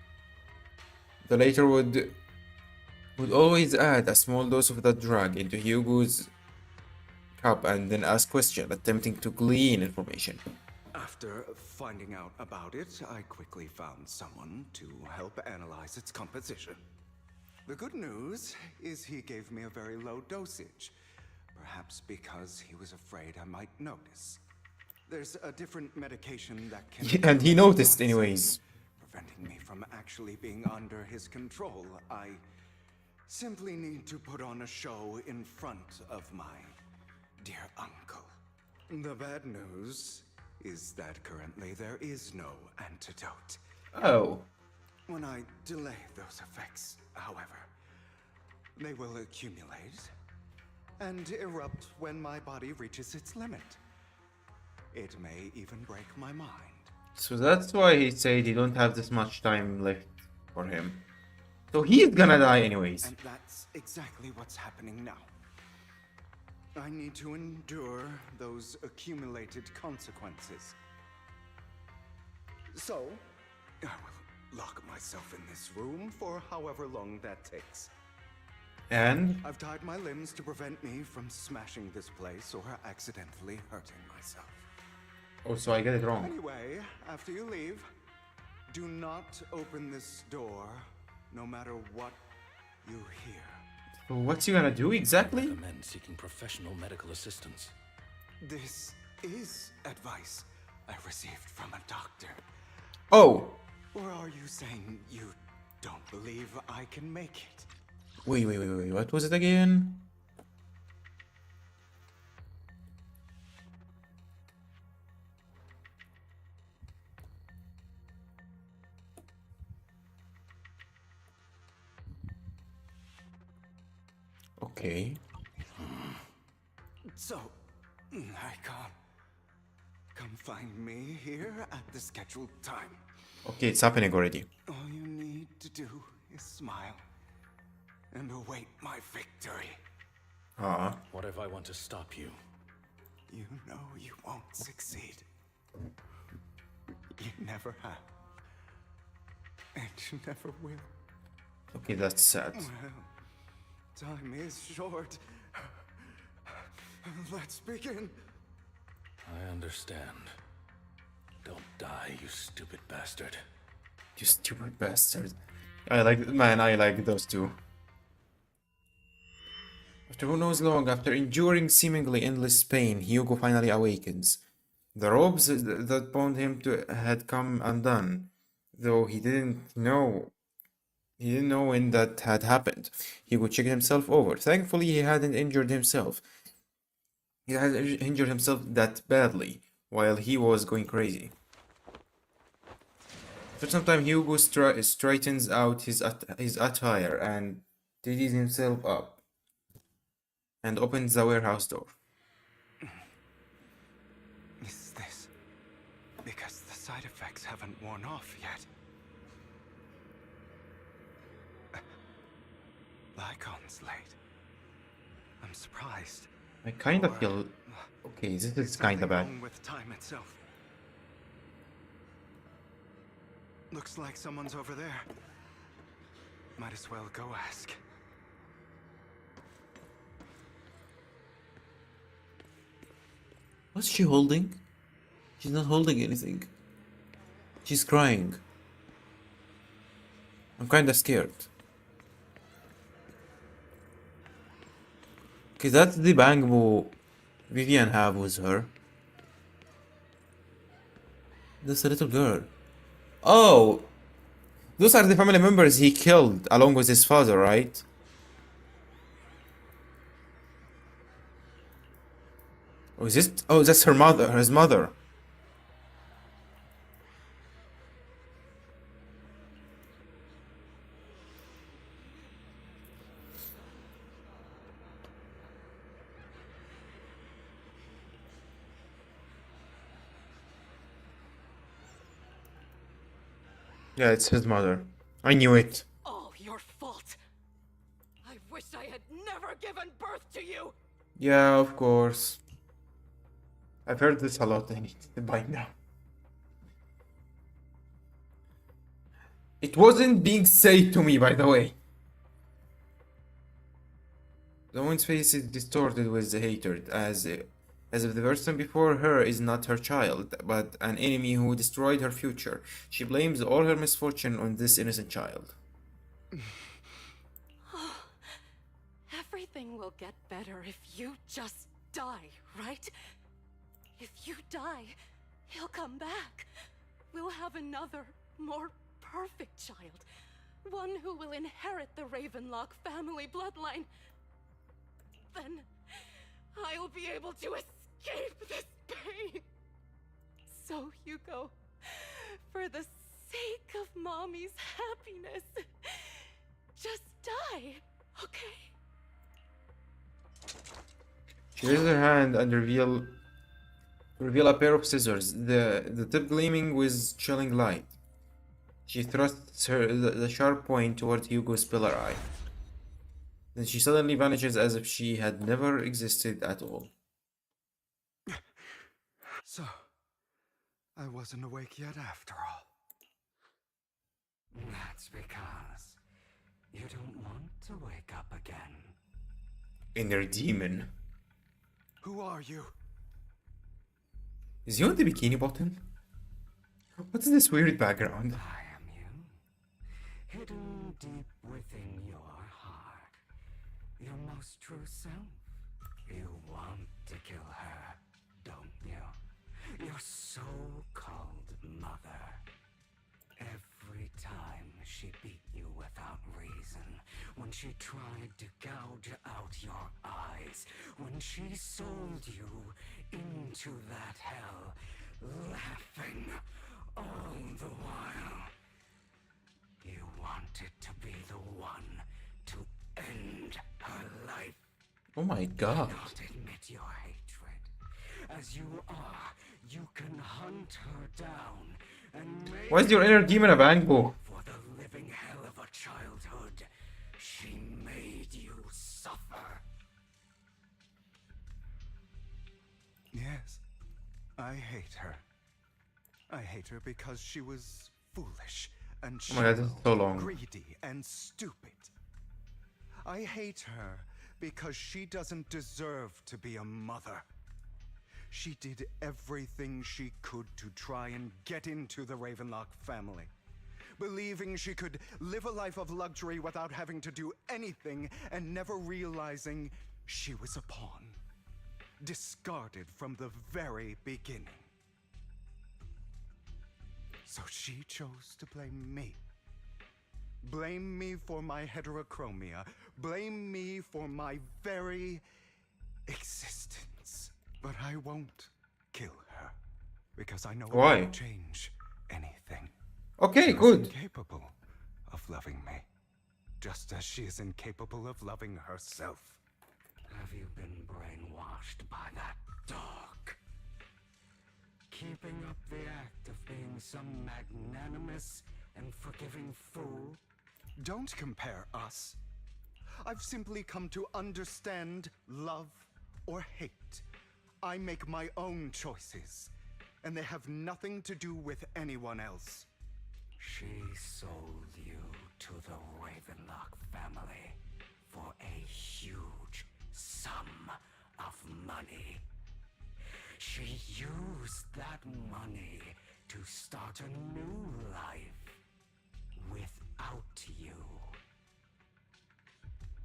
would always add a small dose of that drug into Hugo's cup and then ask questions, attempting to glean information. After finding out about it, I quickly found someone to help analyze its composition. The good news is he gave me a very low dosage, perhaps because he was afraid I might notice. There's a different medication that can... Yeah, and he noticed anyways. Preventing me from actually being under his control. I simply need to put on a show in front of my dear uncle. The bad news is that currently there is no antidote. Oh. When I delay those effects, however, they will accumulate and erupt when my body reaches its limit. It may even break my mind. So that's why he said he don't have this much time left for him. So he's gonna die anyways. And that's exactly what's happening now. I need to endure those accumulated consequences. So, I will lock myself in this room for however long that takes. And? I've tied my limbs to prevent me from smashing this place or accidentally hurting myself. Oh, so I get it wrong. Anyway, after you leave, do not open this door, no matter what you hear. So what's he gonna do exactly? I recommend seeking professional medical assistance. This is advice I received from a doctor. Oh! Or are you saying you don't believe I can make it? Wait, what was it again? Okay. So, come find me here at the scheduled time. Okay, it's happening already. All you need to do is smile and await my victory. What if I want to stop you? You know you won't succeed. You never have. And you never will. Okay, that's sad. Well, time is short. Let's begin. I understand. Don't die, you stupid bastard. You stupid bastard. I like those two. After who knows long, after enduring seemingly endless pain, Hugo finally awakens. The ropes that bound him had come undone, though he didn't know when that had happened. Hugo checked himself over. Thankfully, he hadn't injured himself. He had injured himself that badly, while he was going crazy. For some time, Hugo straightens out his attire and tidies himself up, and opens the warehouse door. Is this because the side effects haven't worn off yet? Lycon's late. I'm surprised. I kind of feel... Okay, this is kind of bad. Wrong with time itself. Looks like someone's over there. Might as well go ask. What's she holding? She's not holding anything. She's crying. I'm kinda scared. Okay, that's the bangbo Vivian have with her. That's a little girl. Oh! Those are the family members he killed along with his father, right? Oh, is this? Oh, that's her mother, his mother. Yeah, it's his mother. I knew it. All your fault. I wish I had never given birth to you. Yeah, of course. I've heard this a lot by now. It wasn't being said to me, by the way. The woman's face is distorted with the hatred, as if the person before her is not her child, but an enemy who destroyed her future. She blames all her misfortune on this innocent child. Everything will get better if you just die, right? If you die, he'll come back. We'll have another, more perfect child. One who will inherit the Ravenlock family bloodline. Then I'll be able to escape this pain. So, Hugo, for the sake of Mommy's happiness, just die, okay? She raises her hand and reveal a pair of scissors, the tip gleaming with chilling light. She thrusts the sharp point toward Hugo's pillar eye. Then she suddenly vanishes as if she had never existed at all. So, I wasn't awake yet after all. That's because you don't want to wake up again. Inner demon. Who are you? Is he on the bikini bottom? What's this weird background? I am you, hidden deep within your heart. Your most true self. You want to kill her, don't you? Your so-called mother. Every time she beat you without reason, when she tried to gouge out your eyes, when she sold you into that hell, laughing all the while. You wanted to be the one to end her life. Oh my god. Not admit your hatred. As you are, you can hunt her down and make Why is your inner demon a bango? for the living hell of a childhood. She made you suffer. Yes, I hate her. I hate her because she was foolish and Oh my god, this is so long. greedy and stupid. I hate her because she doesn't deserve to be a mother. She did everything she could to try and get into the Ravenlock family, believing she could live a life of luxury without having to do anything and never realizing she was a pawn, discarded from the very beginning. So she chose to blame me. Blame me for my heterochromia. Blame me for my very existence. But I won't kill her, because I know Why? it won't change anything. Okay, She good. is incapable of loving me, just as she is incapable of loving herself. Have you been brainwashed by that dog? Keeping up the act of being some magnanimous and forgiving fool? Don't compare us. I've simply come to understand love or hate. I make my own choices, and they have nothing to do with anyone else. She sold you to the Ravenlock family for a huge sum of money. She used that money to start a new life without you.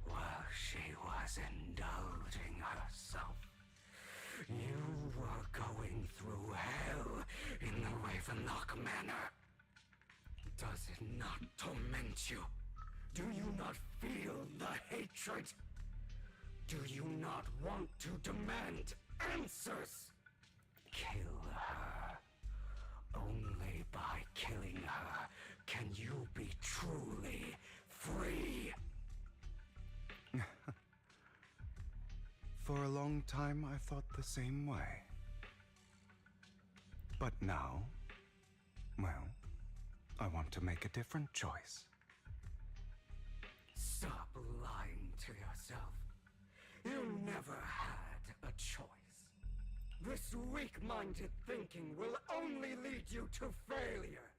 While she was indulging herself, you were going through hell in the Ravenlock Manor. Does it not torment you? Do you not feel the hatred? Do you not want to demand answers? Kill her. Only by killing her can you be truly free. For a long time, I thought the same way. But now, well, I want to make a different choice. Stop lying to yourself. You never had a choice. This weak-minded thinking will only lead you to failure.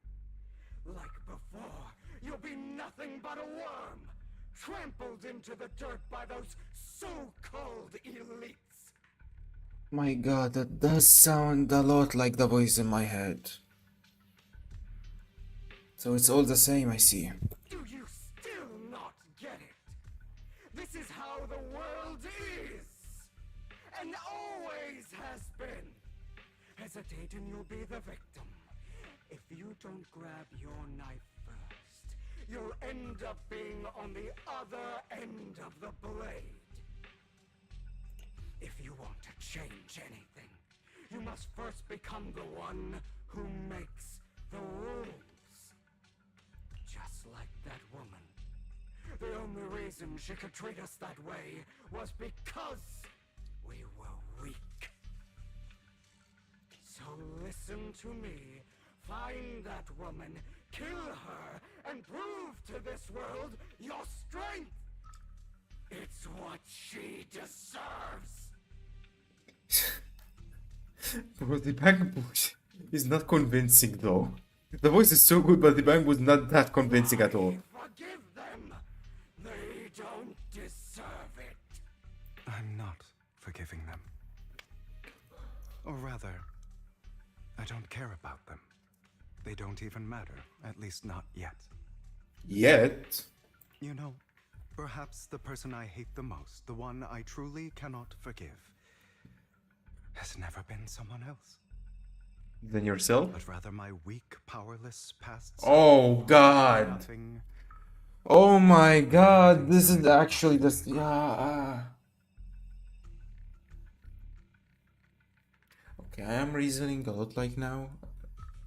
Like before, you'll be nothing but a worm, trampled into the dirt by those so-called elites. My god, that does sound a lot like the voice in my head. So it's all the same, I see. Do you still not get it? This is how the world is, and always has been. Hesitate and you'll be the victim. If you don't grab your knife first, you'll end up being on the other end of the blade. If you want to change anything, You must first become the one who makes the rules. Just like that woman. The only reason she could treat us that way was because we were weak. So listen to me. Find that woman, kill her, and prove to this world your strength. It's what she deserves. Bro, the bang voice is not convincing though. The voice is so good, but the bang was not that convincing at all. Forgive them. They don't deserve it. I'm not forgiving them. Or rather, I don't care about them. They don't even matter, at least not yet. Yet? You know, perhaps the person I hate the most, the one I truly cannot forgive, has never been someone else. Than yourself? But rather my weak, powerless past self. Oh god. Nothing. Oh my god, this is actually this. Yeah. Okay, I am reasoning a lot like now.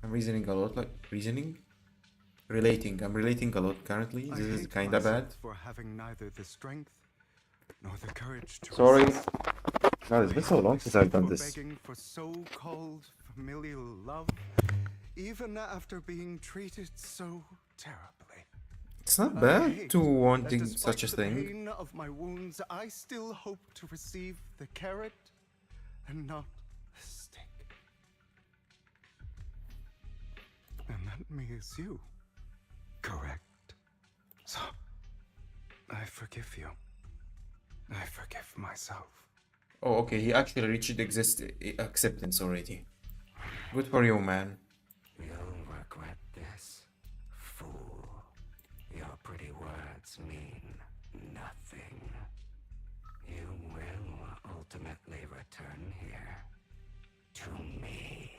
I'm reasoning a lot like reasoning? Relating. I'm relating a lot currently. This is kinda bad. For having neither the strength nor the courage to Sorry. resist. God, it's been so long since I've done this. Begging for so-called familial love, even after being treated so terribly. It's not I bad hate to that wanting despite such a the thing. pain of my wounds, I still hope to receive the carrot and not the stick. And that me is you. Correct. So, I forgive you. I forgive myself. Oh, okay, he actually reached acceptance already. Good for you, man. You'll regret this, fool. Your pretty words mean nothing. You will ultimately return here to me.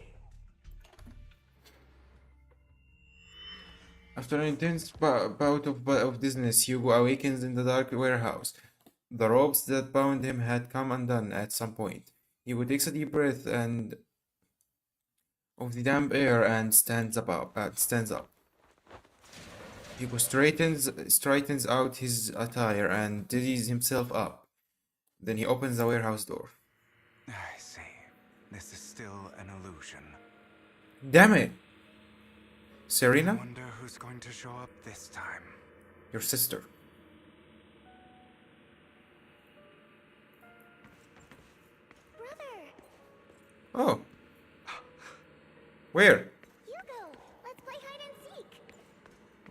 After an intense bout of dizziness, Hugo awakens in the dark warehouse. The ropes that bound him had come undone at some point. Hugo takes a deep breath and of the damp air and stands up. Hugo straightens out his attire and dizzies himself up. Then he opens the warehouse door. I see. This is still an illusion. Damn it! I Serena? wonder who's going to show up this time. Your sister. Oh. Where? Hugo, let's play hide and seek.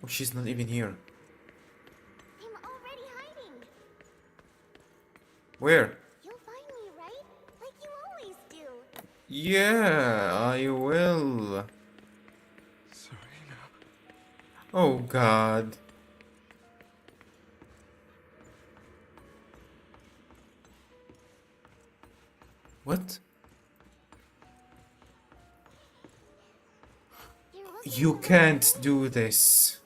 Oh, she's not even here. I'm already hiding. Where? You'll find me, right? Like you always do. Yeah, I will. Serena. Oh god. What? You can't do this.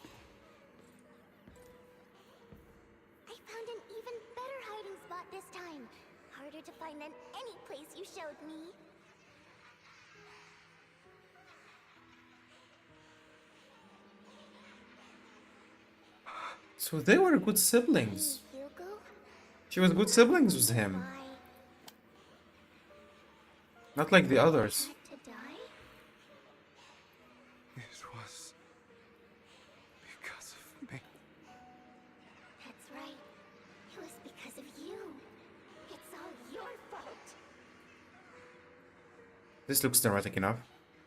I found an even better hiding spot this time. Harder to find than any place you showed me. So they were good siblings. Hugo? She was good siblings with him. Not like the others. To die? It was because of me. That's right. It was because of you. It's all your fault. This looks dramatic enough.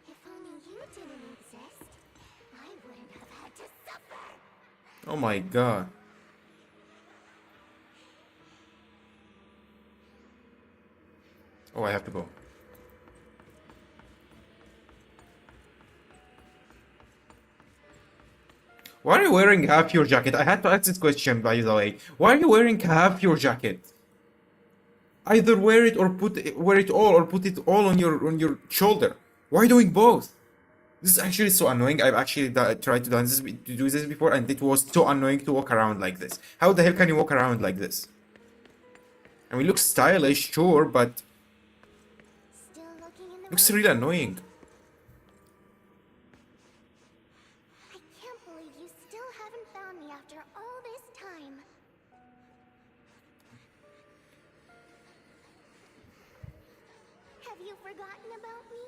If only you didn't exist, I wouldn't have had to suffer. Oh my god. Oh, I have to go. Why are you wearing half your jacket? I had to ask this question, by the way. Why are you wearing half your jacket? Either wear it or wear it all, or put it all on your shoulder. Why are you doing both? This is actually so annoying. I've actually tried to do this before, and it was so annoying to walk around like this. How the hell can you walk around like this? I mean, it looks stylish, sure, but Looks really annoying. I can't believe you still haven't found me after all this time. Have you forgotten about me?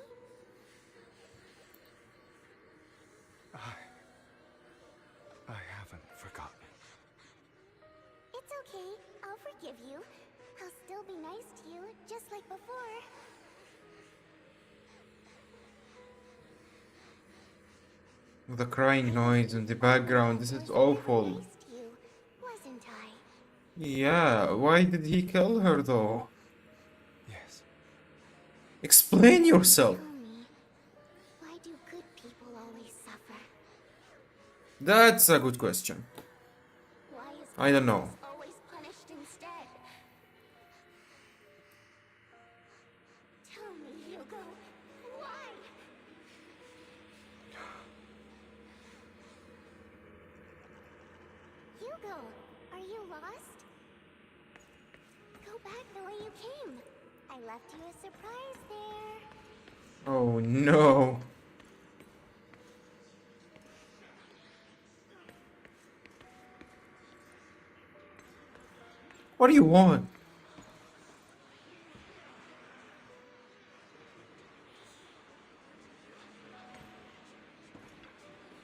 I haven't forgotten. It's okay. I'll forgive you. I'll still be nice to you, just like before. The crying noise in the background. This is awful. Nice to you, wasn't I? Yeah, why did he kill her though? Yes. Explain yourself. Tell me, why do good people always suffer? That's a good question. Why is I don't know. kindness always punished instead? Tell me, Hugo, why? Hugo, are you lost? Go back the way you came. I left you a surprise there. Oh no. What do you want?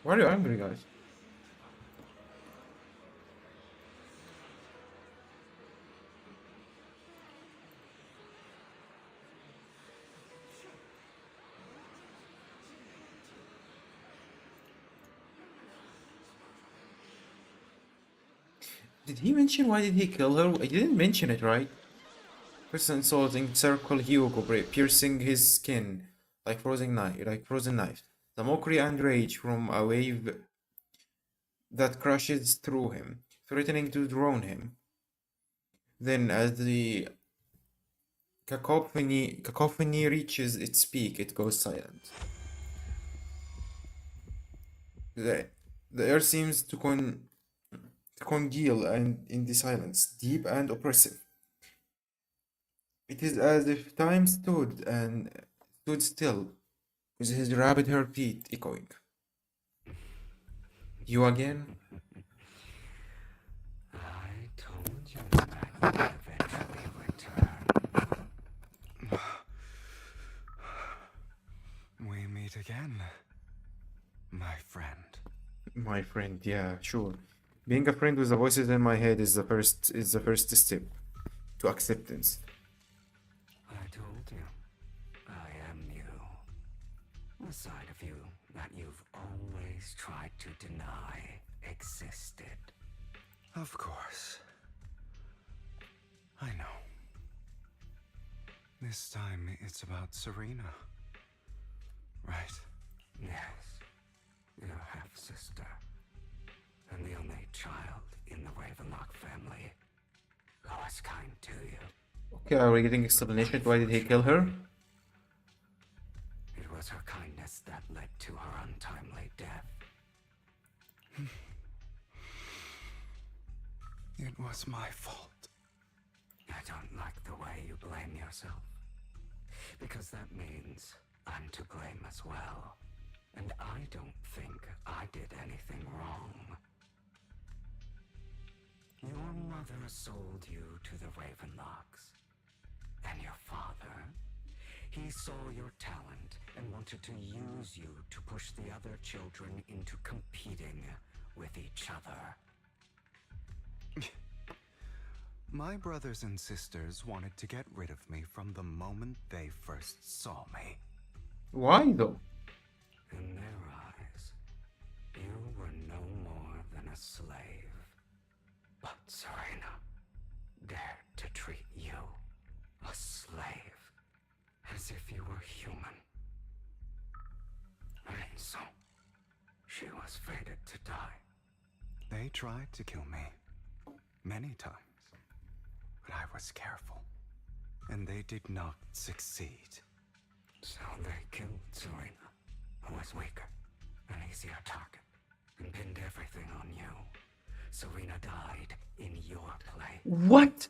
Why are you angry, guys? Did he mention why did he kill her? I didn't mention it, right? First insulting circle Hugo, piercing his skin like frozen knife. The mockery and rage from a wave that crashes through him, threatening to drown him. Then, as the cacophony reaches its peak, it goes silent. The, the air seems to congeal and in the silence, deep and oppressive. It is as if time stood still, with his rapid heartbeat echoing. You again? I told you that would eventually return. We meet again, my friend. My friend, yeah, sure. Being a friend with the voices in my head is the first step to acceptance. I told you, I am you. A side of you that you've always tried to deny existed. Of course. I know. This time it's about Serena. Right? Yes, your half-sister. And the only child in the Ravenlock family who was kind to you. Okay, are we getting explanation? Why did he kill her? It was her kindness that led to her untimely death. It was my fault. I don't like the way you blame yourself. Because that means I'm to blame as well. And I don't think I did anything wrong. Your mother sold you to the Ravenlocks. And your father, he saw your talent and wanted to use you to push the other children into competing with each other. My brothers and sisters wanted to get rid of me from the moment they first saw me. Why though? In their eyes, you were no more than a slave. But Serena dared to treat you, a slave, as if you were human. And so, she was fated to die. They tried to kill me. Many times. But I was careful. And they did not succeed. So they killed Serena, who was weaker, an easier target, and pinned everything on you. Serena died in your place. What?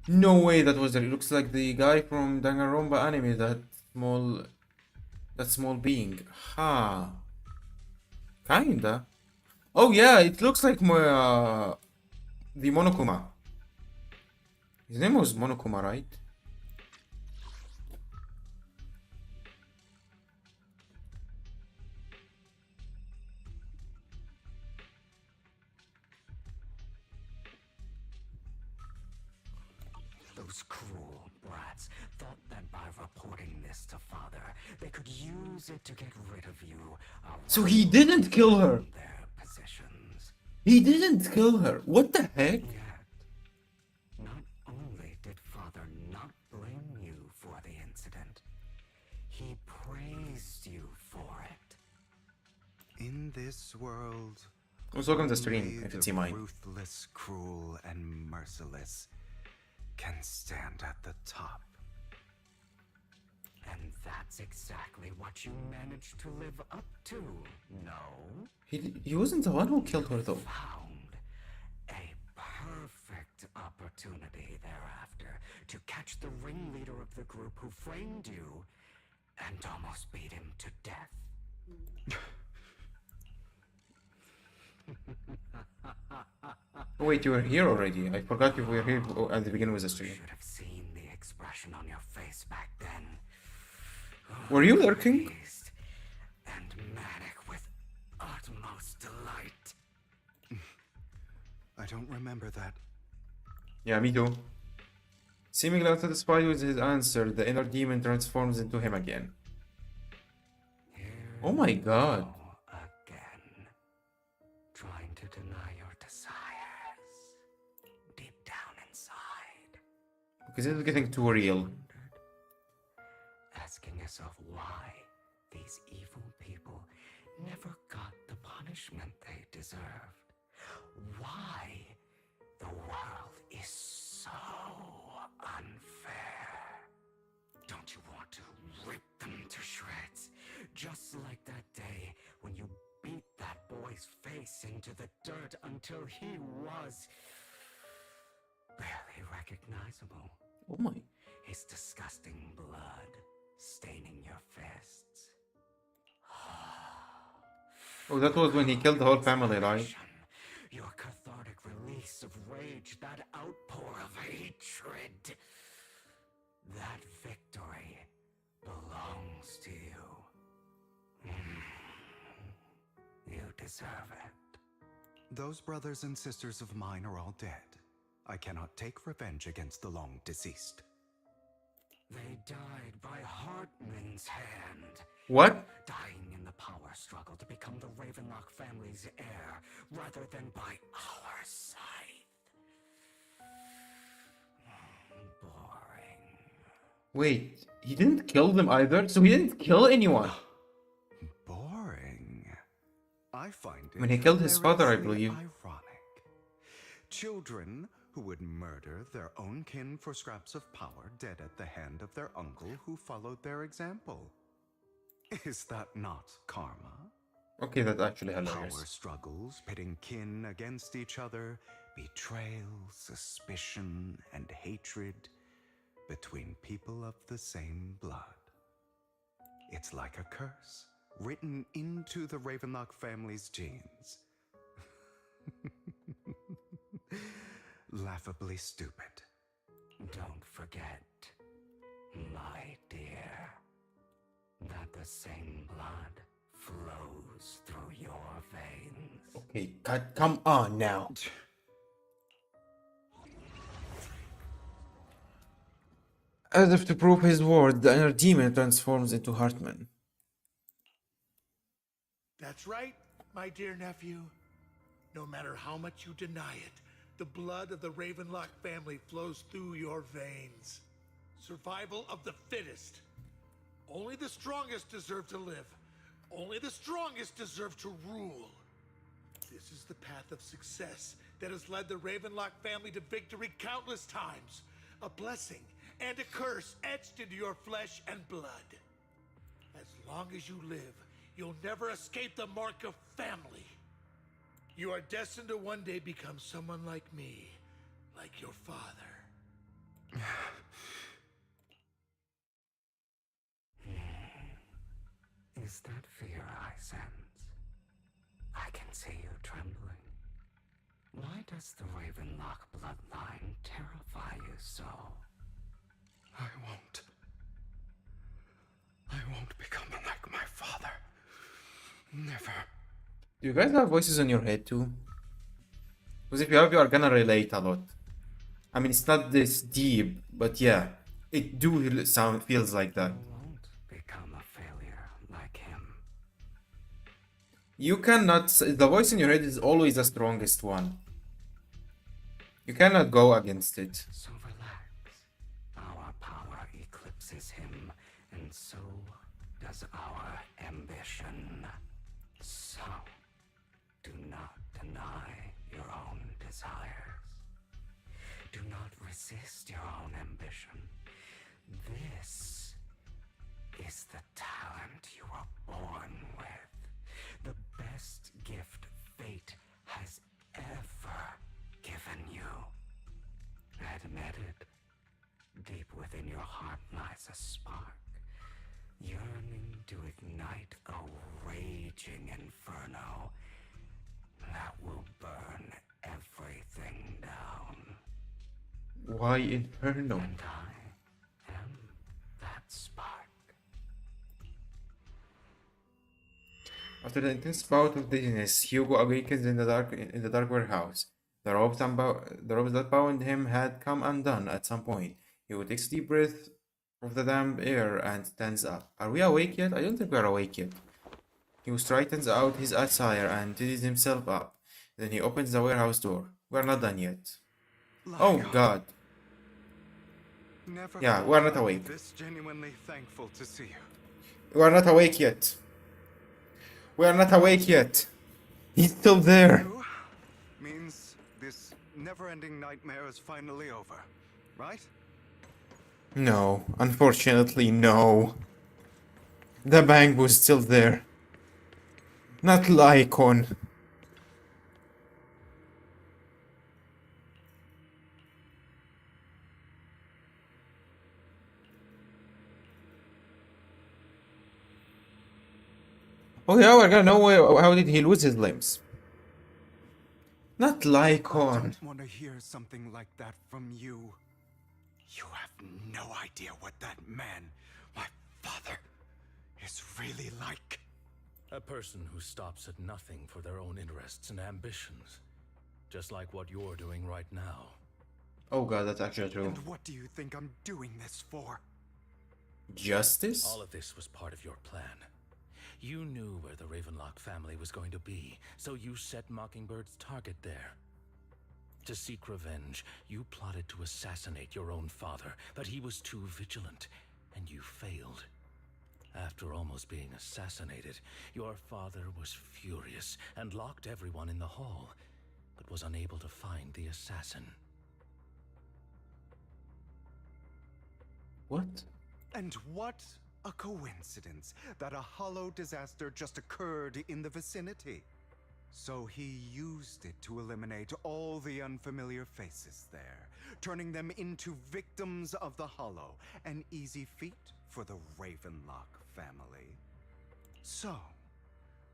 No way that was it. Looks like the guy from Danganronpa anime that Small, that small being. Ha. Kinda. Oh yeah, it looks like the Monokuma. His name was Monokuma, right? Those cruel brats thought that by reporting this to Father, they could use it to get rid of you. So he didn't kill her. Their possessions. He didn't kill her. What the heck? Not only did Father not blame you for the incident, he praised you for it. In this world, Let's welcome the stream, only if it's the mine. ruthless, cruel, and merciless can stand at the top. And that's exactly what you managed to live up to, no? He wasn't the one who killed her though. Found a perfect opportunity thereafter to catch the ringleader of the group who framed you and almost beat him to death. Oh, wait, you were here already. I forgot you were here at the beginning with the stream. Should have seen the expression on your face back then. Were you lurking? Pleased and manic with utmost delight. I don't remember that. Yeah, me too. Seemingly unsatisfied with his answer, the inner demon transforms into him again. Oh my god. Again, trying to deny your desires deep down inside. Because it's getting too real. Asking yourself why these evil people never got the punishment they deserved. Why the world is so unfair. Don't you want to rip them to shreds? Just like that day when you beat that boy's face into the dirt until he was barely recognizable. Oh my. His disgusting blood staining your fists. Oh, that was when he killed the whole family, right? Your cathartic release of rage, that outpour of hatred. That victory belongs to you. You deserve it. Those brothers and sisters of mine are all dead. I cannot take revenge against the long deceased. They died by Hartman's hand. What? Dying in the power struggle to become the Ravenlock family's heir, rather than by our scythe. Boring. Wait, he didn't kill them either? So he didn't kill anyone? Boring. I find it When he killed his father, I believe. ironic. Children who would murder their own kin for scraps of power dead at the hand of their uncle who followed their example. Is that not karma? Okay, that's actually hilarious. Power struggles pitting kin against each other, betrayal, suspicion, and hatred between people of the same blood. It's like a curse written into the Ravenlock family's genes. Laughably stupid. Don't forget, my dear, that the same blood flows through your veins. Okay, come on now. As if to prove his word, the inner demon transforms into Hartman. That's right, my dear nephew. No matter how much you deny it, the blood of the Ravenlock family flows through your veins. Survival of the fittest. Only the strongest deserve to live. Only the strongest deserve to rule. This is the path of success that has led the Ravenlock family to victory countless times. A blessing and a curse etched into your flesh and blood. As long as you live, you'll never escape the mark of family. You are destined to one day become someone like me, like your father. Is that fear I sense? I can see you trembling. Why does the Ravenlock bloodline terrify you so? I won't become like my father. Never. Do you guys have voices in your head too? Because if you have, you are gonna relate a lot. I mean, it's not this deep, but yeah, it do sound feels like that. Won't become a failure like him. You cannot. The voice in your head is always the strongest one. You cannot go against it. So relax. Our power eclipses him, and so does our ambition. So, do not deny your own desires. Do not resist your own ambition. This is the talent you were born with. The best gift fate has ever given you. Admit it. Deep within your heart lies a spark, yearning to ignite a raging inferno that will burn everything down. Why Inferno? And I am that spark. After the intense bout of dizziness, Hugo awakens in the dark warehouse. The ropes that bound him had come undone at some point. Hugo takes a deep breath of the damp air and stands up. Are we awake yet? I don't think we are awake yet. He straightens out his attire and tidies himself up. Then he opens the warehouse door. We are not done yet. Oh God. Never Yeah, we are not awake. This genuinely thankful to see you. We are not awake yet. We are not awake yet. He's still there. Means this never-ending nightmare is finally over, right? No, unfortunately, no. The bang was still there. Not Lycon. Oh yeah, we're gonna know how did he lose his limbs. Not I Lycon. don't want to hear something like that from you. You have no idea what that man, my father, is really like. A person who stops at nothing for their own interests and ambitions. Just like what you're doing right now. Oh God, that's actually true. And what do you think I'm doing this for? Justice? All of this was part of your plan. You knew where the Ravenlock family was going to be, so you set Mockingbird's target there. To seek revenge, you plotted to assassinate your own father, but he was too vigilant, and you failed. After almost being assassinated, your father was furious and locked everyone in the hall, but was unable to find the assassin. What? And what a coincidence that a hollow disaster just occurred in the vicinity. So he used it to eliminate all the unfamiliar faces there, turning them into victims of the hollow, an easy feat for the Ravenlock family. So,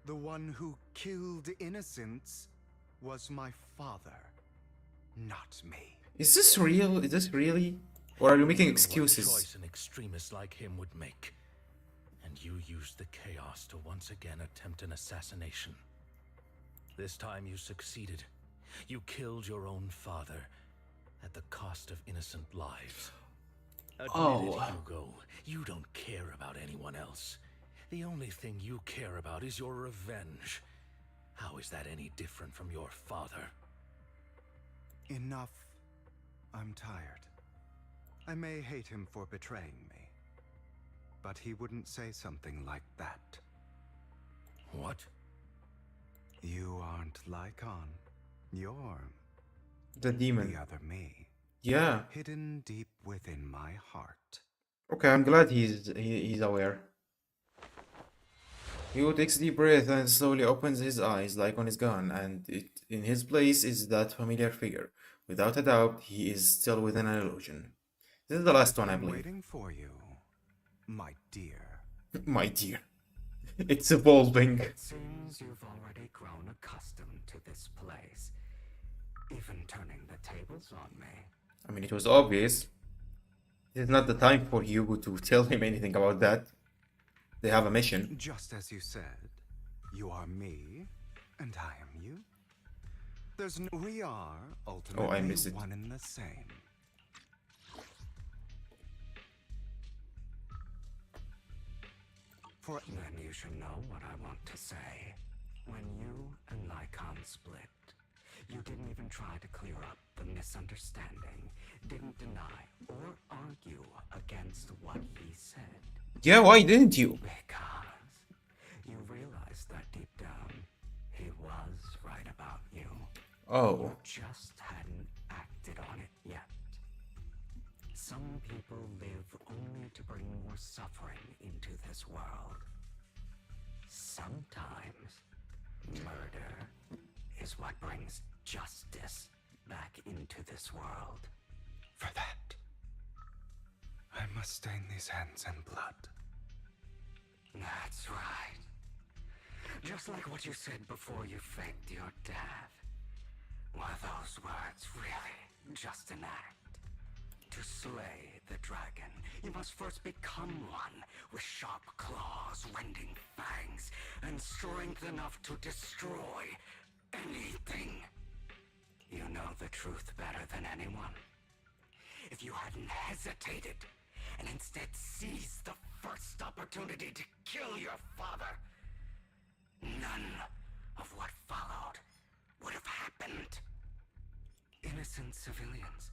the one who killed innocents was my father, not me. Is this real? Is this really? Or are you making You knew what excuses? choice an extremist like him would make. And you used the chaos to once again attempt an assassination. This time you succeeded. You killed your own father at the cost of innocent lives. Admit it, Hugo. You don't care about anyone else. The only thing you care about is your revenge. How is that any different from your father? Enough. I'm tired. I may hate him for betraying me, but he wouldn't say something like that. What? You aren't Lycon. You're The demon. the other me. Yeah. Hidden deep within my heart. Okay, I'm glad he's aware. Hugo takes a deep breath and slowly opens his eyes like on his gun, and in his place is that familiar figure. Without a doubt, he is still within an illusion. This is the last one, I I'm believe. waiting for you, my dear. My dear. It's evolving. It seems you've already grown accustomed to this place, even turning the tables on me. I mean, it was obvious. This is not the time for Hugo to tell him anything about that. They have a mission. Just as you said, you are me, and I am you. We are ultimately missed it. one and the same. Then you should know what I want to say. When you and Lycon split, you didn't even try to clear up the misunderstanding, didn't deny or argue against what he said. Yeah, why didn't you? Because you realized that deep down, he was right about you. Oh. You just hadn't acted on it yet. Some people live only to bring more suffering into this world. Sometimes, murder is what brings justice back into this world. For that, I must stain these hands in blood. That's right. Just like what you said before you faked your death. Were those words really just an act? To slay the dragon, you must first become one with sharp claws, rending fangs, and strength enough to destroy anything. You know the truth better than anyone. If you hadn't hesitated and instead seized the first opportunity to kill your father, none of what followed would have happened. Innocent civilians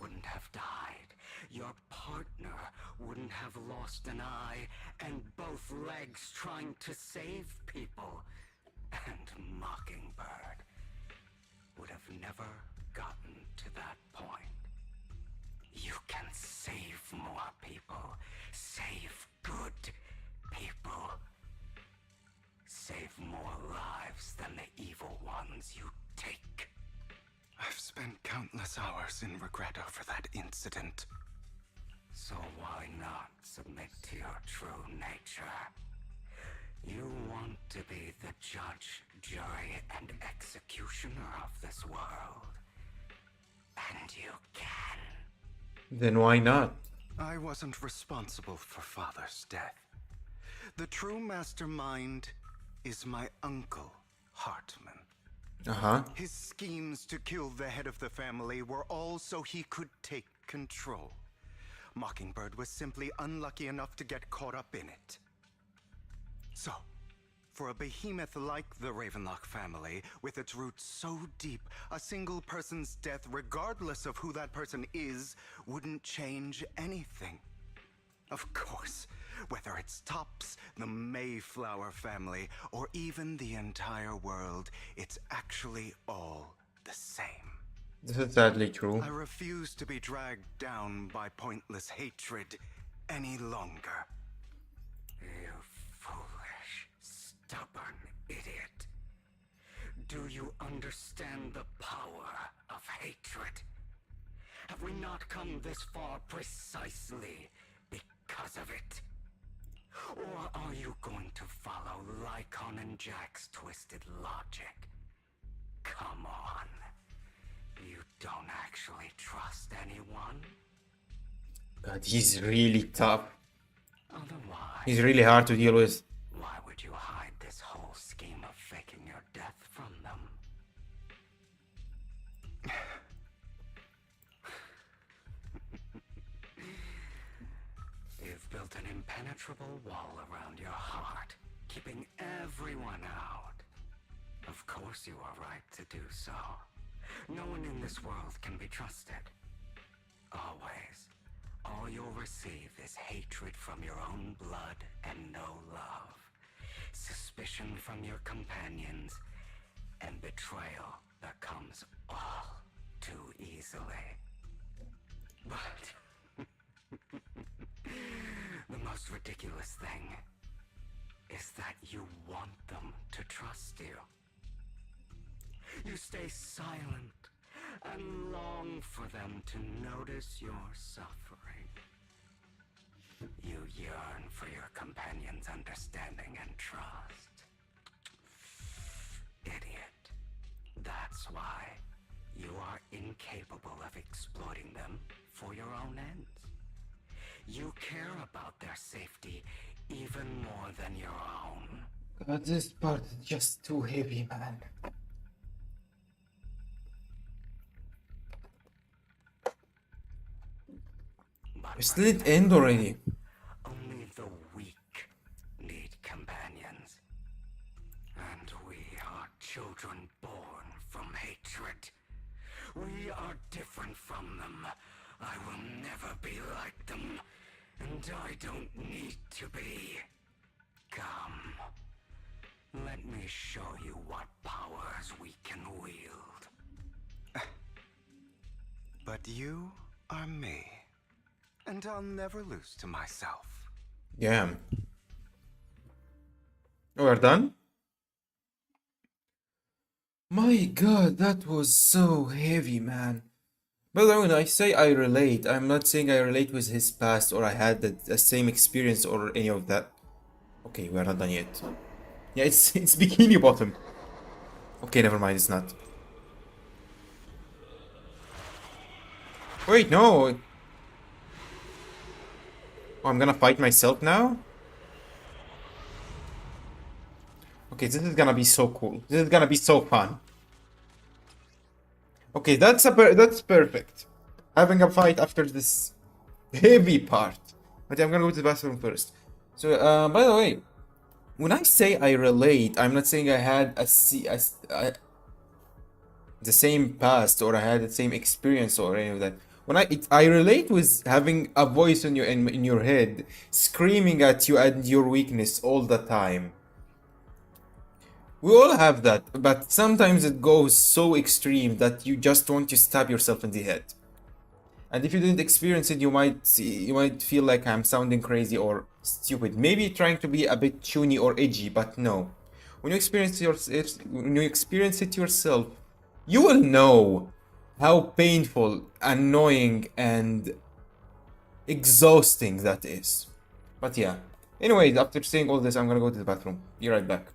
wouldn't have died. Your partner wouldn't have lost an eye and both legs trying to save people. And Mockingbird would have never gotten to that point. You can save more people. Save good people. Save more lives than the evil ones you take. I've spent countless hours in regret over that incident. So why not submit to your true nature? You want to be the judge, jury, and executioner of this world. And you can. Then why not? I wasn't responsible for Father's death. The true mastermind is my uncle, Hartman. Uh-huh. His schemes to kill the head of the family were all so he could take control. Mockingbird was simply unlucky enough to get caught up in it. So, for a behemoth like the Ravenlock family, with its roots so deep, a single person's death, regardless of who that person is, wouldn't change anything. Of course, whether it's Tops, the Mayflower family, or even the entire world, it's actually all the same. This is sadly true. I refuse to be dragged down by pointless hatred any longer. You foolish, stubborn idiot. Do you understand the power of hatred? Have we not come this far precisely because of it? Or are you going to follow Lycon and Jack's twisted logic? Come on. You don't actually trust anyone? God, he's really tough. Otherwise, He's really hard to deal with. why would you hide this whole scheme of faking your death from them? You've built an impenetrable wall around your heart, keeping everyone out. Of course you are right to do so. No one in this world can be trusted. Always. All you'll receive is hatred from your own blood and no love. Suspicion from your companions, and betrayal that comes all too easily. But the most ridiculous thing is that you want them to trust you. You stay silent and long for them to notice your suffering. You yearn for your companion's understanding and trust. Idiot. That's why you are incapable of exploiting them for your own ends. You care about their safety even more than your own. God, this part is just too heavy, man. Just let it end already. Only the weak need companions. And we are children born from hatred. We are different from them. I will never be like them. And I don't need to be. Come. Let me show you what powers we can wield. But you are me. And I'll never lose to myself. Yeah. We're done? My God, that was so heavy, man. By the way, when I say I relate, I'm not saying I relate with his past or I had the same experience or any of that. Okay, we're not done yet. Yeah, it's Bikini Bottom. Okay, never mind, it's not. Wait, no. Oh, I'm gonna fight myself now? Okay, this is gonna be so cool. This is gonna be so fun. Okay, that's perfect. Having a fight after this heavy part. But I'm gonna go to the bathroom first. So, by the way, when I say I relate, I'm not saying I had the same past or I had the same experience or any of that. When I relate with having a voice in your head screaming at you and your weakness all the time. We all have that, but sometimes it goes so extreme that you just want to stab yourself in the head. And if you didn't experience it, you might feel like I'm sounding crazy or stupid. Maybe trying to be a bit tuny or edgy, but no. When you experience it yourself, you will know how painful, annoying, and exhausting that is. But yeah. Anyways, after saying all this, I'm gonna go to the bathroom. Be right back.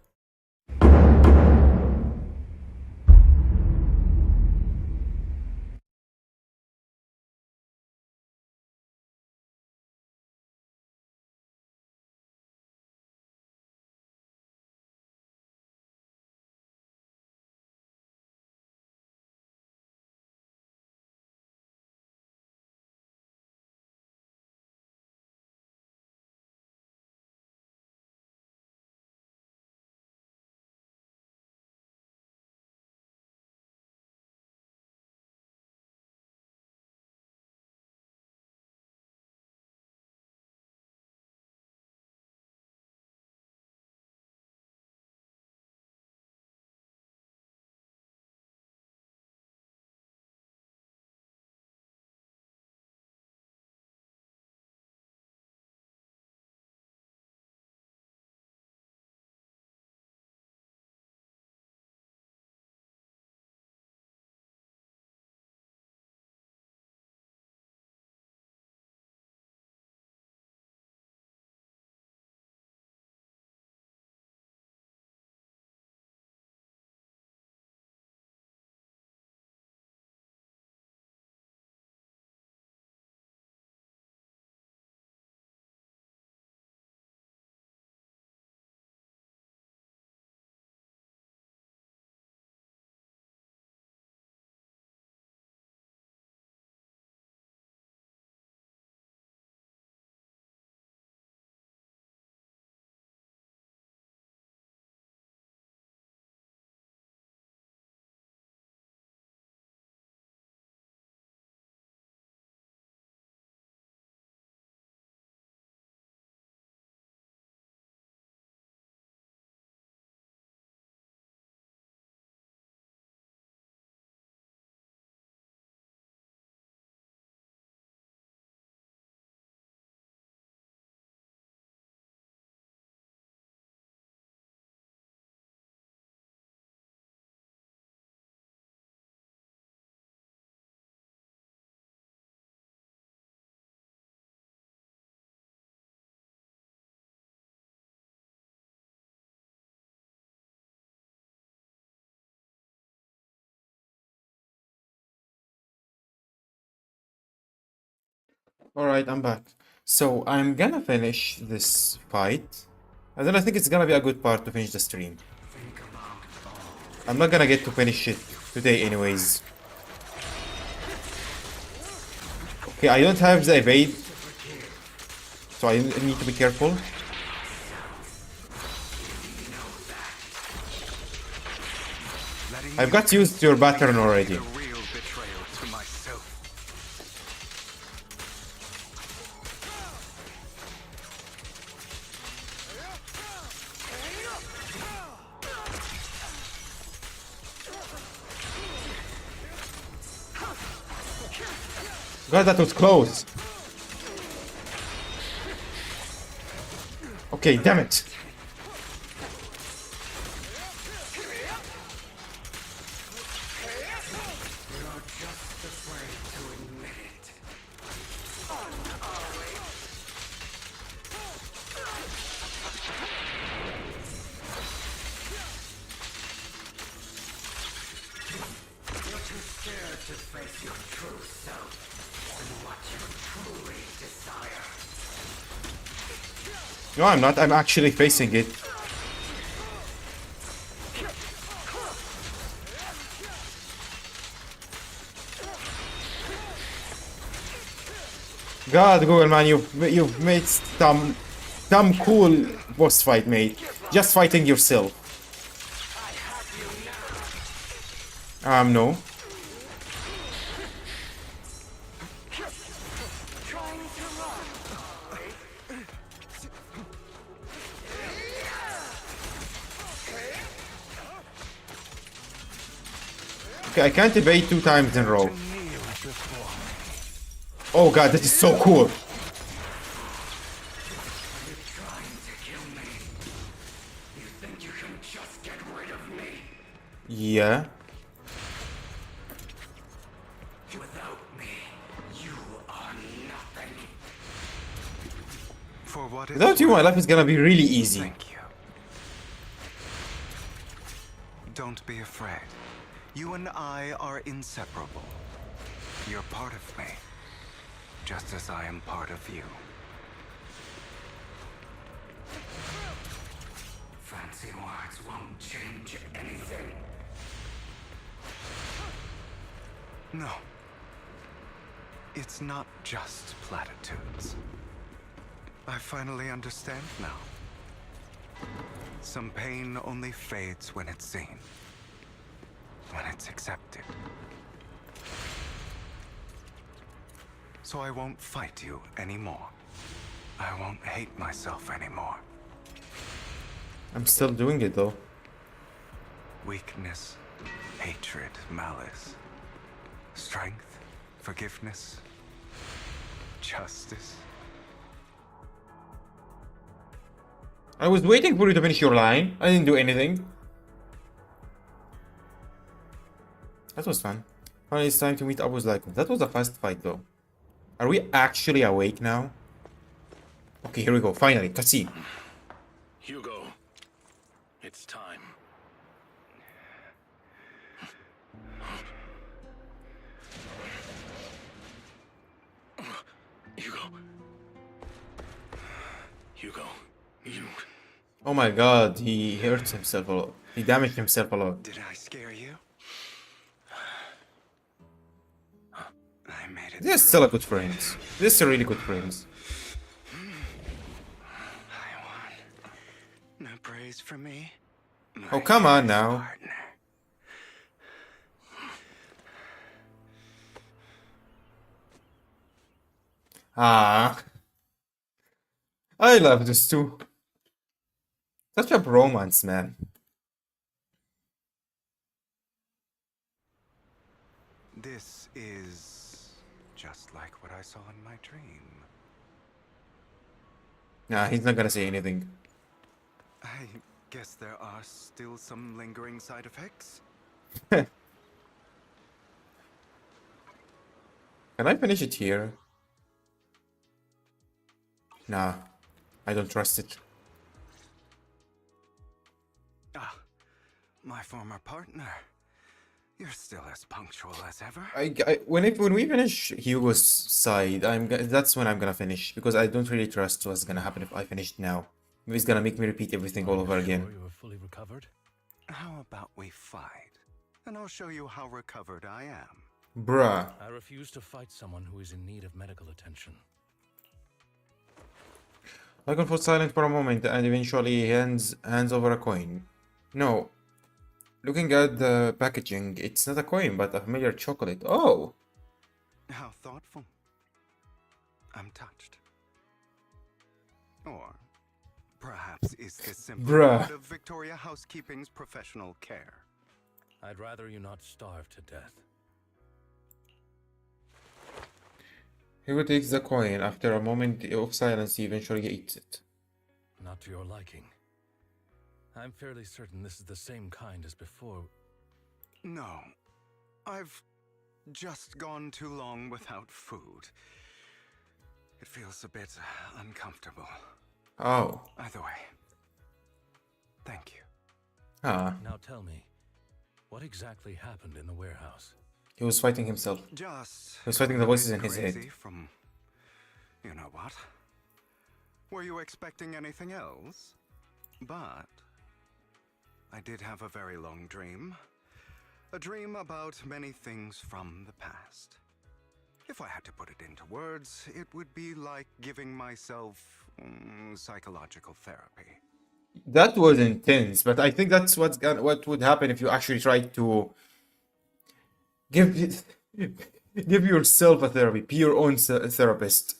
Alright, I'm back. So I'm gonna finish this fight. And then I think it's gonna be a good part to finish the stream. I'm not gonna get to finish it today anyways. Okay, I don't have the evade. So I need to be careful. I've got used to your pattern already. God, that was close. Okay, damn it. No, I'm not. I'm actually facing it. God, Google man, you've made some cool boss fight, mate. Just fighting yourself. No. Okay, I can't evade 2 times in a row. Oh god, this is so cool. Yeah. Without me, you are nothing. For what is Without you, my life is gonna be really easy. Thank you. Don't be afraid. You and I are inseparable. You're part of me, just as I am part of you. Fancy words won't change anything. No. It's not just platitudes. I finally understand now. Some pain only fades when it's seen. When it's accepted. So I won't fight you anymore. I won't hate myself anymore. I'm still doing it though. Weakness, hatred, malice, strength, forgiveness, justice. I was waiting for you to finish your line. I didn't do anything. That was fun. Finally, it's time to meet up with Lycon. That was a fast fight though. Are we actually awake now? Okay, here we go. Finally, cutscene. Hugo, it's time. Hugo, you... Oh my god, he hurt himself a lot. He damaged himself a lot. Did I scare you? I made it. They're still a good friends. They're still really good friends. I won. No praise for me. Oh, come on now. Ah. I love this too. Such a bromance, man. This is just like what I saw in my dream. Nah, he's not gonna say anything. I guess there are still some lingering side effects. Can I finish it here? Nah, I don't trust it. Ah, my former partner. You're still as punctual as ever. When we finish Hugo's side, that's when I'm gonna finish because I don't really trust what's gonna happen if I finish now. Maybe he's gonna make me repeat everything all over again. Sure you are fully recovered? How about we fight, and I'll show you how recovered I am. Bruh. I refuse to fight someone who is in need of medical attention. Icon falls silent for a moment and eventually hands over a coin. No. Looking at the packaging, it's not a coin but a familiar chocolate. Oh! How thoughtful. I'm touched. Or perhaps is this simply Bruh. part of Victoria Housekeeping's professional care? I'd rather you not starve to death. Hugo takes the coin. After a moment of silence, he eventually eats it. Not to your liking. I'm fairly certain this is the same kind as before. No. I've just gone too long without food. It feels a bit uncomfortable. Oh. Either way, thank you. Ah. Now tell me, what exactly happened in the warehouse? He was fighting himself. Just He was fighting the voices in his head. crazy from you know what? Were you expecting anything else? But I did have a very long dream. A dream about many things from the past. If I had to put it into words, it would be like giving myself psychological therapy. That was intense, but I think that's what would happen if you actually try to give yourself a therapy, be your own therapist.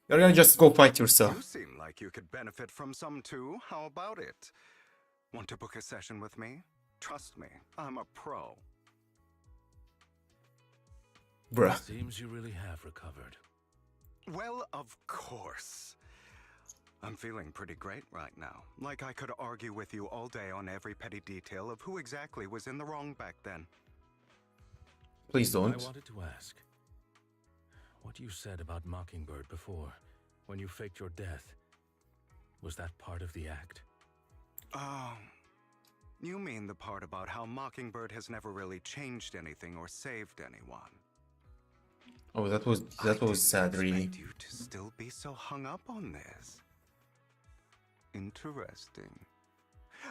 You're gonna just go fight You yourself. seem like you could benefit from some too. How about it? Want to book a session with me? Trust me, I'm a pro. Bruh. Seems you really have recovered. Well, of course. I'm feeling pretty great right now. Like I could argue with you all day on every petty detail of who exactly was in the wrong back then. Please don't. I wanted to ask, what you said about Mockingbird before, when you faked your death, was that part of the act? Oh, you mean the part about how Mockingbird has never really changed anything or saved anyone? Oh, that was sad, really. Expect you to still be so hung up on this. Interesting.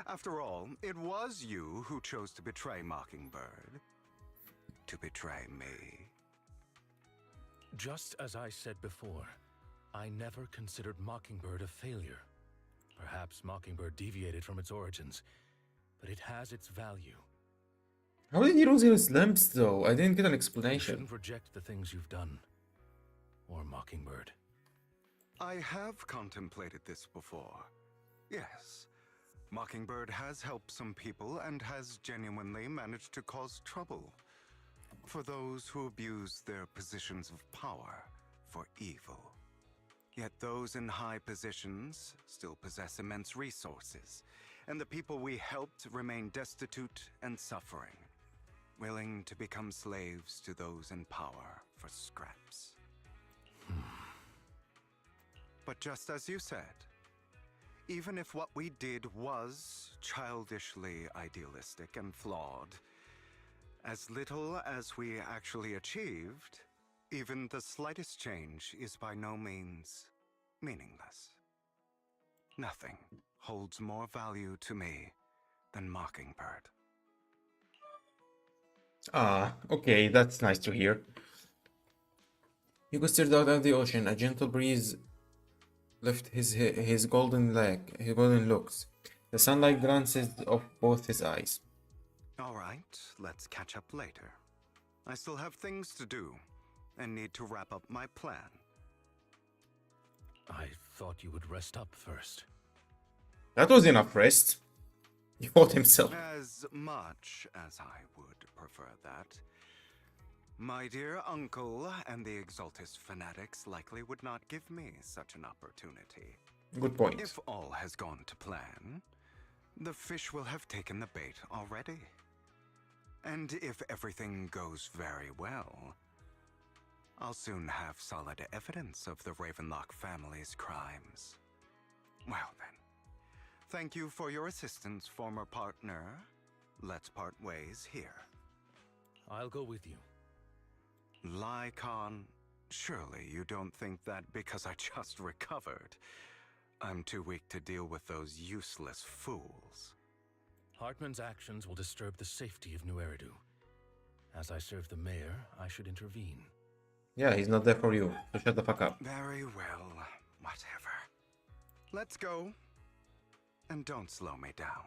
After all, it was you who chose to betray Mockingbird. To betray me. Just as I said before, I never considered Mockingbird a failure. Perhaps Mockingbird deviated from its origins, but it has its value. How did he lose his limbs, though? I didn't get an You explanation. shouldn't reject the things you've done. Or Mockingbird. I have contemplated this before. Yes, Mockingbird has helped some people and has genuinely managed to cause trouble for those who abuse their positions of power for evil. Yet those in high positions still possess immense resources, and the people we helped remain destitute and suffering, willing to become slaves to those in power for scraps. But just as you said, even if what we did was childishly idealistic and flawed, as little as we actually achieved, even the slightest change is by no means meaningless. Nothing holds more value to me than Mockingbird. Ah, okay, that's nice to hear. Hugo stared out at the ocean. A gentle breeze left his golden looks. The sunlight glances off both his eyes. All right, let's catch up later. I still have things to do and need to wrap up my plan. I thought you would rest up first. That was enough rest. He fought himself. As much as I would prefer that. My dear uncle and the Exaltus fanatics likely would not give me such an opportunity. Good point. If all has gone to plan, the fish will have taken the bait already. And if everything goes very well, I'll soon have solid evidence of the Ravenlock family's crimes. Well then, thank you for your assistance, former partner. Let's part ways here. I'll go with you. Lycon, surely you don't think that because I just recovered, I'm too weak to deal with those useless fools. Hartman's actions will disturb the safety of New Eridu. As I serve the mayor, I should intervene. Yeah, he's not there for you, so shut the fuck up. Very well, whatever. Let's go. And don't slow me down.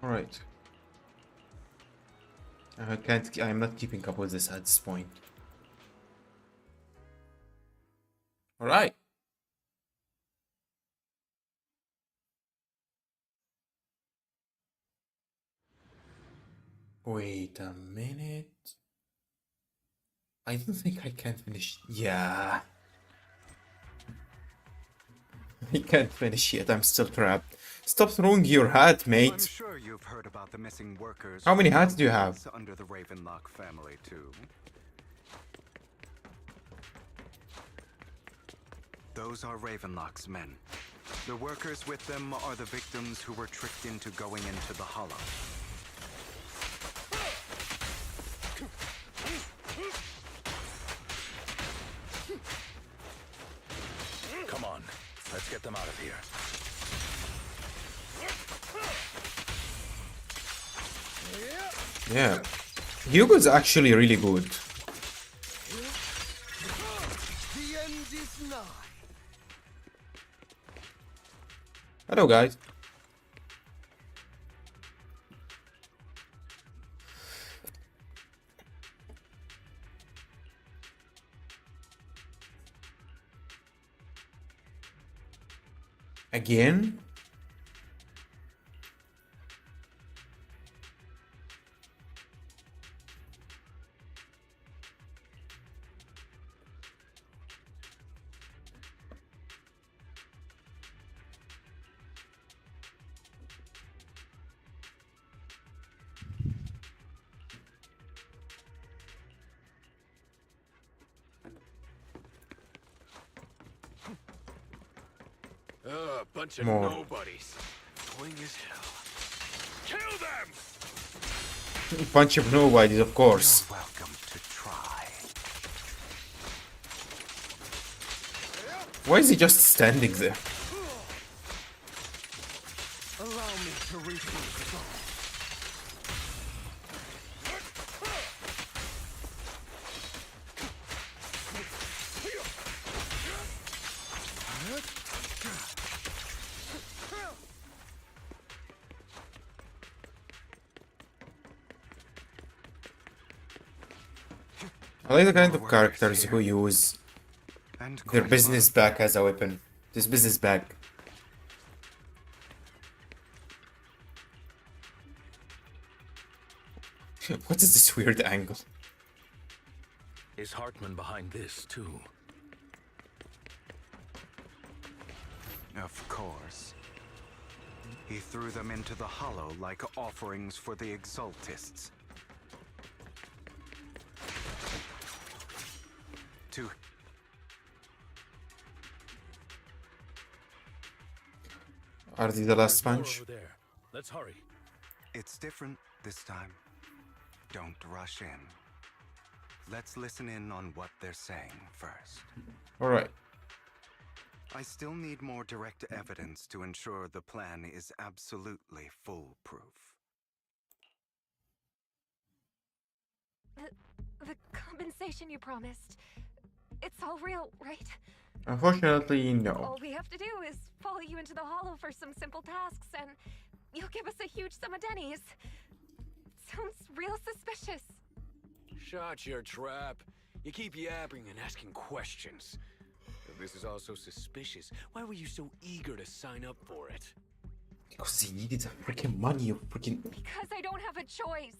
Alright. I'm not keeping up with this at this point. Alright. Wait a minute. I don't think I can finish. Yeah. I can't finish yet. I'm still trapped. Stop throwing your hat, mate. I'm sure you've heard about the missing workers. How many hats do you have? Under the Ravenlock family, too. Those are Ravenlock's men. The workers with them are the victims who were tricked into going into the Hollow. Come on, let's get them out of here. Yeah. Hugo's actually really good. The end is nigh. Hello, guys. Again? Bunch of More. nobodies. Annoying as hell. Kill them! Bunch of nobodies, of course. You're welcome to try. Why is he just standing there? Allow me to refresh the song. I like the kind of characters who use their business bag as a weapon. This business bag. What is this weird angle? Is Hartman behind this, too? Of course. He threw them into the hollow like offerings for the Exaltists. To Are these the last More bunch? over there. Let's hurry. It's different this time. Don't rush in. Let's listen in on what they're saying first. Alright. I still need more direct evidence to ensure the plan is absolutely foolproof. The compensation you promised. It's all real, right? Unfortunately, no. All we have to do is follow you into the hollow for some simple tasks, and you'll give us a huge sum of dennies. Sounds real suspicious. Shut your trap. You keep yapping and asking questions. If this is all so suspicious, why were you so eager to sign up for it? Because he needed the freaking money, you freaking... Because I don't have a choice.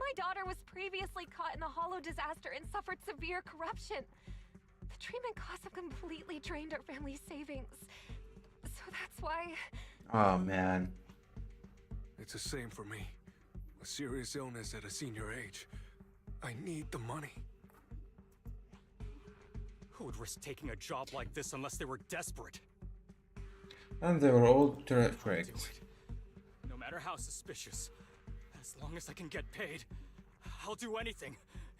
My daughter was previously caught in the hollow disaster and suffered severe corruption. The treatment costs have completely drained our family's savings. So that's why... Oh, man. It's the same for me. A serious illness at a senior age. I need the money. Who would risk taking a job like this unless they were desperate? And they were all tricked. No matter how suspicious, as long as I can get paid, I'll do anything,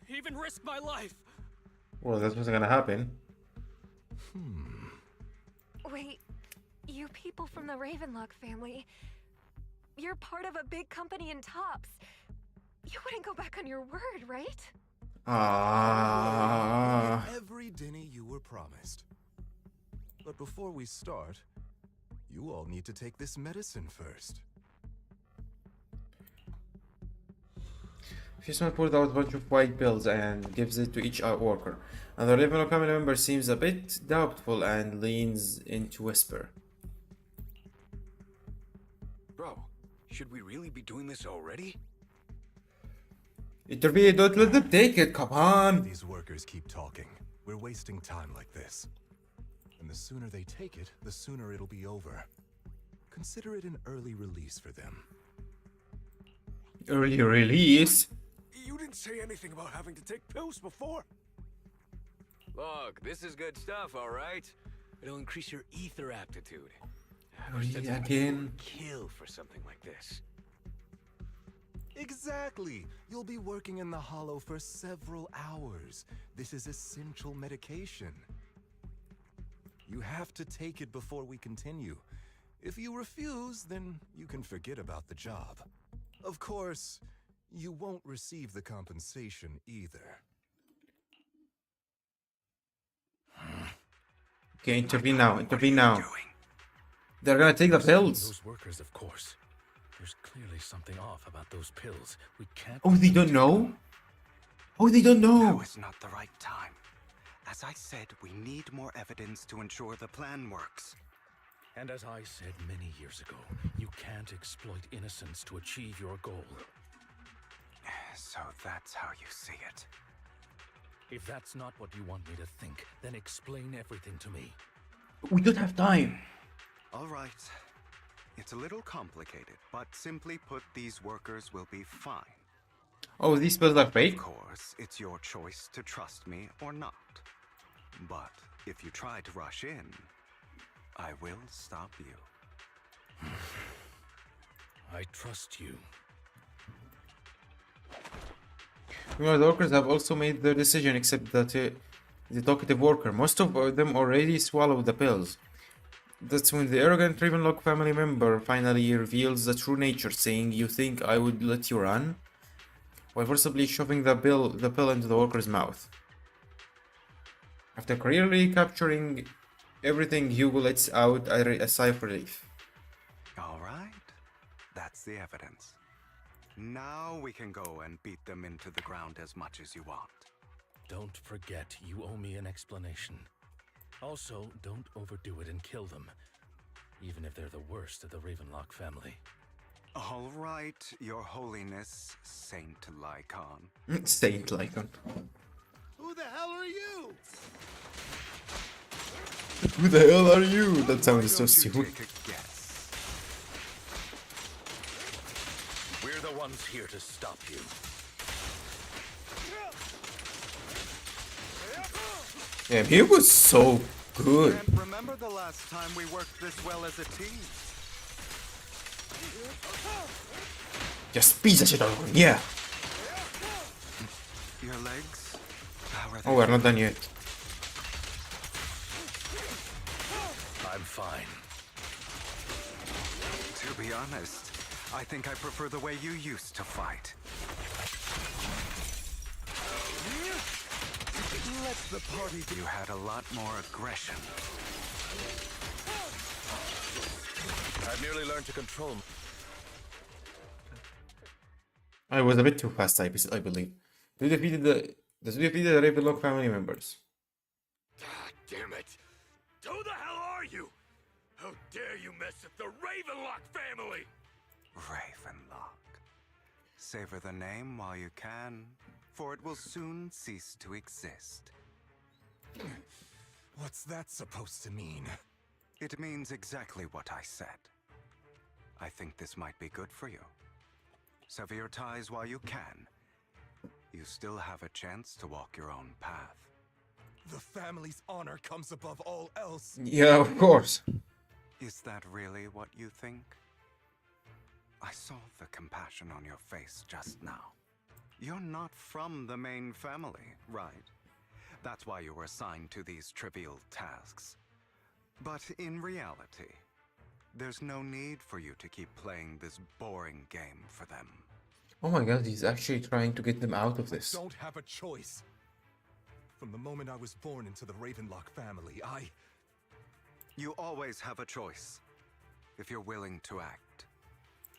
even risk my life. Well, that's what's gonna happen. Wait, you people from the Ravenlock family, you're part of a big company in Tops. You wouldn't go back on your word, right? Every denny you were promised. But before we start, you all need to take this medicine first. Fishman pulled out a bunch of white pills and gives it to each worker. And the Ravenlock family member seems a bit doubtful and leans in to whisper. Bro, should we really be doing this already? Intervene, don't let them take it, come on! These workers keep talking. We're wasting time like this. And the sooner they take it, the sooner it'll be over. Consider it an early release for them. Early release? You didn't say anything about having to take pills before. Look, this is good stuff, all right? It'll increase your ether aptitude. Really, again? Kill for something like this. Exactly! You'll be working in the hollow for several hours. This is essential medication. You have to take it before we continue. If you refuse, then you can forget about the job. Of course, you won't receive the compensation either. Okay, intervene now, intervene now. They're gonna take the pills. Those workers, of course. There's clearly something off about those pills. We can't... Oh, they don't know? Oh, they don't know! Now is not the right time. As I said, we need more evidence to ensure the plan works. And as I said many years ago, you can't exploit innocence to achieve your goal. So that's how you see it. If that's not what you want me to think, then explain everything to me. We don't have time. All right. It's a little complicated, but simply put, these workers will be fine. Oh, these pills are fake? Of course, it's your choice to trust me or not. But if you try to rush in, I will stop you. I trust you. Meanwhile, the workers have also made their decision except that the talkative worker. Most of them already swallowed the pills. That's when the arrogant Ravenlock family member finally reveals the true nature, saying, "You think I would let you run?" while forcibly shoving the pill into the worker's mouth. After clearly capturing everything, Hugo lets out a sigh of relief. All right. That's the evidence. Now we can go and beat them into the ground as much as you want. Don't forget, you owe me an explanation. Also, don't overdo it and kill them, even if they're the worst of the Ravenlock family. All right, Your Holiness, Saint Lycon. Saint Lycon. Who the hell are you? Who the hell are you? That sounded so stupid. Take a guess. here to stop you. Yeah, he was so good. Can't remember the last time we worked this well as a team. Just piece of shit out of him, yeah. Your legs? How are they? Oh, we're not done yet. I'm fine. To be honest, I think I prefer the way you used to fight. Let the party. You had a lot more aggression. I've nearly learned to control. I was a bit too fast, I believe. They defeated the Ravenlock family members. God damn it! Who the hell are you? How dare you mess with the Ravenlock family? Ravenlock. Savor the name while you can, for it will soon cease to exist. What's that supposed to mean? It means exactly what I said. I think this might be good for you. Sever your ties while you can. You still have a chance to walk your own path. The family's honor comes above all else. Yeah, of course. Is that really what you think? I saw the compassion on your face just now. You're not from the main family, right? That's why you were assigned to these trivial tasks. But in reality, there's no need for you to keep playing this boring game for them. Oh my god, he's actually trying to get them out of this. Don't have a choice. From the moment I was born into the Ravenlock family, You always have a choice, if you're willing to act.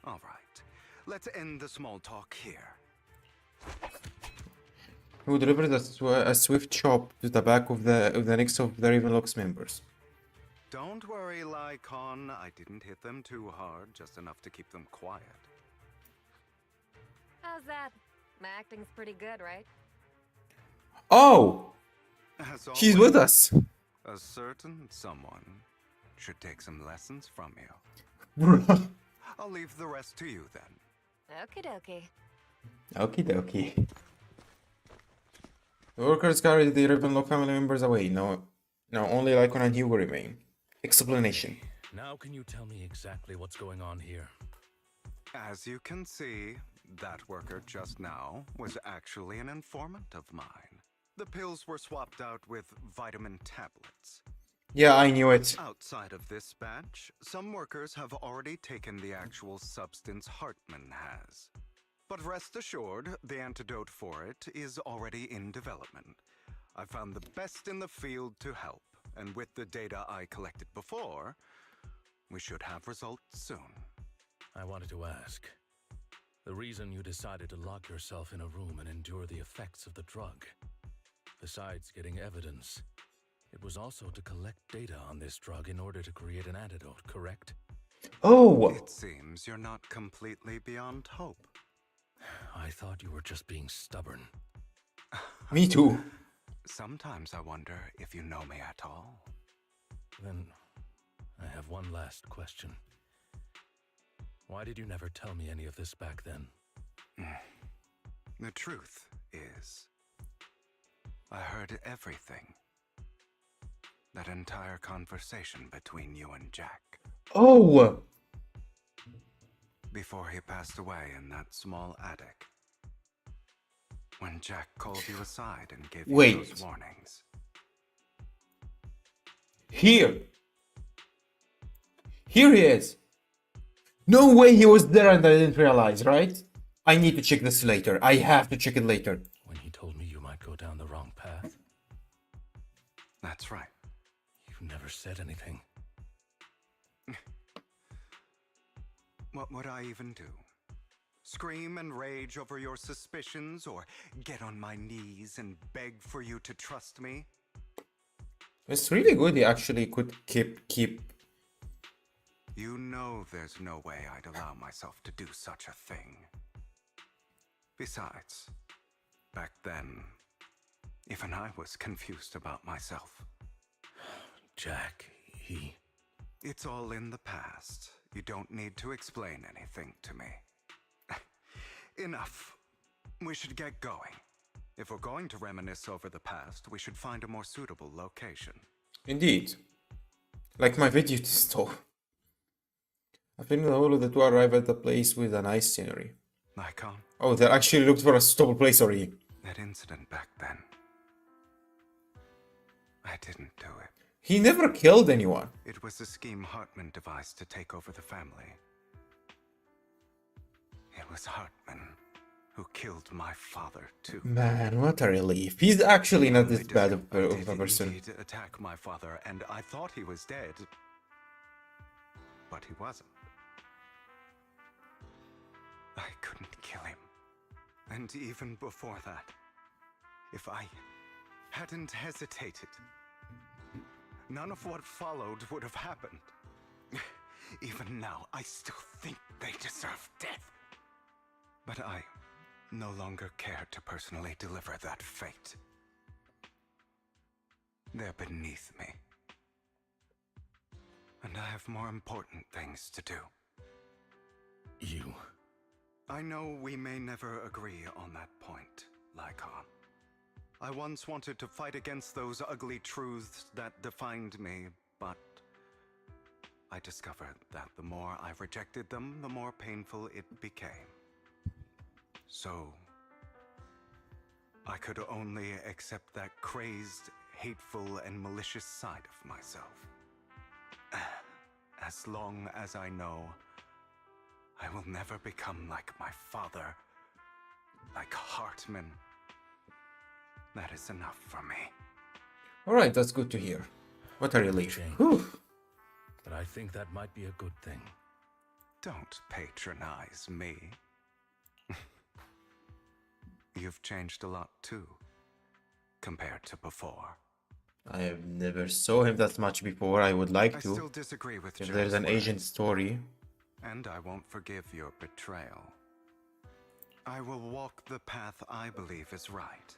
All right, let's end the small talk here. Who delivers a swift chop to the back of the necks of the Ravenlock's members. Don't worry, Lycon. I didn't hit them too hard, just enough to keep them quiet. How's that? My acting's pretty good, right? Oh! As She's always, with us! A certain someone should take some lessons from you. I'll leave the rest to you then. Okie dokie. Okie dokie. The workers carried the Ravenlock family members away. Now only Lycon and Hugo remain. Explanation. Now can you tell me exactly what's going on here? As you can see, that worker just now was actually an informant of mine. The pills were swapped out with vitamin tablets. Yeah, I knew it. Outside of this batch, some workers have already taken the actual substance Hartman has. But rest assured, the antidote for it is already in development. I found the best in the field to help, and with the data I collected before, we should have results soon. I wanted to ask. The reason you decided to lock yourself in a room and endure the effects of the drug, besides getting evidence, it was also to collect data on this drug in order to create an antidote, correct? Oh! It seems you're not completely beyond hope. I thought you were just being stubborn. Me too. Sometimes I wonder if you know me at all. Then, I have one last question. Why did you never tell me any of this back then? The truth is, I heard everything. That entire conversation between you and Jack. Oh! Before he passed away in that small attic. When Jack called you aside and gave you those warnings. Here he is. No way he was there and I didn't realize, right? I need to check this later. I have to check it later. When he told me you might go down the wrong path. That's right. You never said anything. What would I even do? Scream and rage over your suspicions, or get on my knees and beg for you to trust me? It's really good he actually could keep... You know there's no way I'd allow myself to do such a thing. Besides, back then, even I was confused about myself. Jack, he... It's all in the past. You don't need to explain anything to me. Enough. We should get going. If we're going to reminisce over the past, we should find a more suitable location. Indeed. Like my video store. I think the whole of the two arrive at the place with a nice scenery. Nikon, Oh, they actually looked for a suitable place already. that incident back then. I didn't do it. He never killed anyone. It was a scheme Hartman devised to take over the family. It was Hartman who killed my father, too. Man, what a relief. He's actually not this bad of a person. He did attack my father, and I thought he was dead. But he wasn't. I couldn't kill him. And even before that, if I hadn't hesitated, none of what followed would have happened. Even now, I still think they deserve death. But I no longer care to personally deliver that fate. They're beneath me. And I have more important things to do. You... I know we may never agree on that point, Lycon. I once wanted to fight against those ugly truths that defined me, but I discovered that the more I rejected them, the more painful it became. So, I could only accept that crazed, hateful, and malicious side of myself. As long as I know I will never become like my father, like Hartman, that is enough for me. Alright, that's good to hear. What a relief. Whew. But I think that might be a good thing. Don't patronize me. You've changed a lot too, compared to before. I have never saw him that much before. I would like I to. still disagree with If Joe's there's an words. agent story. And I won't forgive your betrayal. I will walk the path I believe is right,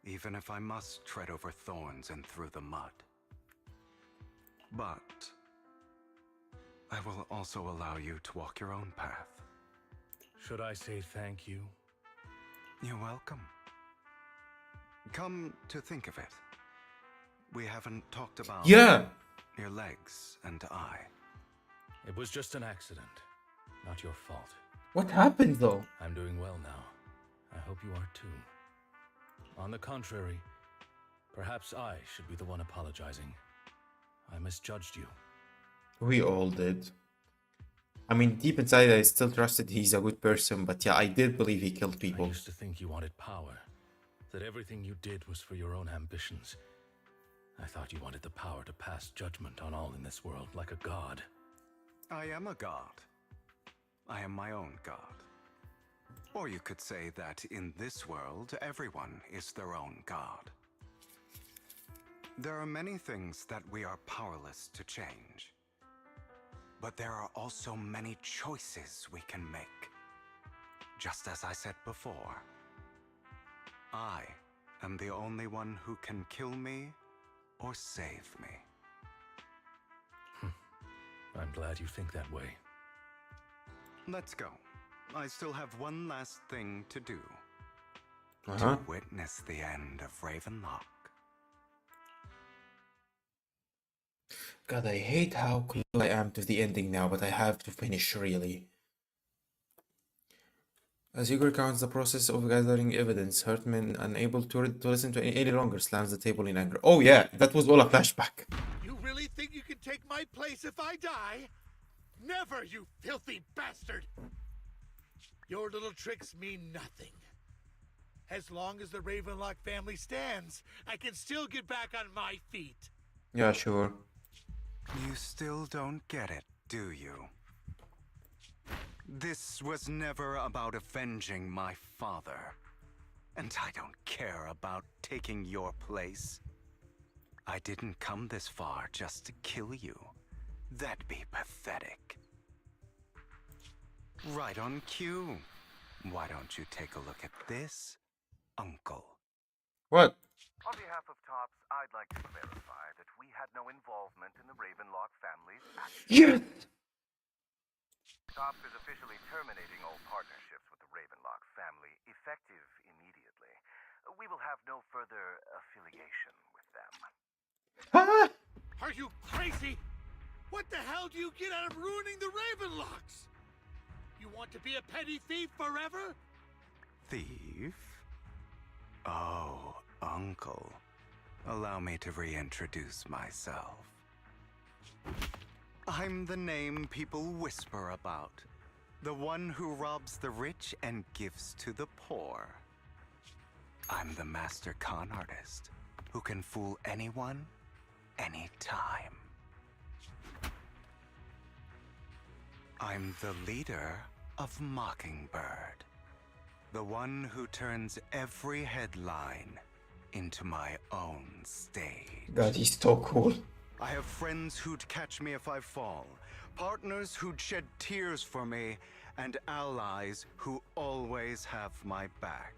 even if I must tread over thorns and through the mud. But I will also allow you to walk your own path. Should I say thank you? You're welcome. Come to think of it, we haven't talked about Yeah! your legs and eye. It was just an accident, not your fault. What happened though? I'm doing well now. I hope you are too. On the contrary, perhaps I should be the one apologizing. I misjudged you. We all did. I mean, deep inside I still trusted he's a good person, but yeah, I did believe he killed I people. used to think you wanted power, that everything you did was for your own ambitions. I thought you wanted the power to pass judgment on all in this world like a god. I am a god. I am my own god. Or you could say that in this world, everyone is their own god. There are many things that we are powerless to change. But there are also many choices we can make. Just as I said before, I am the only one who can kill me or save me. I'm glad you think that way. Let's go. I still have one last thing to do. Uh-huh. To witness the end of Ravenlock. God, I hate how close I am to the ending now, but I have to finish really. As Igor recounts the process of gathering evidence, Hartman, unable to listen to any longer, slams the table in anger. Oh yeah, that was all a flashback. You really think you can take my place if I die? Never, you filthy bastard! Your little tricks mean nothing. As long as the Ravenlock family stands, I can still get back on my feet. Yeah, sure. You still don't get it, do you? This was never about avenging my father. And I don't care about taking your place. I didn't come this far just to kill you. That'd be pathetic. Right on cue. Why don't you take a look at this, Uncle? What? On behalf of Tops, I'd like to clarify that we had no involvement in the Ravenlock family's actions. Yes! Top is officially terminating all partnerships with the Ravenlock family, effective immediately. We will have no further affiliation with them. Are you crazy? What the hell do you get out of ruining the Ravenlocks? You want to be a petty thief forever? Thief? Oh, Uncle. Allow me to reintroduce myself. I'm the name people whisper about. The one who robs the rich and gives to the poor. I'm the master con artist who can fool anyone, anytime. I'm the leader of Mockingbird. The one who turns every headline into my own stage. God, he's so cool. I have friends who'd catch me if I fall, partners who'd shed tears for me, and allies who always have my back.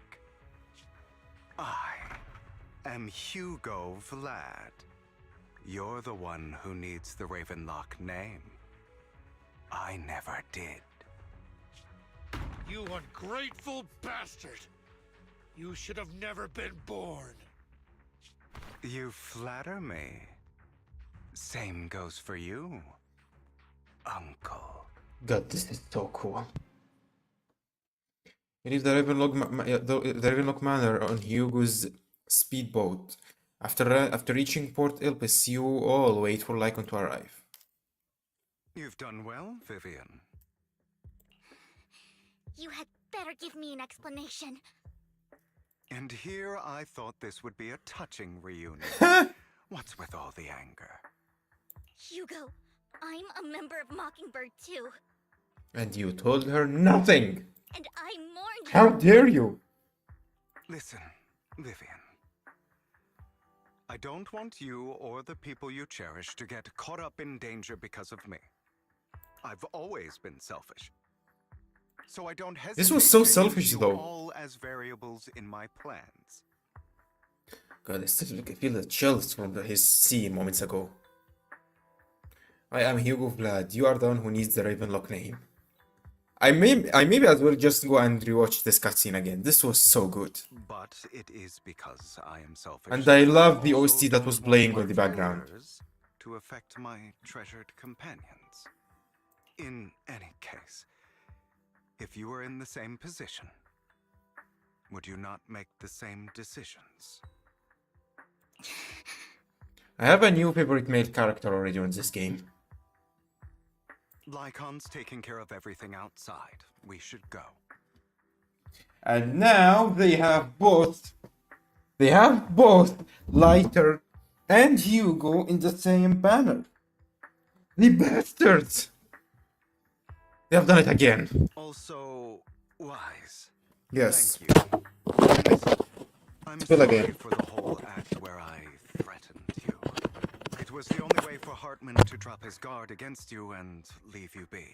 I am Hugo Vlad. You're the one who needs the Ravenlock name. I never did. You ungrateful bastard! You should have never been born. You flatter me. Same goes for you, Uncle. God, this is so cool. You leave the Ravenlock Manor on Hugo's speedboat. After reaching Port Elpis, you all wait for Lycon to arrive. You've done well, Vivian. You had better give me an explanation. And here I thought this would be a touching reunion. What's with all the anger? Hugo, I'm a member of Mockingbird too. And you told her nothing! And I mourned you. How dare you! Listen, Vivian. I don't want you or the people you cherish to get caught up in danger because of me. I've always been selfish. So I don't hesitate. This was so to selfish, use you though. all as variables in my plans. God, I still feel the chills from his scene moments ago. I am Hugo Vlad. You are the one who needs the Ravenlock name. I maybe as well just go and rewatch this cutscene again. This was so good. But it is because I am selfish. And I love the also OST that was don't playing want on the my background. failures to affect my treasured companions. In any case, if you were in the same position, would you not make the same decisions? I have a new favorite male character already on this game. Lycon's taking care of everything outside. We should go. And now they have both Lighter and Hugo in the same banner. The bastards! They have done it again. Also, wise. Yes. Thank you. I'm Spill sorry again. for the whole act where I threatened you. It was the only way for Hartman to drop his guard against you and leave you be.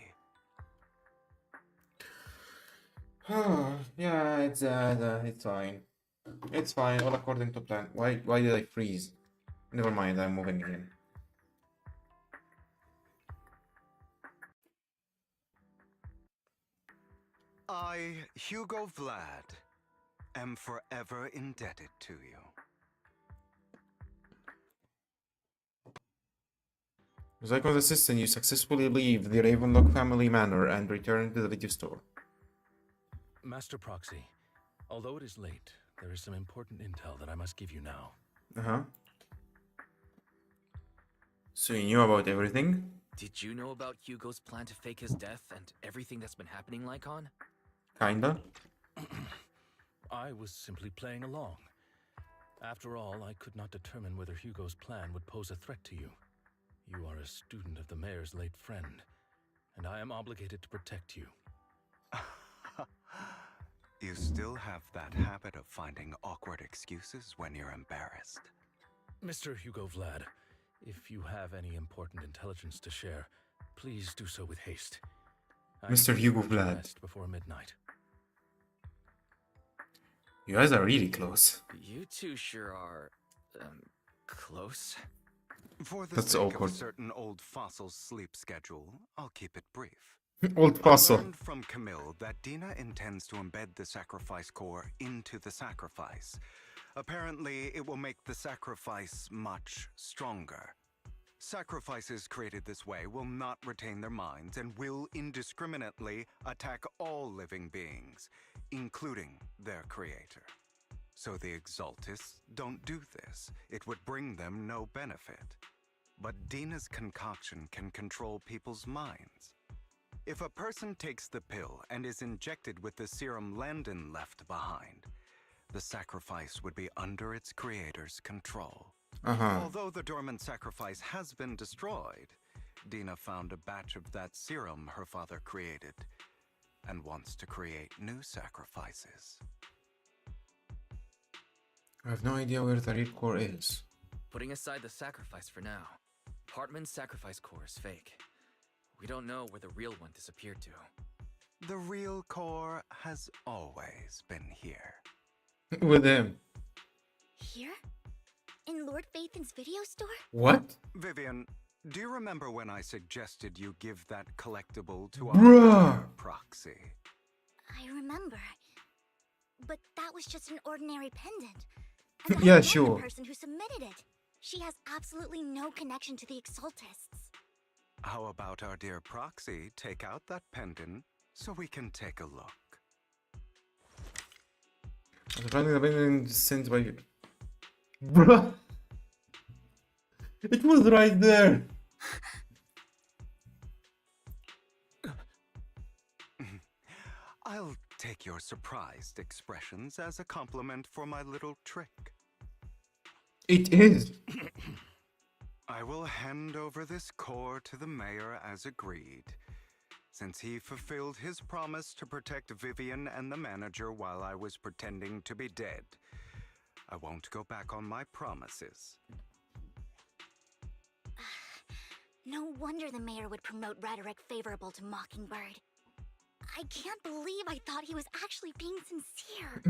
Yeah, it's fine. It's fine, all according to plan. Why did I freeze? Never mind, I'm moving again. I, Hugo Vlad, am forever indebted to you. With Icon's assistant, you successfully leave the Ravenlock family manor and return to the video store. Master Proxy, although it is late, there is some important intel that I must give you now. Uh-huh. So you knew about everything? Did you know about Hugo's plan to fake his death and everything that's been happening, Lycon? Kinda. I was simply playing along. After all, I could not determine whether Hugo's plan would pose a threat to you. You are a student of the mayor's late friend, and I am obligated to protect you. You still have that habit of finding awkward excuses when you're embarrassed. Mr. Hugo Vlad, if you have any important intelligence to share, please do so with haste. Mr. Hugo Vlad. Rest before midnight. You guys are really close. You two sure are, close. For the That's sake awkward. of a certain old fossil's sleep schedule, I'll keep it brief. Old I fossil. learned from Camille that Dina intends to embed the sacrifice core into the sacrifice. Apparently, it will make the sacrifice much stronger. Sacrifices created this way will not retain their minds and will indiscriminately attack all living beings, including their creator. So the Exaltists don't do this. It would bring them no benefit. But Dina's concoction can control people's minds. If a person takes the pill and is injected with the serum Landon left behind, the sacrifice would be under its creator's control. Although the dormant sacrifice has been destroyed, Dina found a batch of that serum her father created and wants to create new sacrifices. I have no idea where the real core is. Putting aside the sacrifice for now, Hartman's sacrifice core is fake. We don't know where the real one disappeared to. The real core has always been here. With him. Here? In Lord Phaethon's video store? What? Vivian, do you remember when I suggested you give that collectible to Bruh. our proxy? I remember. But that was just an ordinary pendant. And I Yeah, know sure. the person who submitted it. She has absolutely no connection to the Exaltists. How about our dear proxy take out that pendant so we can take a look? Finding the pendant sent by... Bruh! It was right there! I'll take your surprised expressions as a compliment for my little trick. It is! I will hand over this core to the mayor as agreed. Since he fulfilled his promise to protect Vivian and the manager while I was pretending to be dead, I won't go back on my promises. No wonder the mayor would promote rhetoric favorable to Mockingbird. I can't believe I thought he was actually being sincere.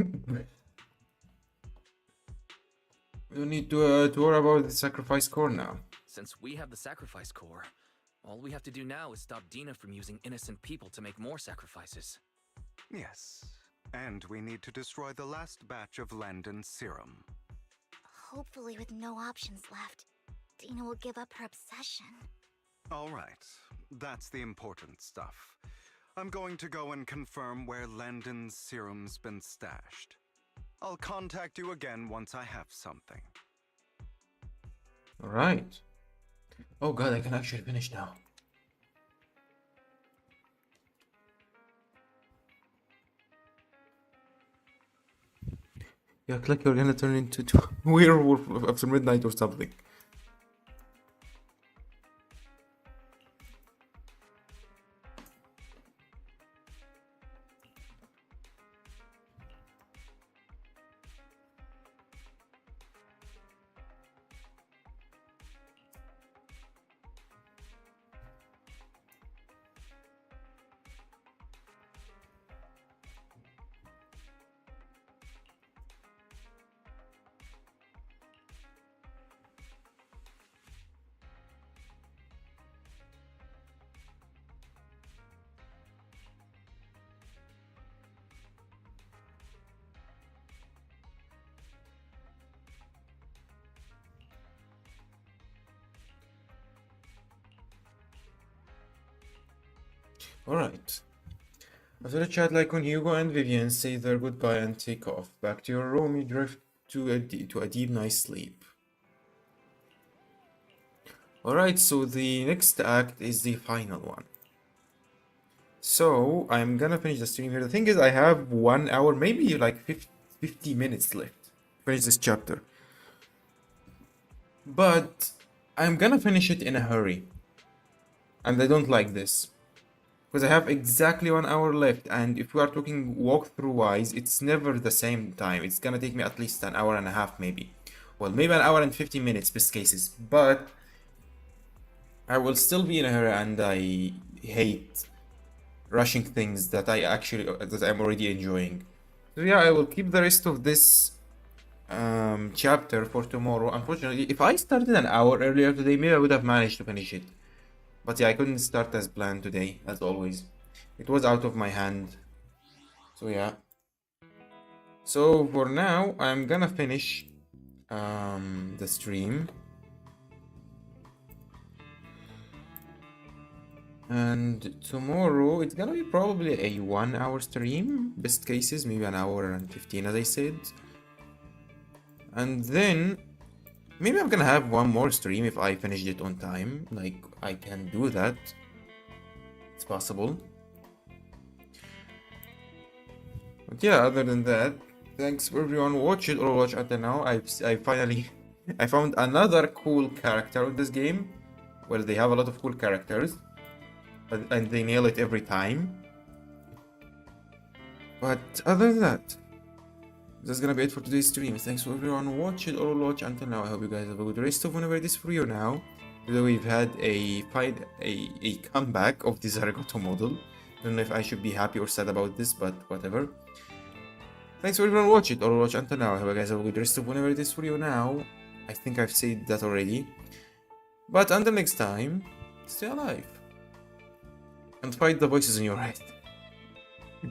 We don't need to worry about the sacrifice core now. Since we have the sacrifice core, all we have to do now is stop Dina from using innocent people to make more sacrifices. Yes, and we need to destroy the last batch of Landon's serum. Hopefully with no options left, Dina will give up her obsession. All right, that's the important stuff. I'm going to go and confirm where Landon's serum's been stashed. I'll contact you again once I have something. Alright. Oh god, I can actually finish now. You act like you're gonna turn into a werewolf after midnight or something. Alright. After the chat like when Hugo and Vivian say their goodbye and take off, back to your room you drift to a deep nice sleep. Alright, so the next act is the final one. So, I'm gonna finish the stream here. The thing is, I have 1 hour, maybe like 50 minutes left to finish this chapter. But, I'm gonna finish it in a hurry. And I don't like this. Because I have exactly 1 hour left, and if we are talking walkthrough wise, it's never the same time. It's gonna take me at least an hour and a half, maybe. Well, maybe an hour and 50 minutes, best cases. But I will still be in a hurry, and I hate rushing things that I'm already enjoying. So yeah, I will keep the rest of this chapter for tomorrow. Unfortunately, if I started an hour earlier today, maybe I would have managed to finish it. But yeah, I couldn't start as planned today, as always. It was out of my hand. So yeah. So for now, I'm gonna finish the stream. And tomorrow it's gonna be probably a 1 hour stream. Best cases, maybe an hour and 15 as I said. And then maybe I'm gonna have one more stream if I finished it on time. Like, I can do that. It's possible. But yeah, other than that, thanks for everyone watching or watch until now. I finally I found another cool character in this game. Well, they have a lot of cool characters, and they nail it every time. But other than that, that's gonna be it for today's stream. Thanks for everyone watching or watch until now. I hope you guys have a good rest of whenever it is for you now. Today we've had a comeback of the Zaragoza model. Don't know if I should be happy or sad about this, but whatever. Thanks for everyone watching or watch until now. I hope you guys have a good rest of whenever it is for you now. I think I've said that already. But until next time, stay alive. And fight the voices in your head.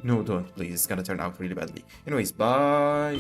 No, don't, please. It's gonna turn out really badly. Anyways, bye.